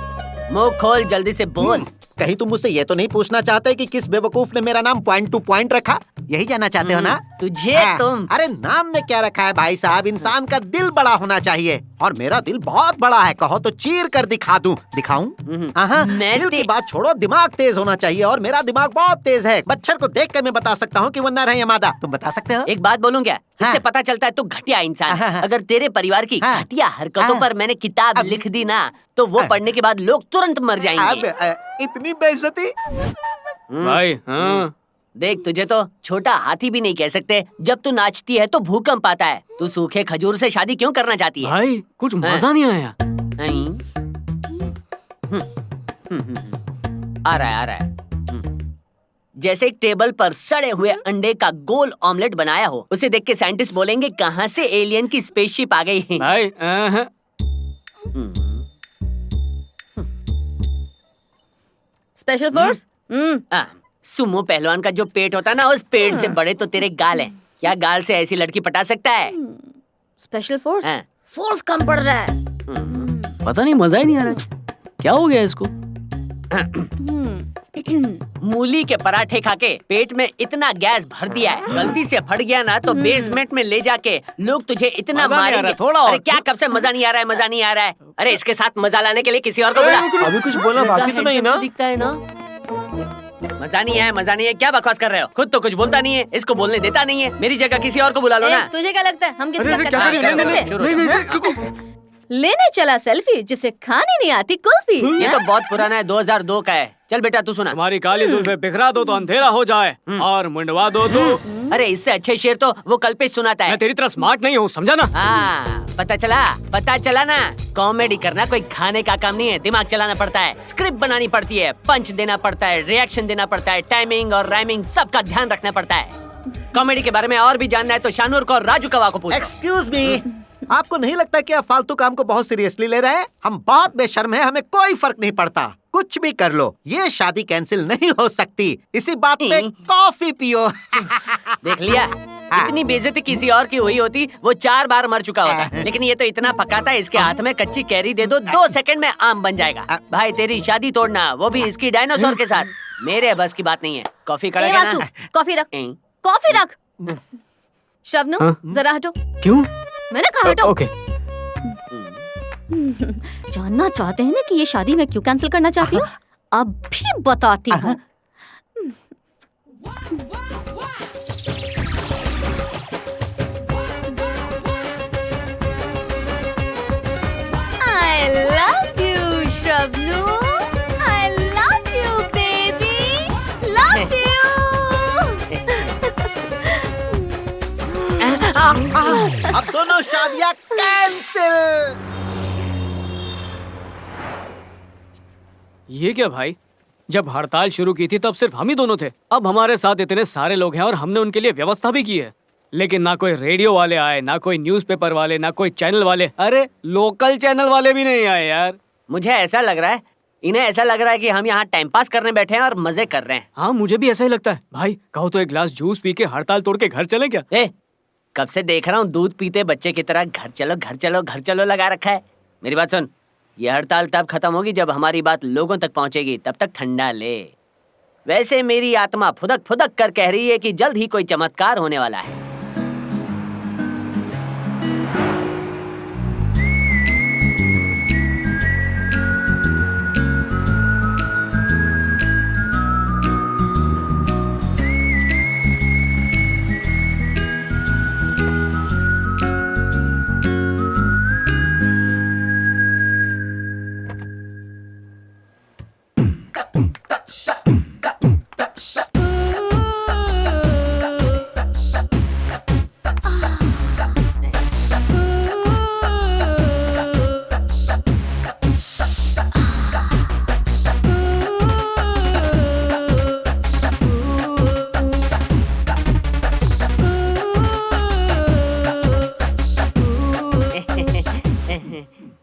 मुंह खोल, जल्दी से बोल।
कहीं तुम मुझसे ये तो नहीं पूछना चाहते कि किस बेवकूफ ने मेरा नाम पॉइंट टू पॉइंट रखा? यही जानना चाहते हो ना?
तुझे तुम।
अरे नाम में क्या रखा है भाई साहब? इंसान का दिल बड़ा होना चाहिए, और मेरा दिल बहुत बड़ा है। कहो तो चीर कर दिखा दूं। दिखाऊं? दिल की बात छोड़ो, दिमाग तेज होना चाहिए, और मेरा दिमाग बहुत तेज है। बच्चर को देख कर मैं बता सकता हूँ कि वो नर है या मादा। तुम बता सकते हो?
एक बात बोलूं क्या? इससे पता चलता है तू घटिया इंसान है। अगर तेरे परिवार की घटिया हरकतों पर मैंने किताब लिख दी ना, तो वो पढ़ने के बाद लोग तुरंत मर जाएंगे।
इतनी बेइज्जती?
भाई हाँ।
देख, तुझे तो छोटा हाथी भी नहीं कह सकते। जब तू नाचती है तो भूकंप आता है। तू सूखे खजूर से शादी क्यों करना चाहती है?
भाई कुछ मजा नहीं आया।
आ रहा है। जैसे एक टेबल पर सड़े हुए अंडे का गोल ऑमलेट बनाया हो, उसे देख के साइंटिस्ट बोलेंगे कहाँ से एलियन की स्पेसशिप आ गई।
भाई
स्पेशल फोर्स?
सुमो पहलवान का जो पेट होता है ना, उस पेट से बड़े तो तेरे गाल हैं। क्या गाल से ऐसी लड़की पटा सकता है?
Special force? फोर्स कम पड़ रहा है।
पता नहीं, मजा ही नहीं आ रहा। क्या हो गया इसको?
मूली के पराठे खा के पेट में इतना गैस भर दिया है, गलती से फट गया ना तो बेसमेंट में ले जाके लोग तुझे इतना मारेंगे।
थोड़ा
अरे क्या, कब से मजा नहीं आ रहा है? मजा नहीं आ रहा है? अरे इसके साथ मजा लाने के लिए किसी और को बुला।
अभी कुछ बोला बाकी तो नहीं ना?
दिखता है ना? मजा नहीं है, मजा नहीं है। क्या बकवास कर रहे हो? खुद तो कुछ बोलता नहीं है, इसको बोलने देता नहीं है। मेरी जगह किसी और को बुला लो ना।
तुझे क्या लगता है हम किसी का लेने चला सेल्फी जिसे खाने नहीं आती कुल्फी।
ये तो बहुत पुराना है, 2002 का है। चल बेटा तू सुना।
तुम्हारी काली जुल्फे बिखरा दो तो अंधेरा हो जाए और मुंडवा दो तो।
अरे इससे अच्छे शेर तो वो कल्पेश सुनाता है।
मैं तेरी तरह स्मार्ट नहीं हूँ, समझा ना?
हाँ पता चला ना। कॉमेडी करना कोई खाने का काम नहीं है, दिमाग चलाना पड़ता है, स्क्रिप्ट बनानी पड़ती है, पंच देना पड़ता है, रिएक्शन देना पड़ता है, टाइमिंग और राइमिंग सबका ध्यान रखना पड़ता है। कॉमेडी के बारे में और भी जानना है तो शानूर को और राजू कवा को पूछो।
एक्सक्यूज मी, आपको नहीं लगता कि आप फालतू काम को बहुत सीरियसली ले रहे हैं? हम बहुत बेशर्म हैं, हमें कोई फर्क नहीं पड़ता, कुछ भी कर लो, ये शादी कैंसिल नहीं हो सकती। इसी बात पे कॉफी पियो।
देख लिया, इतनी बेइज्जती किसी और की हुई होती वो 4 बार मर चुका होता, लेकिन ये तो इतना पकाता है, इसके हाथ में कच्ची कैरी दे दो 2 सेकंड में आम बन जाएगा। भाई तेरी शादी तोड़ना, वो भी इसकी डायनासोर के साथ, मेरे बस की बात नहीं है। कॉफी
ए वासु, कॉफी रख, कॉफी रख। शबनम जरा हटो।
क्यों?
मैंने कहा हटो।
ओके।
जानना चाहते हैं ना कि ये शादी मैं क्यों कैंसिल करना चाहती हूँ? अब भी बताती हूँ। I love you, Shabnam. I love you, baby. Love you.
अब दोनों शादियां कैंसिल।
ये क्या भाई, जब हड़ताल शुरू की थी तब सिर्फ हम ही दोनों थे, अब हमारे साथ इतने सारे लोग हैं और हमने उनके लिए व्यवस्था भी की है, लेकिन ना कोई रेडियो वाले आए, ना कोई न्यूज़पेपर वाले, ना कोई चैनल वाले, अरे लोकल चैनल वाले भी नहीं आए यार।
मुझे ऐसा लग रहा है, इन्हें ऐसा लग रहा है कि हम यहाँ टाइम पास करने बैठे हैं और मजे कर रहे हैं।
हाँ मुझे भी ऐसा ही लगता है। भाई कहो तो एक ग्लास जूस पी के हड़ताल तोड़ के घर चले क्या?
कब से देख रहा हूँ दूध पीते बच्चे की तरह घर चलो घर चलो घर चलो लगा रखा है। मेरी बात सुन, ये हड़ताल तब खत्म होगी जब हमारी बात लोगों तक पहुंचेगी, तब तक ठंडा ले। वैसे मेरी आत्मा फुदक फुदक कर कह रही है कि जल्द ही कोई चमत्कार होने वाला है।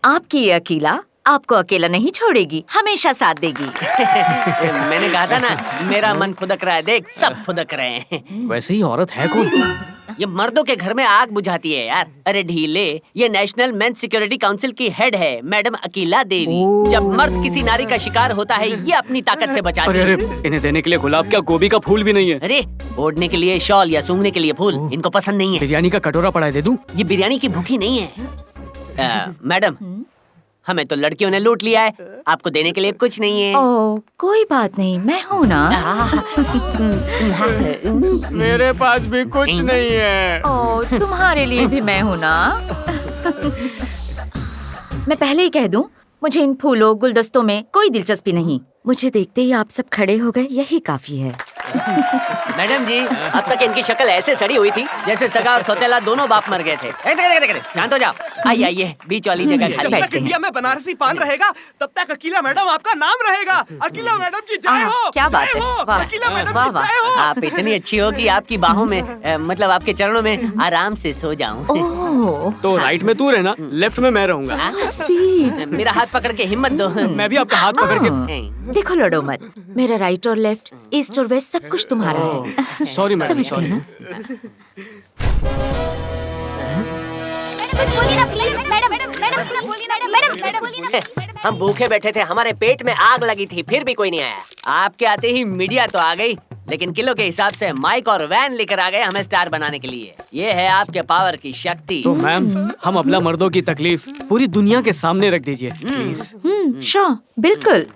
आपकी ये अकेला आपको अकेला नहीं छोड़ेगी, हमेशा साथ देगी।
मैंने कहा था ना, मेरा मन फुदक रहा है, देख सब फुदक रहे हैं।
वैसे ही औरत है कौन?
ये मर्दों के घर में आग बुझाती है यार। अरे ढीले, ये नेशनल मेंस सिक्योरिटी काउंसिल की हेड है मैडम अकीला देवी। जब मर्द किसी नारी का शिकार होता है, ये अपनी ताकत से बचाती है।
अरे इन्हें देने के लिए गुलाब क्या गोभी का फूल भी नहीं है?
अरे ओढ़ने के लिए शॉल या सूंघने के लिए फूल इनको पसंद नहीं है।
बिरयानी का कटोरा पड़ा है, दे दूं?
ये बिरयानी की भूखी नहीं है। मैडम हमें तो लड़कियों ने लूट लिया है, आपको देने के लिए कुछ नहीं है।
ओह कोई बात नहीं, मैं हूँ ना।
मेरे पास भी कुछ नहीं है।
ओह तुम्हारे लिए भी मैं हूँ ना। मैं पहले ही कह दूं, मुझे इन फूलों गुलदस्तों में कोई दिलचस्पी नहीं। मुझे देखते ही आप सब खड़े हो गए, यही काफी है।
मैडम जी, अब तक इनकी शक्ल ऐसे सड़ी हुई थी जैसे सगा और सौतेला दोनों बाप मर गए थे। शांत हो जाओ, आइए बीच वाली जगह खाली।
जब तक इंडिया में बनारसी पान रहेगा तब तक अकीला मैडम आपका नाम रहेगा। अकीला मैडम की जय हो।
क्या बात है, वाह,
अकीला मैडम
वाह,
की
वाह।
जय हो।
आप इतनी अच्छी हो कि आपकी बाहों में मतलब आपके चरणों में आराम से सो जाऊं।
ओह
तो राइट में तू रहना, लेफ्ट में मैं रहूंगा।
स्वीट।
मेरा हाथ पकड़ के हिम्मत दो।
मैं भी आपका हाथ पकड़ के।
देखो लड़ो मत, मेरा राइट और लेफ्ट, ईस्ट और वेस्ट सब कुछ तुम्हारा है।
सॉरी मैडम,
समझ
सॉरी।
गई ना?
हम भूखे बैठे थे, हमारे पेट में आग लगी थी, फिर भी कोई नहीं आया। आपके आते ही मीडिया तो आ गई, लेकिन किलो के हिसाब से माइक और वैन लेकर आ गए हमें स्टार बनाने के लिए। ये है आपके पावर की शक्ति।
तो मैम, हम अबला मर्दों की तकलीफ पूरी दुनिया के सामने रख दीजिए प्लीज।
श्योर, बिल्कुल।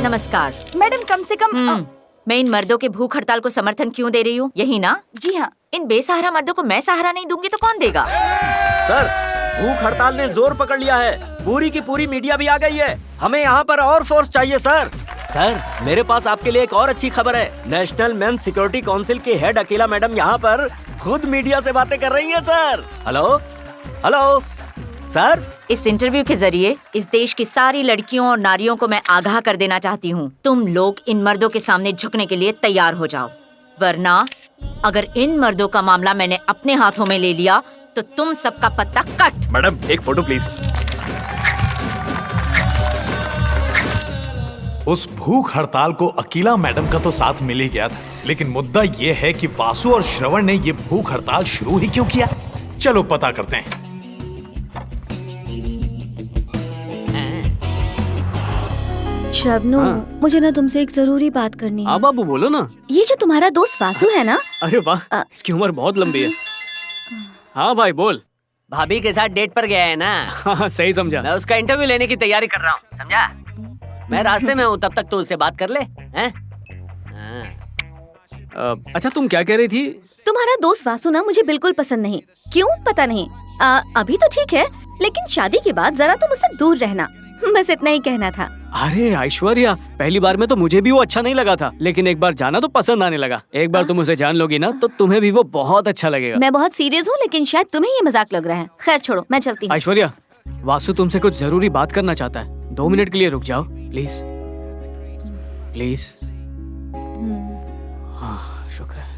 नमस्कार
मैडम, कम से कम
मैं इन मर्दों के भूख हड़ताल को समर्थन क्यों दे रही हूँ, यही ना?
जी हाँ,
इन बेसहारा मर्दों को मैं सहारा नहीं दूंगी तो कौन देगा?
सर, भूख हड़ताल ने जोर पकड़ लिया है। पूरी की पूरी मीडिया भी आ गई है। हमें यहाँ पर और फोर्स चाहिए सर। सर, मेरे पास आपके लिए एक और अच्छी खबर है। नेशनल मेंस सिक्योरिटी काउंसिल की हेड अकीला मैडम यहाँ पर खुद मीडिया से बातें कर रही हैं सर। हेलो हेलो सर,
इस इंटरव्यू के जरिए इस देश की सारी लड़कियों और नारियों को मैं आगाह कर देना चाहती हूँ, तुम लोग इन मर्दों के सामने झुकने के लिए तैयार हो जाओ, वरना अगर इन मर्दों का मामला मैंने अपने हाथों में ले लिया तो तुम सबका पत्ता कट।
मैडम एक फोटो प्लीज।
उस भूख हड़ताल को अकीला मैडम का तो साथ मिल ही गया था, लेकिन मुद्दा ये है कि वासु और श्रवण ने ये भूख हड़ताल शुरू ही क्यों किया। चलो पता करते हैं।
शबनू, मुझे ना तुमसे एक जरूरी बात करनी है।
हाँ बाबू बोलो ना।
ये जो तुम्हारा दोस्त वासु है ना।
अरे वाह, इसकी उम्र बहुत लंबी है। हाँ भाई बोल।
भाभी के साथ डेट पर गया है ना?
हाँ सही समझा।
मैं उसका इंटरव्यू लेने की तैयारी कर रहा हूँ, समझा? मैं रास्ते में हूँ, तब तक तू उससे बात कर ले। हैं?
अच्छा तुम क्या कह रही थी?
तुम्हारा दोस्त वासु ना मुझे बिल्कुल पसंद नहीं। क्यों पता नहीं। अभी तो ठीक है, लेकिन शादी के बाद जरा तुम उससे दूर रहना। बस इतना ही कहना था।
अरे ऐश्वर्या, पहली बार में तो मुझे भी वो अच्छा नहीं लगा था, लेकिन एक बार जाना तो पसंद आने लगा। एक बार तुम उसे जान लोगी ना तो तुम्हें भी वो बहुत अच्छा लगेगा।
मैं बहुत सीरियस हूँ, लेकिन शायद तुम्हें ये मजाक लग रहा है। खैर छोड़ो, मैं चलती हूँ।
ऐश्वर्या, वासु तुमसे कुछ जरूरी बात करना चाहता है। 2 मिनट के लिए रुक जाओ प्लीज प्लीज। शुक्र है।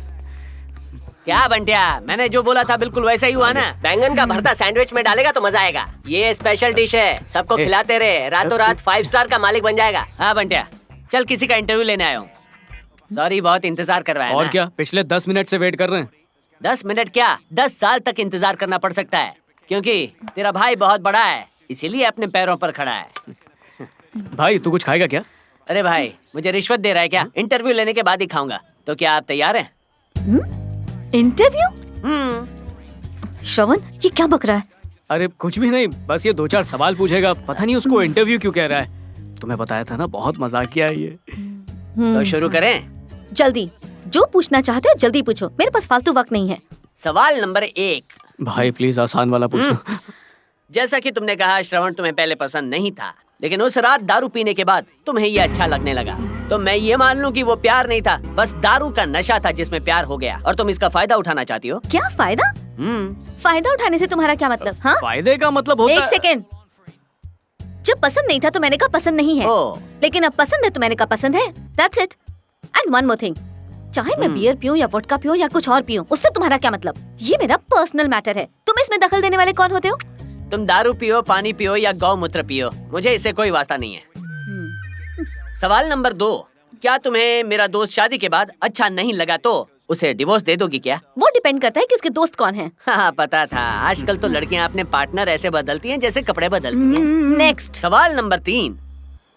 क्या बंटिया, मैंने जो बोला था बिल्कुल वैसा ही हुआ ना? बैंगन का भरता सैंडविच में डालेगा तो मजा आएगा। ये स्पेशल डिश है, सबको खिलाते रहे, रातों रात 5 स्टार का मालिक बन जाएगा। हाँ बंटिया, चल किसी का इंटरव्यू लेने आया हूँ। सॉरी, बहुत इंतजार करवाया।
और क्या, पिछले 10 मिनट से वेट कर रहे हैं।
10 मिनट क्या, 10 साल तक इंतजार करना पड़ सकता है, क्योंकि तेरा भाई बहुत बड़ा है, इसीलिए अपने पैरों पर खड़ा है।
भाई तू कुछ खाएगा क्या?
अरे भाई, मुझे रिश्वत दे रहा है क्या? इंटरव्यू लेने के बाद ही खाऊंगा। तो क्या आप तैयार हैं?
इंटरव्यू? श्रवण, ये क्या बक रहा है?
अरे कुछ भी नहीं, बस ये 2-4 सवाल पूछेगा। पता नहीं उसको इंटरव्यू क्यों कह रहा है। तुम्हें बताया था ना, बहुत मजाक किया है ये।
तो शुरू करें?
जल्दी, जो पूछना चाहते हो जल्दी पूछो, मेरे पास फालतू वक्त नहीं है।
सवाल नंबर 1।
भाई प्लीज आसान वाला पूछना।
जैसा कि तुमने कहा श्रवण तुम्हें पहले पसंद नहीं था, लेकिन उस रात दारू पीने के बाद तुम्हें ये अच्छा लगने लगा, तो मैं ये मान लूं कि वो प्यार नहीं था, बस दारू का नशा था जिसमें प्यार हो गया, और तुम इसका फायदा उठाना चाहती हो।
क्या फायदा? फायदा उठाने से तुम्हारा क्या मतलब? हाँ,
फायदे का मतलब होता है।
1 सेकेंड। जब पसंद नहीं था तो मैंने कहा पसंद नहीं है, लेकिन अब पसंद है तो मैंने कहा पसंद है। That's it. And one more thing. चाहे मैं बियर पीऊं या वोडका पीऊं या कुछ और पीऊं, उससे तुम्हारा क्या मतलब? ये मेरा पर्सनल मैटर है, तुम इसमें दखल देने वाले कौन होते हो?
तुम दारू पियो, पानी पियो या गौमूत्र पियो, मुझे इससे कोई वास्ता नहीं है। सवाल नंबर 2। क्या तुम्हें मेरा दोस्त शादी के बाद अच्छा नहीं लगा तो उसे डिवोर्स दे दोगी क्या?
वो डिपेंड करता है कि उसके दोस्त कौन है।
हाँ पता था, आजकल तो लड़कियां अपने पार्टनर ऐसे बदलती हैं जैसे कपड़े बदलती हैं।
नेक्स्ट।
सवाल नंबर 3।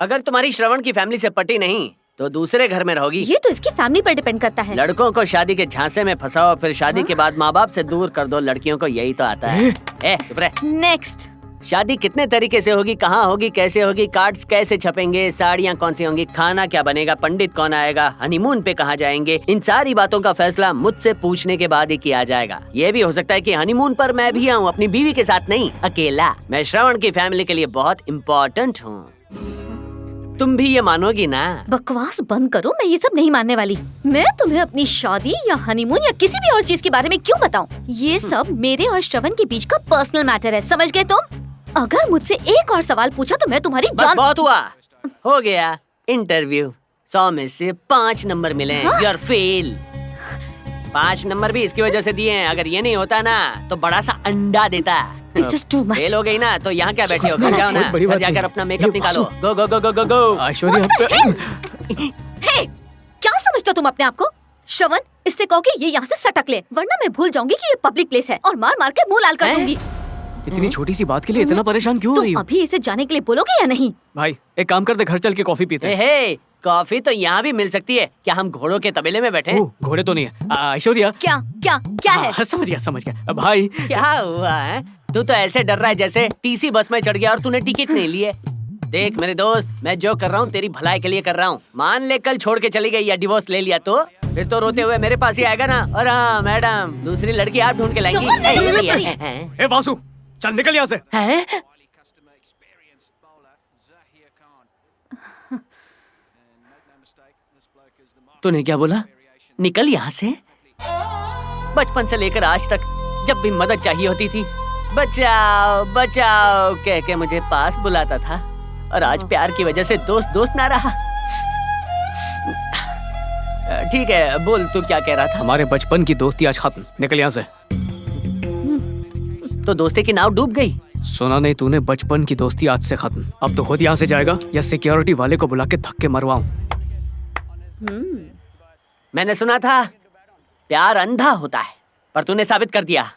अगर तुम्हारी श्रवण की फैमिली से पटी नहीं तो दूसरे घर में रहोगी।
ये तो इसकी फैमिली पर डिपेंड करता है।
लड़कों को शादी के झांसे में फंसाओ, फिर शादी के बाद माँ बाप से दूर कर दो, लड़कियों को यही तो आता है। चुप रह।
नेक्स्ट।
शादी कितने तरीके से होगी, कहाँ होगी, कैसे होगी, कार्ड्स कैसे छपेंगे, साड़ियाँ कौन सी होंगी, खाना क्या बनेगा, पंडित कौन आएगा, हनीमून पे कहाँ जाएंगे, इन सारी बातों का फैसला मुझसे पूछने के बाद ही किया जाएगा। ये भी हो सकता है कि हनीमून पर मैं भी आऊँ, अपनी बीवी के साथ नहीं, अकेला। मैं श्रवण की फैमिली के लिए बहुत इम्पोर्टेंट हूँ, तुम भी ये मानोगी ना?
बकवास बंद करो, मैं ये सब नहीं मानने वाली। मैं तुम्हें अपनी शादी या हनीमून या किसी भी और चीज के बारे में क्यों बताऊं? ये सब मेरे और श्रवण के बीच का पर्सनल मैटर है, समझ गए तुम? अगर मुझसे एक और सवाल पूछा तो मैं तुम्हारी जान।
बहुत हुआ, हो गया इंटरव्यू। 100 में से 5 नंबर मिले, यू आर फेल। 5 नंबर भी इसकी वजह से दिए हैं, अगर ये नहीं होता ना तो बड़ा सा अंडा देता। फेल हो गई ना तो यहाँ क्या बैठे हो, घर जाओ ना, घर जाकर अपना मेकअप निकालो। गो गो गो गो गो गो।
ऐश्वर्या,
हे, क्या समझते हो तुम अपने आप को? श्रवण, इससे कहो कि ये यहाँ से सटक ले, वरना मैं भूल जाऊंगी कि ये पब्लिक प्लेस है और मार मार के मुंह लाल कर दूंगी।
इतनी छोटी सी बात के लिए इतना परेशान क्यों हो रही हो?
अभी इसे जाने के लिए बोलोगे या नहीं?
भाई एक काम करते, घर चल के कॉफी पीते हैं।
कॉफी तो यहाँ भी मिल सकती है, क्या हम घोड़ों के तबेले में बैठे हैं?
घोड़े तो नहीं है। ऐश्वर्या,
क्या क्या क्या है?
समझ गया भाई।
क्या हुआ है? तू तो ऐसे डर रहा है जैसे टीसी बस में चढ़ गया और तूने टिकट नहीं लिए। देख मेरे दोस्त, मैं जो कर रहा हूँ तेरी भलाई के लिए कर रहा हूँ। मान ले कल छोड़ के चली गई या डिवोर्स ले लिया तो फिर तो रोते हुए मेरे पास ही आएगा ना। और हाँ मैडम, दूसरी लड़की आप ढूंढ के लाएंगी।
जवान नहीं, मत
ए वासु, चल निकल यहाँ से।
हैं? तूने क्या बोला? निकल यहाँ से? बचपन से लेकर आज तक जब भी मदद चाहिए होती थी, बचाओ बचाओ कह के मुझे पास बुलाता था, और आज प्यार की वजह से दोस्त दोस्त ना रहा। ठीक है, बोल तू क्या कह रहा था?
हमारे बचपन की दोस्ती आज खत्म, निकल यहाँ से।
तो दोस्ती की नाव डूब गई।
सुना नहीं तूने, बचपन की दोस्ती आज से खत्म। अब तो खुद यहाँ से जाएगा या सिक्योरिटी वाले को बुला के धक्के मरवाऊं।
मैंने सुना था प्यार अंधा होता है, पर तूने साबित कर दिया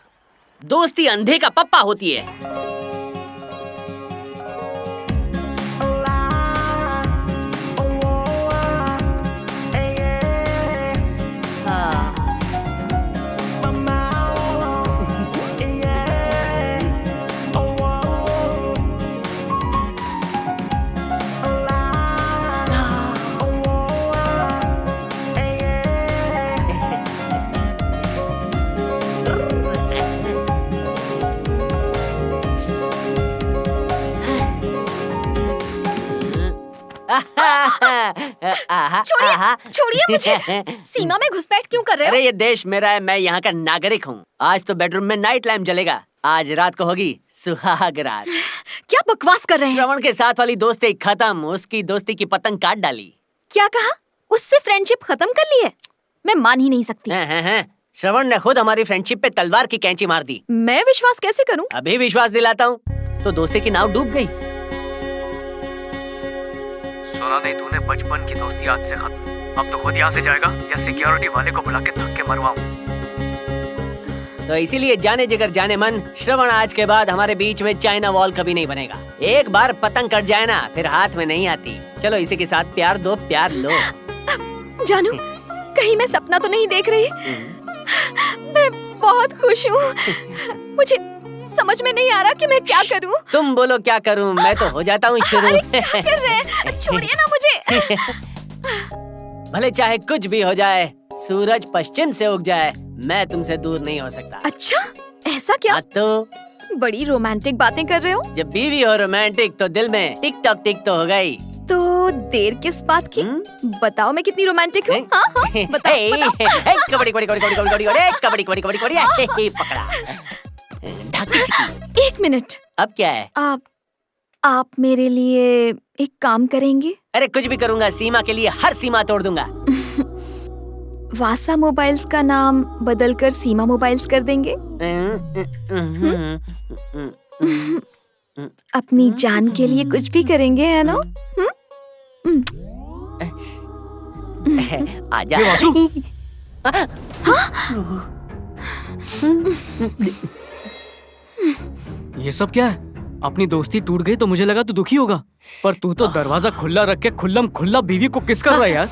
दोस्ती अंधे का पप्पा होती है।
छोड़िए मुझे। सीमा में घुसपैठ क्यों कर रहे हो?
अरे ये देश मेरा है, मैं यहाँ का नागरिक हूँ। आज तो बेडरूम में नाइट लैम्प जलेगा। आज रात को होगी सुहाग रात।
क्या बकवास कर रहे हैं?
श्रवण के साथ वाली दोस्ती खत्म, उसकी दोस्ती की पतंग काट डाली।
क्या कहा? उससे फ्रेंडशिप खत्म कर ली है? मैं मान ही नहीं सकती।
श्रवण ने खुद हमारी फ्रेंडशिप पे तलवार की कैंची मार दी।
मैं विश्वास कैसे करूं?
अभी विश्वास दिलाता हूँ। तो दोस्ती की नाव डूब गई।
सुना नहीं तूने, बचपन की दोस्ती आज से खत्म। अब तो खुद यहाँ से जाएगा या सिक्योरिटी वाले को बुला के धक्के मरवाऊं।
तो इसीलिए जाने जिगर जाने मन, श्रवण आज के बाद हमारे बीच में चाइना वॉल कभी नहीं बनेगा। एक बार पतंग कट जाए ना, फिर हाथ में नहीं आती। चलो इसी के साथ प्यार दो, प्यार लो।
जानू, कहीं मैं सपना तो नहीं देख रही? मैं बहुत खुश हूँ। मुझे समझ में नहीं आ रहा कि मैं क्या करूं।
तुम बोलो क्या करूं, मैं तो हो जाता हूँ शुरू।
अरे क्या कर रहे हैं? छोड़िए ना मुझे।
भले चाहे कुछ भी हो जाए, सूरज पश्चिम से उग जाए, मैं तुमसे दूर नहीं हो सकता।
अच्छा, ऐसा क्या?
तो
बड़ी रोमांटिक बातें कर रहे हो।
जब बीवी हो रोमांटिक तो दिल में टिक टॉक टिक तो हो गई।
तो देर किस बात की? बताओ मैं कितनी रोमांटिक हूँ। हाँ, बताओ।
कबड्डी कबड्डी कबड्डी कबड्डी कबड्डी कबड्डी कबड्डी कबड्डी कबड्डी पकड़ा।
एक मिनट।
अब क्या है?
आप मेरे लिए एक काम करेंगे?
अरे कुछ भी करूंगा, सीमा के लिए हर सीमा तोड़ दूंगा।
वासा मोबाइल्स का नाम बदलकर सीमा मोबाइल्स कर देंगे? अपनी जान के लिए कुछ भी करेंगे, है ना?
आजा।
ये सब क्या है? अपनी दोस्ती टूट गई तो मुझे लगा तू दुखी होगा, पर तू तो दरवाजा खुला रख के खुल्लम खुल्ला बीवी को किस कर रहा है यार?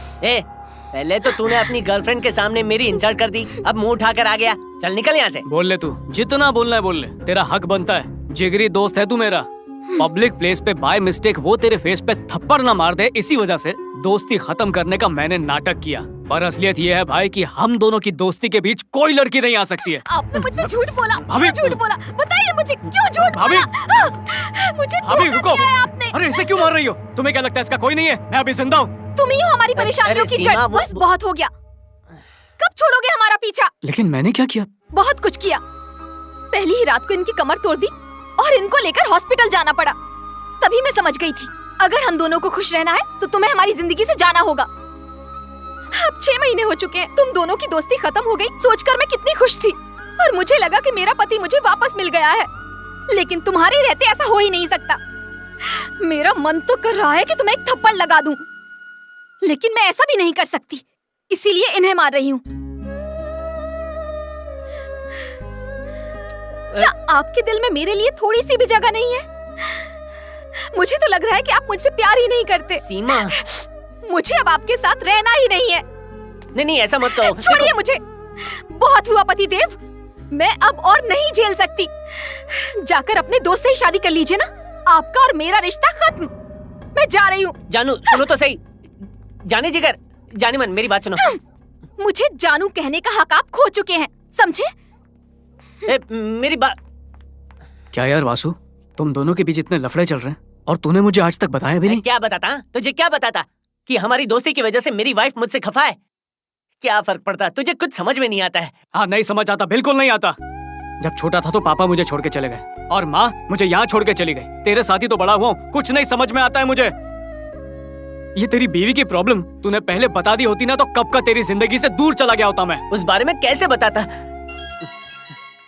पहले तो तूने अपनी गर्लफ्रेंड के सामने मेरी इंसल्ट कर दी, अब मुंह उठाकर आ गया। चल निकल यहाँ से।
बोल ले तू, जितना बोलना है बोल ले, तेरा हक बनता है। जिगरी दोस्त है तू मेरा। पब्लिक प्लेस पे बाय मिस्टेक वो तेरे फेस पे थप्पड़ ना मार दे, इसी वजह से दोस्ती खत्म करने का मैंने नाटक किया। पर असलियत ये है भाई कि हम दोनों की दोस्ती के बीच कोई लड़की नहीं आ सकती है।
आपने मुझसे झूठ बोला।
भाभी,
झूठ बोला। बताइए मुझे क्यों झूठ बोला? मुझे
भाभी रुको।
आपने।
अरे इसे क्यों मार रही हो? तुम्हें क्या लगता है इसका कोई नहीं है? मैं अभी जिंदा हूँ।
तुम ही हो हमारी परेशानियों की जड़। बस बहुत हो गया। कब छोड़ोगे हमारा पीछा?
लेकिन मैंने क्या किया?
बहुत कुछ किया। पहली ही रात को इनकी कमर तोड़ दी और इनको लेकर हॉस्पिटल जाना पड़ा। तभी मैं समझ गई थी, अगर हम दोनों को खुश रहना है तो तुम्हें हमारी जिंदगी से जाना होगा। अब 6 महीने हो चुके हैं, तुम दोनों की दोस्ती खत्म हो गई सोचकर मैं कितनी खुश थी, और मुझे लगा कि मेरा पति मुझे वापस मिल गया है। लेकिन तुम्हारे रहते ऐसा हो ही नहीं सकता। मेरा मन तो कर रहा है कि तुम्हें एक थप्पड़ लगा दूं, लेकिन मैं ऐसा भी नहीं कर सकती, इसीलिए इन्हें मार रही हूँ। क्या आपके दिल में मेरे लिए थोड़ी सी भी जगह नहीं है? मुझे तो लग रहा है कि आप मुझसे प्यार ही नहीं करते।
सीमा,
मुझे अब आपके साथ रहना ही नहीं है।
नहीं ऐसा मत कहो।
छोड़िए मुझे, बहुत हुआ पति देव, मैं अब और नहीं झेल सकती। जाकर अपने दोस्त से ही शादी कर लीजिए ना, आपका और मेरा रिश्ता खत्म। मैं जा रही हूँ।
जानू सुनो तो सही। जाने जिगर, जाने मन, मेरी बात सुनो।
मुझे जानू कहने का हक आप खो चुके हैं, समझे?
मेरी बात।
क्या यार वासु, तुम दोनों के बीच इतने लफड़े चल रहे हैं और तूने मुझे आज तक बताया भी नहीं।
क्या बताता? तुझे क्या बताता कि हमारी दोस्ती की वजह से मेरी वाइफ मुझसे खफा है? क्या फर्क पड़ता? तुझे कुछ समझ में नहीं आता है।
हाँ, नहीं समझ आता, बिल्कुल नहीं आता। जब छोटा था तो पापा मुझे छोड़ के चले गए और माँ मुझे यहाँ छोड़ के चली गई। तेरे साथ ही तो बड़ा हुआ हूँ, कुछ नहीं समझ में आता है मुझे। ये तेरी बीवी की प्रॉब्लम तूने पहले बता दी होती ना तो कब का तेरी जिंदगी से दूर चला गया होता मैं।
उस बारे में कैसे बताता?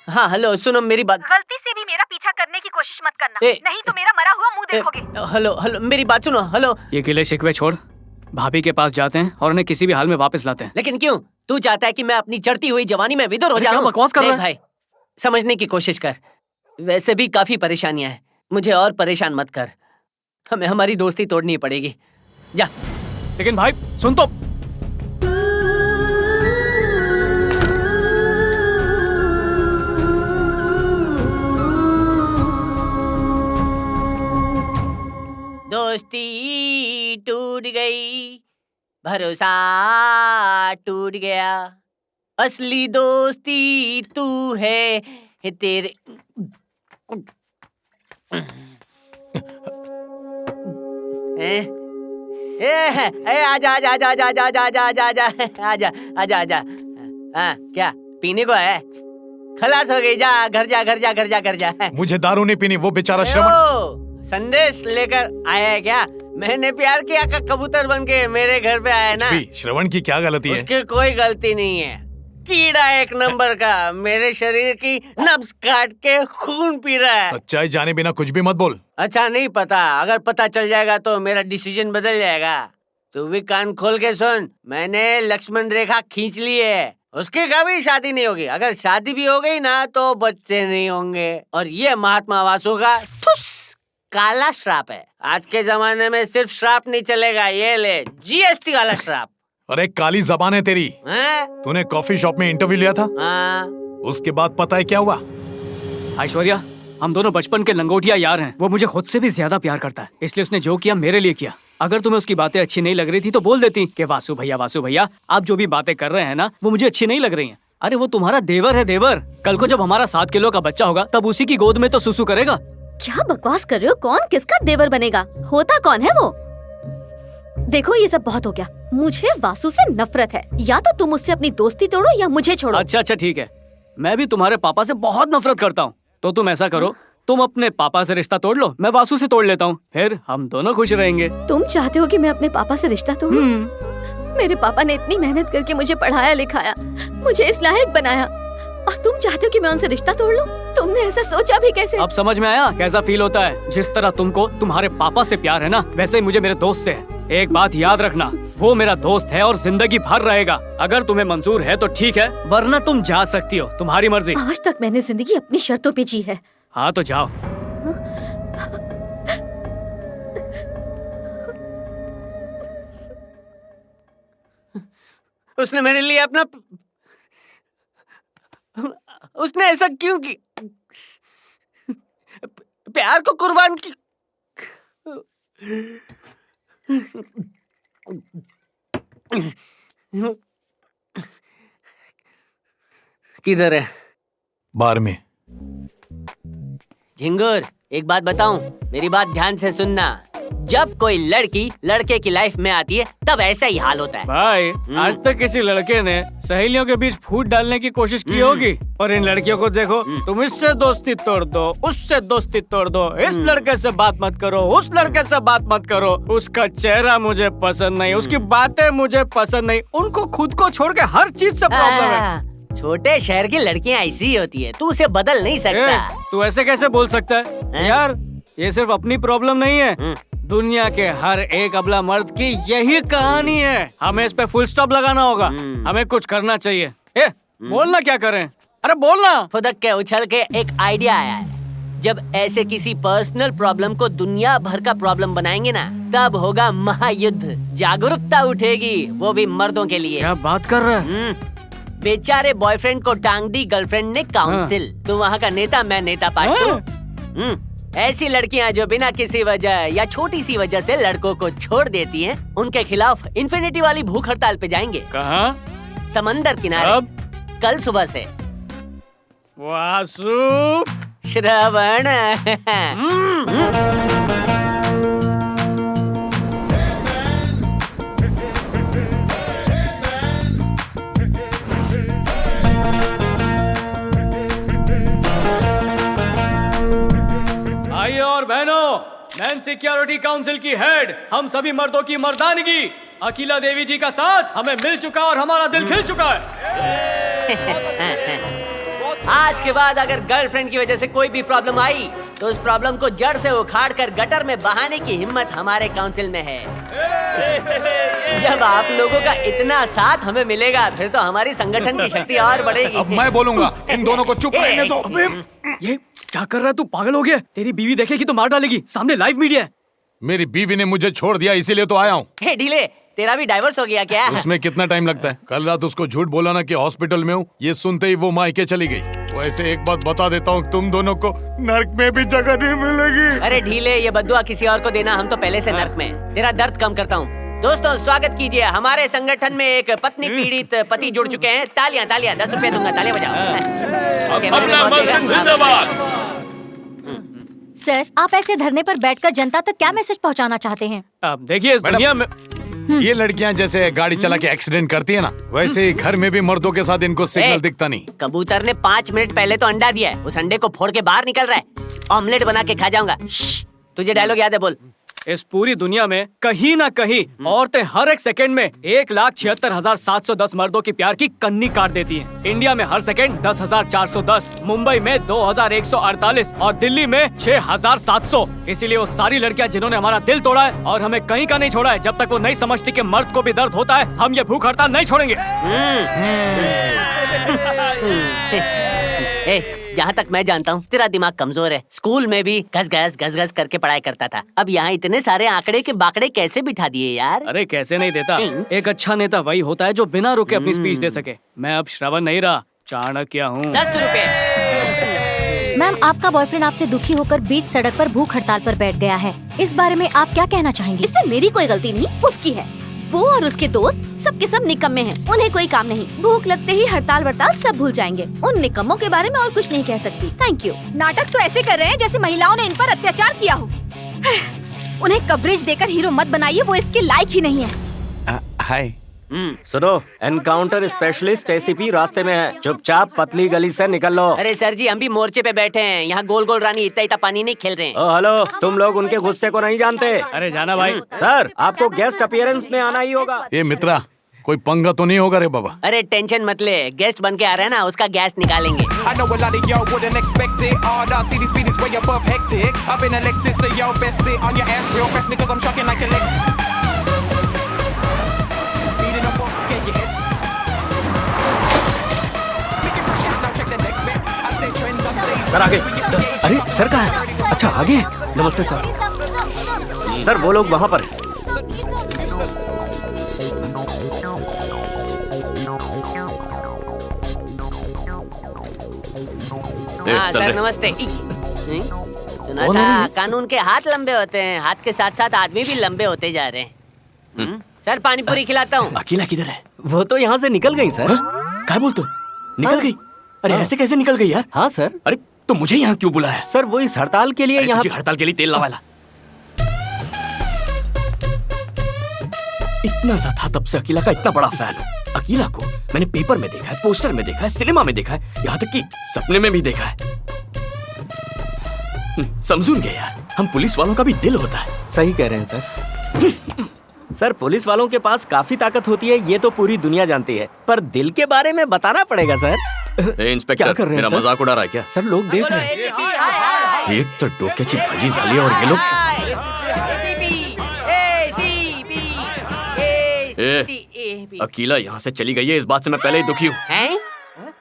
हाँ हेलो, सुनो मेरी बात।
गलती से भी मेरा पीछा करने की कोशिश मत करना, नहीं तो मेरा मरा हुआ मुंह देखोगे।
हेलो हेलो, मेरी बात सुनो। हेलो,
ये गिले शिकवे छोड़, भाभी के पास जाते हैं और उन्हें किसी भी हाल में वापस लाते हैं।
लेकिन क्यों? तू चाहता है कि मैं अपनी चढ़ती हुई जवानी में विदुर हो
क्या
जाऊं?
बकवास कर रहा है?
भाई समझने की कोशिश कर। वैसे भी काफी परेशानियां हैं, मुझे और परेशान मत कर। हमें हमारी दोस्ती तोड़नी पड़ेगी। जा।
लेकिन भाई सुन तो।
दोस्ती टूट गई, भरोसा टूट गया, असली दोस्ती तू है तेरे। आजा आजा आजा आजा आजा आजा आजा आजा आजा आजा आजा। हाँ क्या पीने को है? खलास हो गई, जा घर जा घर जा घर जा घर जा।
मुझे दारू नहीं पीनी, वो बेचारा श्रवण
संदेश लेकर आया है क्या? मैंने प्यार किया का कबूतर बन के मेरे घर पे आया ना।
श्रवण की क्या गलती है?
उसकी कोई गलती नहीं है, कीड़ा एक नंबर का मेरे शरीर की नब्ज काट के खून पी रहा है।
सच्चाई जाने बिना कुछ भी मत बोल।
अच्छा नहीं पता, अगर पता चल जाएगा तो मेरा डिसीजन बदल जाएगा। तू भी कान खोल के सुन, मैंने लक्ष्मण रेखा खींच ली है, उसकी कभी शादी नहीं होगी। अगर शादी भी हो गई ना तो बच्चे नहीं होंगे। और ये महात्मा वासु का काला श्राप है। आज के जमाने में सिर्फ श्राप नहीं चलेगा, ये ले जीएसटी वाला श्राप।
अरे काली जबान है तेरी। तूने कॉफी शॉप में इंटरव्यू लिया था, उसके बाद पता है क्या हुआ?
ऐश्वर्या, हम दोनों बचपन के लंगोटिया यार हैं। वो मुझे खुद से भी ज्यादा प्यार करता है, इसलिए उसने जो किया मेरे लिए किया। अगर तुम्हें उसकी बातें अच्छी नहीं लग रही थी तो बोल देती कि वासु भैया आप जो भी बातें कर रहे हैं ना वो मुझे अच्छी नहीं लग रही हैं। अरे वो तुम्हारा देवर है, देवर। कल को जब हमारा 7 किलो का बच्चा होगा तब उसी की गोद में तो सुसु करेगा।
क्या बकवास कर रहे हो? कौन किसका देवर बनेगा? होता कौन है वो? देखो ये सब बहुत हो गया, मुझे वासु से नफरत है। या तो तुम उससे अपनी दोस्ती तोड़ो या मुझे छोड़ो।
अच्छा ठीक है, मैं भी तुम्हारे पापा से बहुत नफरत करता हूँ। तो तुम ऐसा करो, तुम अपने पापा से रिश्ता तोड़ लो, मैं वासु से तोड़ लेता हूँ, फिर हम दोनों खुश रहेंगे।
तुम चाहते हो कि मैं अपने पापा से रिश्ता तोड़ूं? मेरे पापा ने इतनी मेहनत करके मुझे पढ़ाया लिखाया, मुझे इस लायक बनाया, और तुम चाहते हो कि मैं उनसे रिश्ता तोड़ लूं? तुमने ऐसा सोचा भी कैसे?
अब समझ में आया कैसा फील होता है। जिस तरह तुमको तुम्हारे पापा से प्यार है ना, वैसे ही मुझे मेरे दोस्त से है। एक बात याद रखना, वो मेरा दोस्त है और जिंदगी भर रहेगा। अगर तुम्हें मंजूर है तो ठीक है, वरना तुम जा सकती हो, तुम्हारी मर्जी।
आज तक मैंने जिंदगी अपनी शर्तों पे जी है।
हाँ तो जाओ।
उसने मेरे लिए अपना, उसने ऐसा क्यों की? प्यार को कुर्बान की। किधर है?
बार में।
झिंगुर, एक बात बताऊं, मेरी बात ध्यान से सुनना। जब कोई लड़की लड़के की लाइफ में आती है तब ऐसा ही हाल होता है।
भाई आज तक किसी लड़के ने सहेलियों के बीच फूट डालने की कोशिश की होगी, और इन लड़कियों को देखो, तुम इससे दोस्ती तोड़ दो, उससे दोस्ती तोड़ दो, इस लड़के से बात मत करो, उस लड़के से बात मत करो, उसका चेहरा मुझे पसंद नहीं, उसकी बातें मुझे पसंद नहीं, उनको खुद को छोड़ के हर चीज से प्रॉब्लम है।
छोटे शहर की लड़कियां ऐसी ही होती है, तू उसे बदल नहीं सकता।
तू ऐसे कैसे बोल सकता है? यार ये सिर्फ अपनी प्रॉब्लम नहीं है, दुनिया के हर एक अबला मर्द की यही कहानी है। हमें इस पे फुल स्टॉप लगाना होगा, हमें कुछ करना चाहिए। बोलना क्या करें? अरे बोलना।
फुदक के उछल के एक आइडिया आया है। जब ऐसे किसी पर्सनल प्रॉब्लम को दुनिया भर का प्रॉब्लम बनाएंगे ना, तब होगा महायुद्ध, जागरूकता उठेगी, वो भी मर्दों के लिए।
क्या बात कर रहा है?
बेचारे बॉयफ्रेंड को टांग दी गर्लफ्रेंड ने काउंसिल। तो वहाँ का नेता, मैं नेता पार्ट। ऐसी लड़कियाँ जो बिना किसी वजह या छोटी सी वजह से लड़कों को छोड़ देती हैं, उनके खिलाफ इन्फिनिटी वाली भूख हड़ताल पे जाएंगे।
कहाँ?
समंदर किनारे।
अब
कल सुबह से।
वासु
श्रवण।
भाइयों और बहनों, मैन सिक्योरिटी काउंसिल की हेड, हम सभी मर्दों की मर्दानगी अकीला देवी जी का साथ हमें मिल चुका और हमारा दिल खिल चुका है।
आज के बाद अगर गर्लफ्रेंड की वजह से कोई भी प्रॉब्लम आई तो उस प्रॉब्लम को जड़ से उखाड़ कर गटर में बहाने की हिम्मत हमारे काउंसिल में है। जब आप लोगों का इतना साथ हमें मिलेगा फिर तो हमारी संगठन की शक्ति और बढ़ेगी।
अब मैं बोलूंगा, इन दोनों को चुप रहने दो।
ये क्या कर रहा है तू? पागल हो गया? तेरी बीवी देखेगी तो मार डालेगी, सामने लाइव मीडिया है।
मेरी बीवी ने मुझे छोड़ दिया इसीलिए तो आया हूँ।
हे ढीले, तेरा भी डाइवोर्स हो गया क्या?
उसमें कितना टाइम लगता है? कल रात उसको झूठ बोला ना कि हॉस्पिटल में हूँ, ये सुनते ही वो मायके चली गई। वैसे एक बात बता देता हूँ, तुम दोनों को नर्क में भी जगह नहीं मिलेगी।
अरे ढीले, ये बद्दुआ किसी और को देना, हम तो पहले से नर्क में। तेरा दर्द कम करता हूँ। दोस्तों स्वागत कीजिए, हमारे संगठन में एक पत्नी पीड़ित पति जुड़ चुके हैं। तालियां तालियां, 10 रुपए दूंगा, तालियां बजाओ।
सर, आप ऐसे धरने पर बैठकर जनता तक क्या मैसेज पहुंचाना चाहते हैं?
अब देखिए, इस दुनिया में
ये लड़कियां जैसे गाड़ी चला के एक्सीडेंट करती है ना, वैसे ही घर में भी मर्दों के साथ इनको सिग्नल दिखता नहीं।
कबूतर ने 5 मिनट पहले तो अंडा दिया है, उस अंडे को फोड़ के बाहर निकल रहा है। ऑमलेट बना के खा जाऊंगा। तुझे डायलॉग याद है? बोल।
इस पूरी दुनिया में कहीं ना कहीं औरतें हर एक सेकंड में 1,76,710 मर्दों की प्यार की कन्नी काट देती हैं। इंडिया में हर सेकंड 10,410, मुंबई में 2,148 और दिल्ली में 6,700। इसीलिए वो सारी लड़कियां जिन्होंने हमारा दिल तोड़ा है और हमें कहीं का नहीं छोड़ा है, जब तक वो नहीं समझती कि मर्द को भी दर्द होता है, हम ये भूख हड़ताल नहीं छोड़ेंगे।
जहाँ तक मैं जानता हूँ तेरा दिमाग कमजोर है। स्कूल में भी घस घस करके पढ़ाई करता था, अब यहाँ इतने सारे आंकड़े के बाकड़े कैसे बिठा दिए यार?
अरे कैसे नहीं देता, एक अच्छा नेता वही होता है जो बिना रुके अपनी स्पीच दे सके। मैं अब श्रवण नहीं रहा, चाणक्य हूँ।
10 रुपए।
मैम, आपका बॉयफ्रेंड आपसे दुखी होकर बीच सड़क पर भूख हड़ताल पर बैठ गया है, इस बारे में आप क्या कहना चाहेंगे?
इसमें मेरी कोई गलती नहीं, उसकी है। वो और उसके दोस्त सबके सब निकम्मे हैं, उन्हें कोई काम नहीं। भूख लगते ही हड़ताल वड़ताल सब भूल जाएंगे। उन निकम्मों के बारे में और कुछ नहीं कह सकती। Thank you. नाटक तो ऐसे कर रहे हैं जैसे महिलाओं ने इन पर अत्याचार किया हो। उन्हें कवरेज देकर हीरो मत बनाइए, वो इसके लायक ही नहीं है।
हाय। सुनो, एनकाउंटर स्पेशलिस्ट एसीपी रास्ते में है, चुपचाप पतली गली से निकल लो।
अरे सर जी, हम भी मोर्चे पे बैठे हैं, यहाँ गोल गोल रानी इतना पानी नहीं खेल रहे हैं।
ओ हेलो, तुम लोग उनके गुस्से को नहीं जानते।
अरे जाना भाई।
सर, आपको गेस्ट अपीयरेंस में आना ही होगा।
ये मित्रा, कोई पंगा तो नहीं होगा रे बाबा?
अरे टेंशन मत ले, गेस्ट बन के आ रहे हैं ना, उसका गैस निकालेंगे।
सर आगे। अरे सर कहाँ है? अच्छा आगे। नमस्ते सर। सर वो लोग वहाँ पर।
हाँ सर नमस्ते। सुना था कानून के हाथ लंबे होते हैं, हाथ के साथ साथ आदमी भी लंबे होते जा रहे हैं। सर पानी पूरी खिलाता हूँ।
अकेला किधर है? वो तो यहाँ से निकल गई सर। क्या बोलते हो? निकल गई? अरे ऐसे कैसे निकल गई यार? हाँ सर। अरे तो मुझे यहाँ क्यों बुलाया? सर वो इस हड़ताल के लिए यहाँ। हड़ताल के लिए तेल लवाला। इतना सा था तब से अकीला का इतना बड़ा फैन हूँ। अकीला को मैंने पेपर में देखा है, पोस्टर में देखा है, सिनेमा में देखा है, यहाँ तक कि सपने में भी देखा है। समझून गए यार, हम पुलिस वालों का भी दिल होता है। सही कह रहे हैं सर। सर पुलिस वालों के पास काफी ताकत होती है, ये तो पूरी दुनिया जानती है, पर दिल के बारे में बताना पड़ेगा सर।
इंस्पेक्टर,
क्या कर रहे हैं
मेरा मजाक उड़ा रहा है क्या?
सर लोग देख रहे हैं। एक तो डोके की भजी जाली और ये लोग।
अकेला यहाँ से चली गई है, इस बात से मैं पहले ही दुखी हूँ।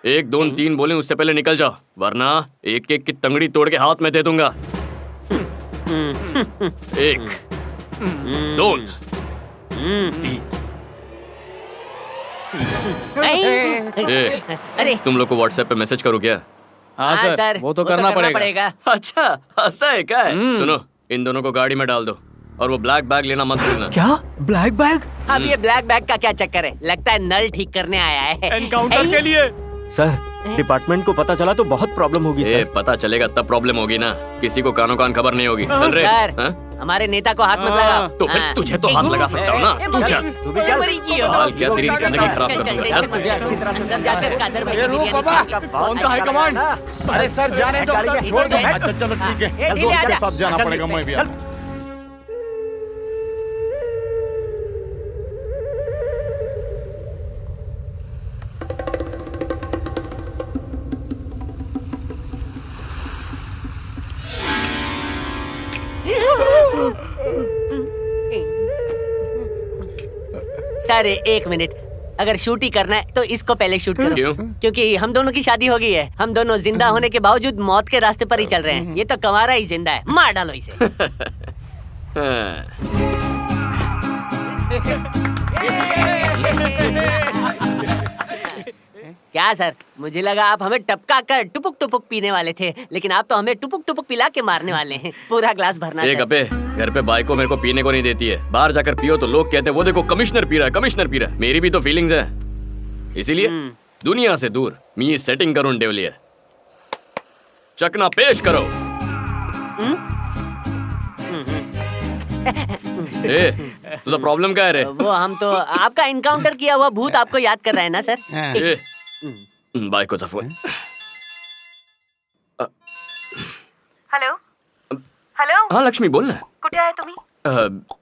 1 2 3 बोले उससे पहले निकल जाओ, वरना एक एक की तंगड़ी तोड़ के हाथ में दे दूंगा। 1 2 3।
अरे
तुम लोग को व्हाट्सएप पे मैसेज करो क्या?
हाँ सर, वो तो करना पड़ेगा।
अच्छा ऐसा है क्या? सुनो, इन दोनों को गाड़ी में डाल दो
और वो ब्लैक बैग लेना मत भूलना।
क्या ब्लैक बैग?
अब ये ब्लैक बैग का क्या चक्कर है? लगता है नल ठीक करने आया है।
एनकाउंटर के लिए।
सर डिपार्टमेंट को पता चला तो बहुत प्रॉब्लम होगी
ए,
सर।
पता चलेगा तब प्रॉब्लम होगी ना, किसी को कानो कान खबर नहीं होगी। चल रे।
सर,
हाँ?
हमारे नेता को हाथ मत लगाओ।
तो फिर तुझे तो हाथ लगा सकता हूँ ना। तू चल।
तू भी चल।
हाल क्या तेरी जिंदगी खराब कर दूंगा। चल।
अच्छी तरह से सर जाकर कादर भाई की
कौन सा हाई कमांड?
अरे सर जाने दो, छोड़ दो। अच्छा चलो ठीक है,
ए, ढीले आजा।
साथ जाना पड़ेगा मैं भी।
सर एक मिनट, अगर शूट ही करना है तो इसको पहले शूट करो।
क्यों?
क्योंकि हम दोनों की शादी हो गई है। हम दोनों जिंदा होने के बावजूद मौत के रास्ते पर ही चल रहे हैं। ये तो कंवारा ही जिंदा है, मार डालो इसे। क्या सर, मुझे लगा आप हमें टपका कर टुपुक टुपुक पीने वाले थे, लेकिन आप तो हमें टुपुक टुपुक पिला के मारने वाले हैं। पूरा ग्लास भरना
एक
सर।
अबे, घर पे बाइक को मेरे को पीने को नहीं देती है। बाहर जाकर पियो तो लोग कहते हैं वो देखो कमिश्नर पी रहा है, कमिश्नर पी रहा है। मेरी भी तो फीलिंग्स है, इसीलिए दुनिया से दूर मी सेटिंग करून ठेवली है। चकना पेश करो। ए, तुझा प्रॉब्लम क्या है रे?
वो हम तो आपका इनकाउंटर किया हुआ भूत आपको याद कर रहा है ना सर।
ए, बायकोचा फोन।
हॅलो हॅलो,
हाँ लक्ष्मी बोल ना।
कुठे आहे तुम्ही?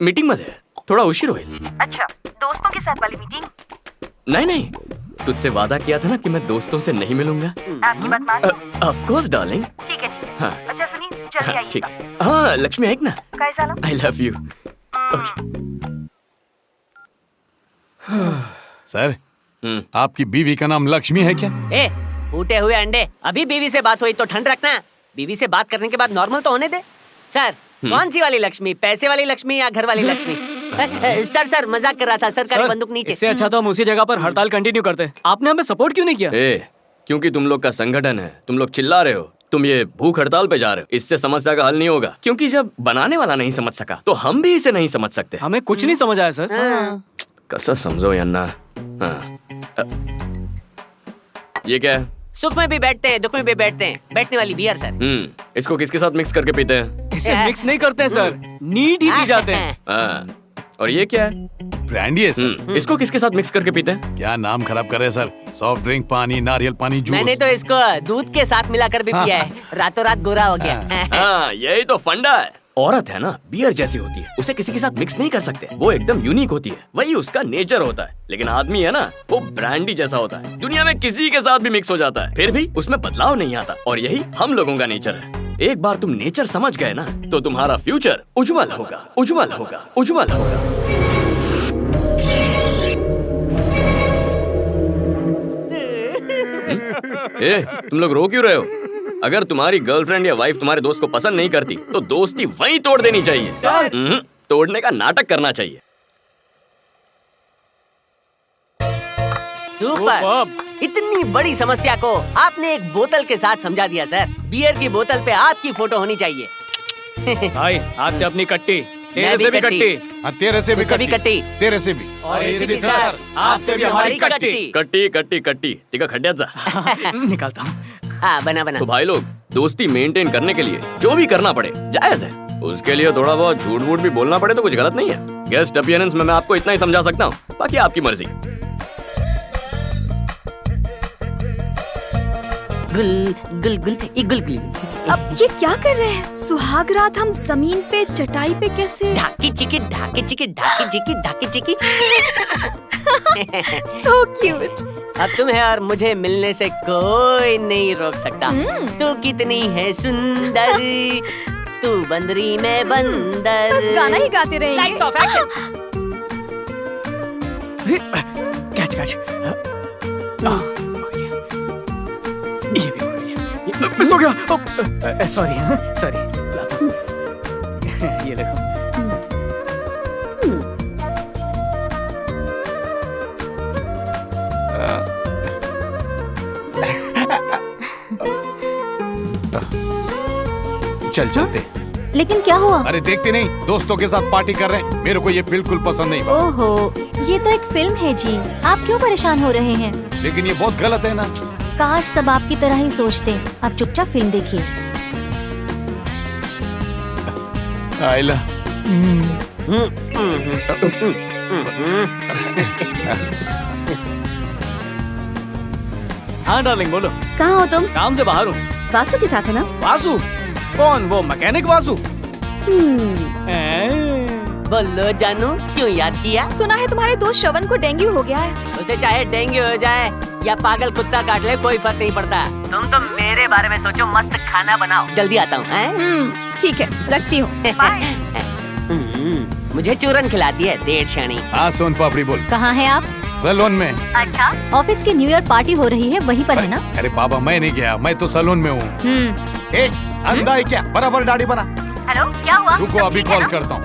मीटिंग मध्ये थोड़ा उशीर होईल।
अच्छा, दोस्तों के साथ वाली मीटिंग?
नहीं नहीं, तुझसे वादा किया था ना कि मैं दोस्तों से नहीं मिलूंगा।
आपकी बात मान ली?
Of course darling.
ठीक है ठीक है।
हाँ
अच्छा सुनिए, जल्दी
हाँ, ठीक
आइएगा।
है। हाँ लक्ष्मी ऐक ना,
काय झालं?
आई लव यू। ओके
सर आपकी बीवी का नाम लक्ष्मी है क्या?
ए, फूटे हुए अंडे, अभी बीवी से बात हुई तो ठंड रखना। बीवी से बात करने के बाद नॉर्मल तो होने दे। सर कौन सी वाली लक्ष्मी, पैसे वाली लक्ष्मी या घर वाली लक्ष्मी? सर मजाक कर रहा था। सरकारी बंदूक नीचे।
इससे अच्छा तो हम उसी जगह पर हड़ताल कंटिन्यू करते। आपने हमें सपोर्ट क्यों नहीं किया?
क्योंकि तुम लोग का संगठन है, तुम लोग चिल्ला रहे हो, तुम ये भूख हड़ताल पे जा रहे हो। इससे समस्या का हल नहीं होगा, क्योंकि जब बनाने वाला नहीं समझ सका तो हम भी इसे नहीं समझ सकते।
हमें कुछ नहीं समझ आया सर।
कसं समझो यांना। हाँ। ये क्या है?
सुख में भी बैठते हैं, दुख में भी बैठते हैं, बैठने वाली बियर सर।
इसको किसके साथ मिक्स करके पीते हैं?
इसे मिक्स नहीं करते हैं सर, नीट ही पी जाते हैं।
हाँ। और ये क्या है?
ब्रांडी है सर।
इसको किसके साथ मिक्स करके पीते हैं?
क्या नाम खराब कर रहे हैं सर? सॉफ्ट ड्रिंक, पानी, नारियल पानी, जूस।
मैंने तो इसको दूध के साथ मिलाकर भी पिया है, रातों रात गोरा हो गया।
हाँ यही तो फंडा है। औरत है ना, बियर जैसी होती है, उसे किसी के साथ मिक्स नहीं कर सकते। वो एकदम यूनिक होती है, वही उसका नेचर होता है। लेकिन आदमी है ना, वो ब्रांडी जैसा होता है, दुनिया में किसी के साथ भी मिक्स हो जाता है, फिर भी उसमें बदलाव नहीं आता। और यही हम लोगों का नेचर है। एक बार तुम नेचर समझ गए ना, तो तुम्हारा फ्यूचर उज्जवल होगा, उज्जवल होगा, उज्जवल होगा। ए, तुम लोग रो क्यों रहे हो? अगर तुम्हारी गर्लफ्रेंड या वाइफ तुम्हारे दोस्त को पसंद नहीं करती तो दोस्ती वहीं तोड़ देनी चाहिए। तोड़ने का नाटक करना चाहिए।
सुपर, इतनी बड़ी समस्या को आपने एक बोतल के साथ समझा दिया सर। बियर की बोतल पे आपकी फोटो होनी चाहिए।
भाई आज से अपनी कट्टी,
मैं
तेरे
भी
से भी
कट्टी।
कट्टी,
तेरे से भी
मुझसे भी कट्टी,
तेरे से भी।
और इसी भी सर आपसे भी हमारी कट्टी।
कट्टी कट्टी कट्टी तिका खड्ड्यात जा।
निकालता हूँ।
हाँ बना बना।
तो भाई लोग, दोस्ती मेंटेन करने के लिए जो भी करना पड़े जायज है। उसके लिए थोड़ा बहुत झूठ वूठ भी बोलना पड़े तो कुछ गलत नहीं है। गेस्ट अपीयरेंस में मैं आपको इतना ही समझा सकता हूँ, बाकी आपकी मर्जी।
गुल गुल गुल गुल गुल।
अब ये क्या कर रहे हैं? सुहाग रात हम जमीन पे चटाई पे कैसे?
ढाकी चिकी ढाकी चिकी ढाकी चिकी ढाकी चिकी।
So cute.
अब तुम्हें और मुझे मिलने से कोई नहीं रोक सकता। तू कितनी है सुंदर, तू बंदरी में बंदर।
बस गाना ही गाते रहेंगे।
Lights off, action।
Catch catch. ये भी हो गया। मिस हो गया। Sorry sorry. ये देखो।
चल चलते।
लेकिन क्या हुआ?
अरे देखते नहीं, दोस्तों के साथ पार्टी कर रहे हैं। मेरे को ये बिल्कुल पसंद नहीं।
ओहो, ये तो एक फिल्म है जी, आप क्यों परेशान हो रहे हैं?
लेकिन ये बहुत गलत है ना।
काश सब आपकी तरह ही सोचते। आप चुपचाप फिल्म देखिए।
आइला,
हाँ डार्लिंग बोलो।
कहाँ हो तुम?
काम से बाहर हूँ।
वासु के साथ है ना?
वासु? कौन, वो मैकेनिक वासु?
बोलो जानू, क्यों याद किया?
सुना है तुम्हारे दोस्त श्रवण को डेंगू हो गया है।
उसे चाहे डेंगू हो जाए या पागल कुत्ता काट ले, कोई फर्क नहीं पड़ता। तुम तो मेरे बारे में सोचो, मस्त खाना बनाओ। जल्दी आता हूँ।
ठीक है, रखती हूँ।
मुझे चूरन खिलाती है डेढ़ शानी।
हाँ सोन पापड़ी बोल।
कहाँ हैं आप?
सैलून में।
अच्छा, ऑफिस की न्यू ईयर पार्टी हो रही है, वहीं पर है ना?
अरे बाबा मैं नहीं गया, मैं तो सैलून में हूँ। ए अंधा है क्या? बराबर दाढ़ी बना।
हेलो, क्या हुआ?
रुको अभी कॉल करता हूँ।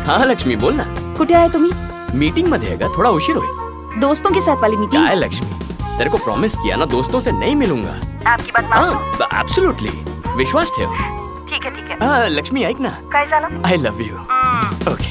हाँ लक्ष्मी बोल ना।
कुठे आहे तुम्ही?
मीटिंग मध्ये आहे का? थोडा उशीर होईल।
दोस्तों के साथ वाली मीटिंग?
काय लक्ष्मी, तेरे को प्रॉमिस किया ना, दोस्तों से नहीं मिलूंगा।
आपकी बात मान लो।
एब्सोल्युटली, विश्वास ठेव।
ठीक है ठीक है।
लक्ष्मी ऐक ना,
काय झालं?
आई लव यू। ओके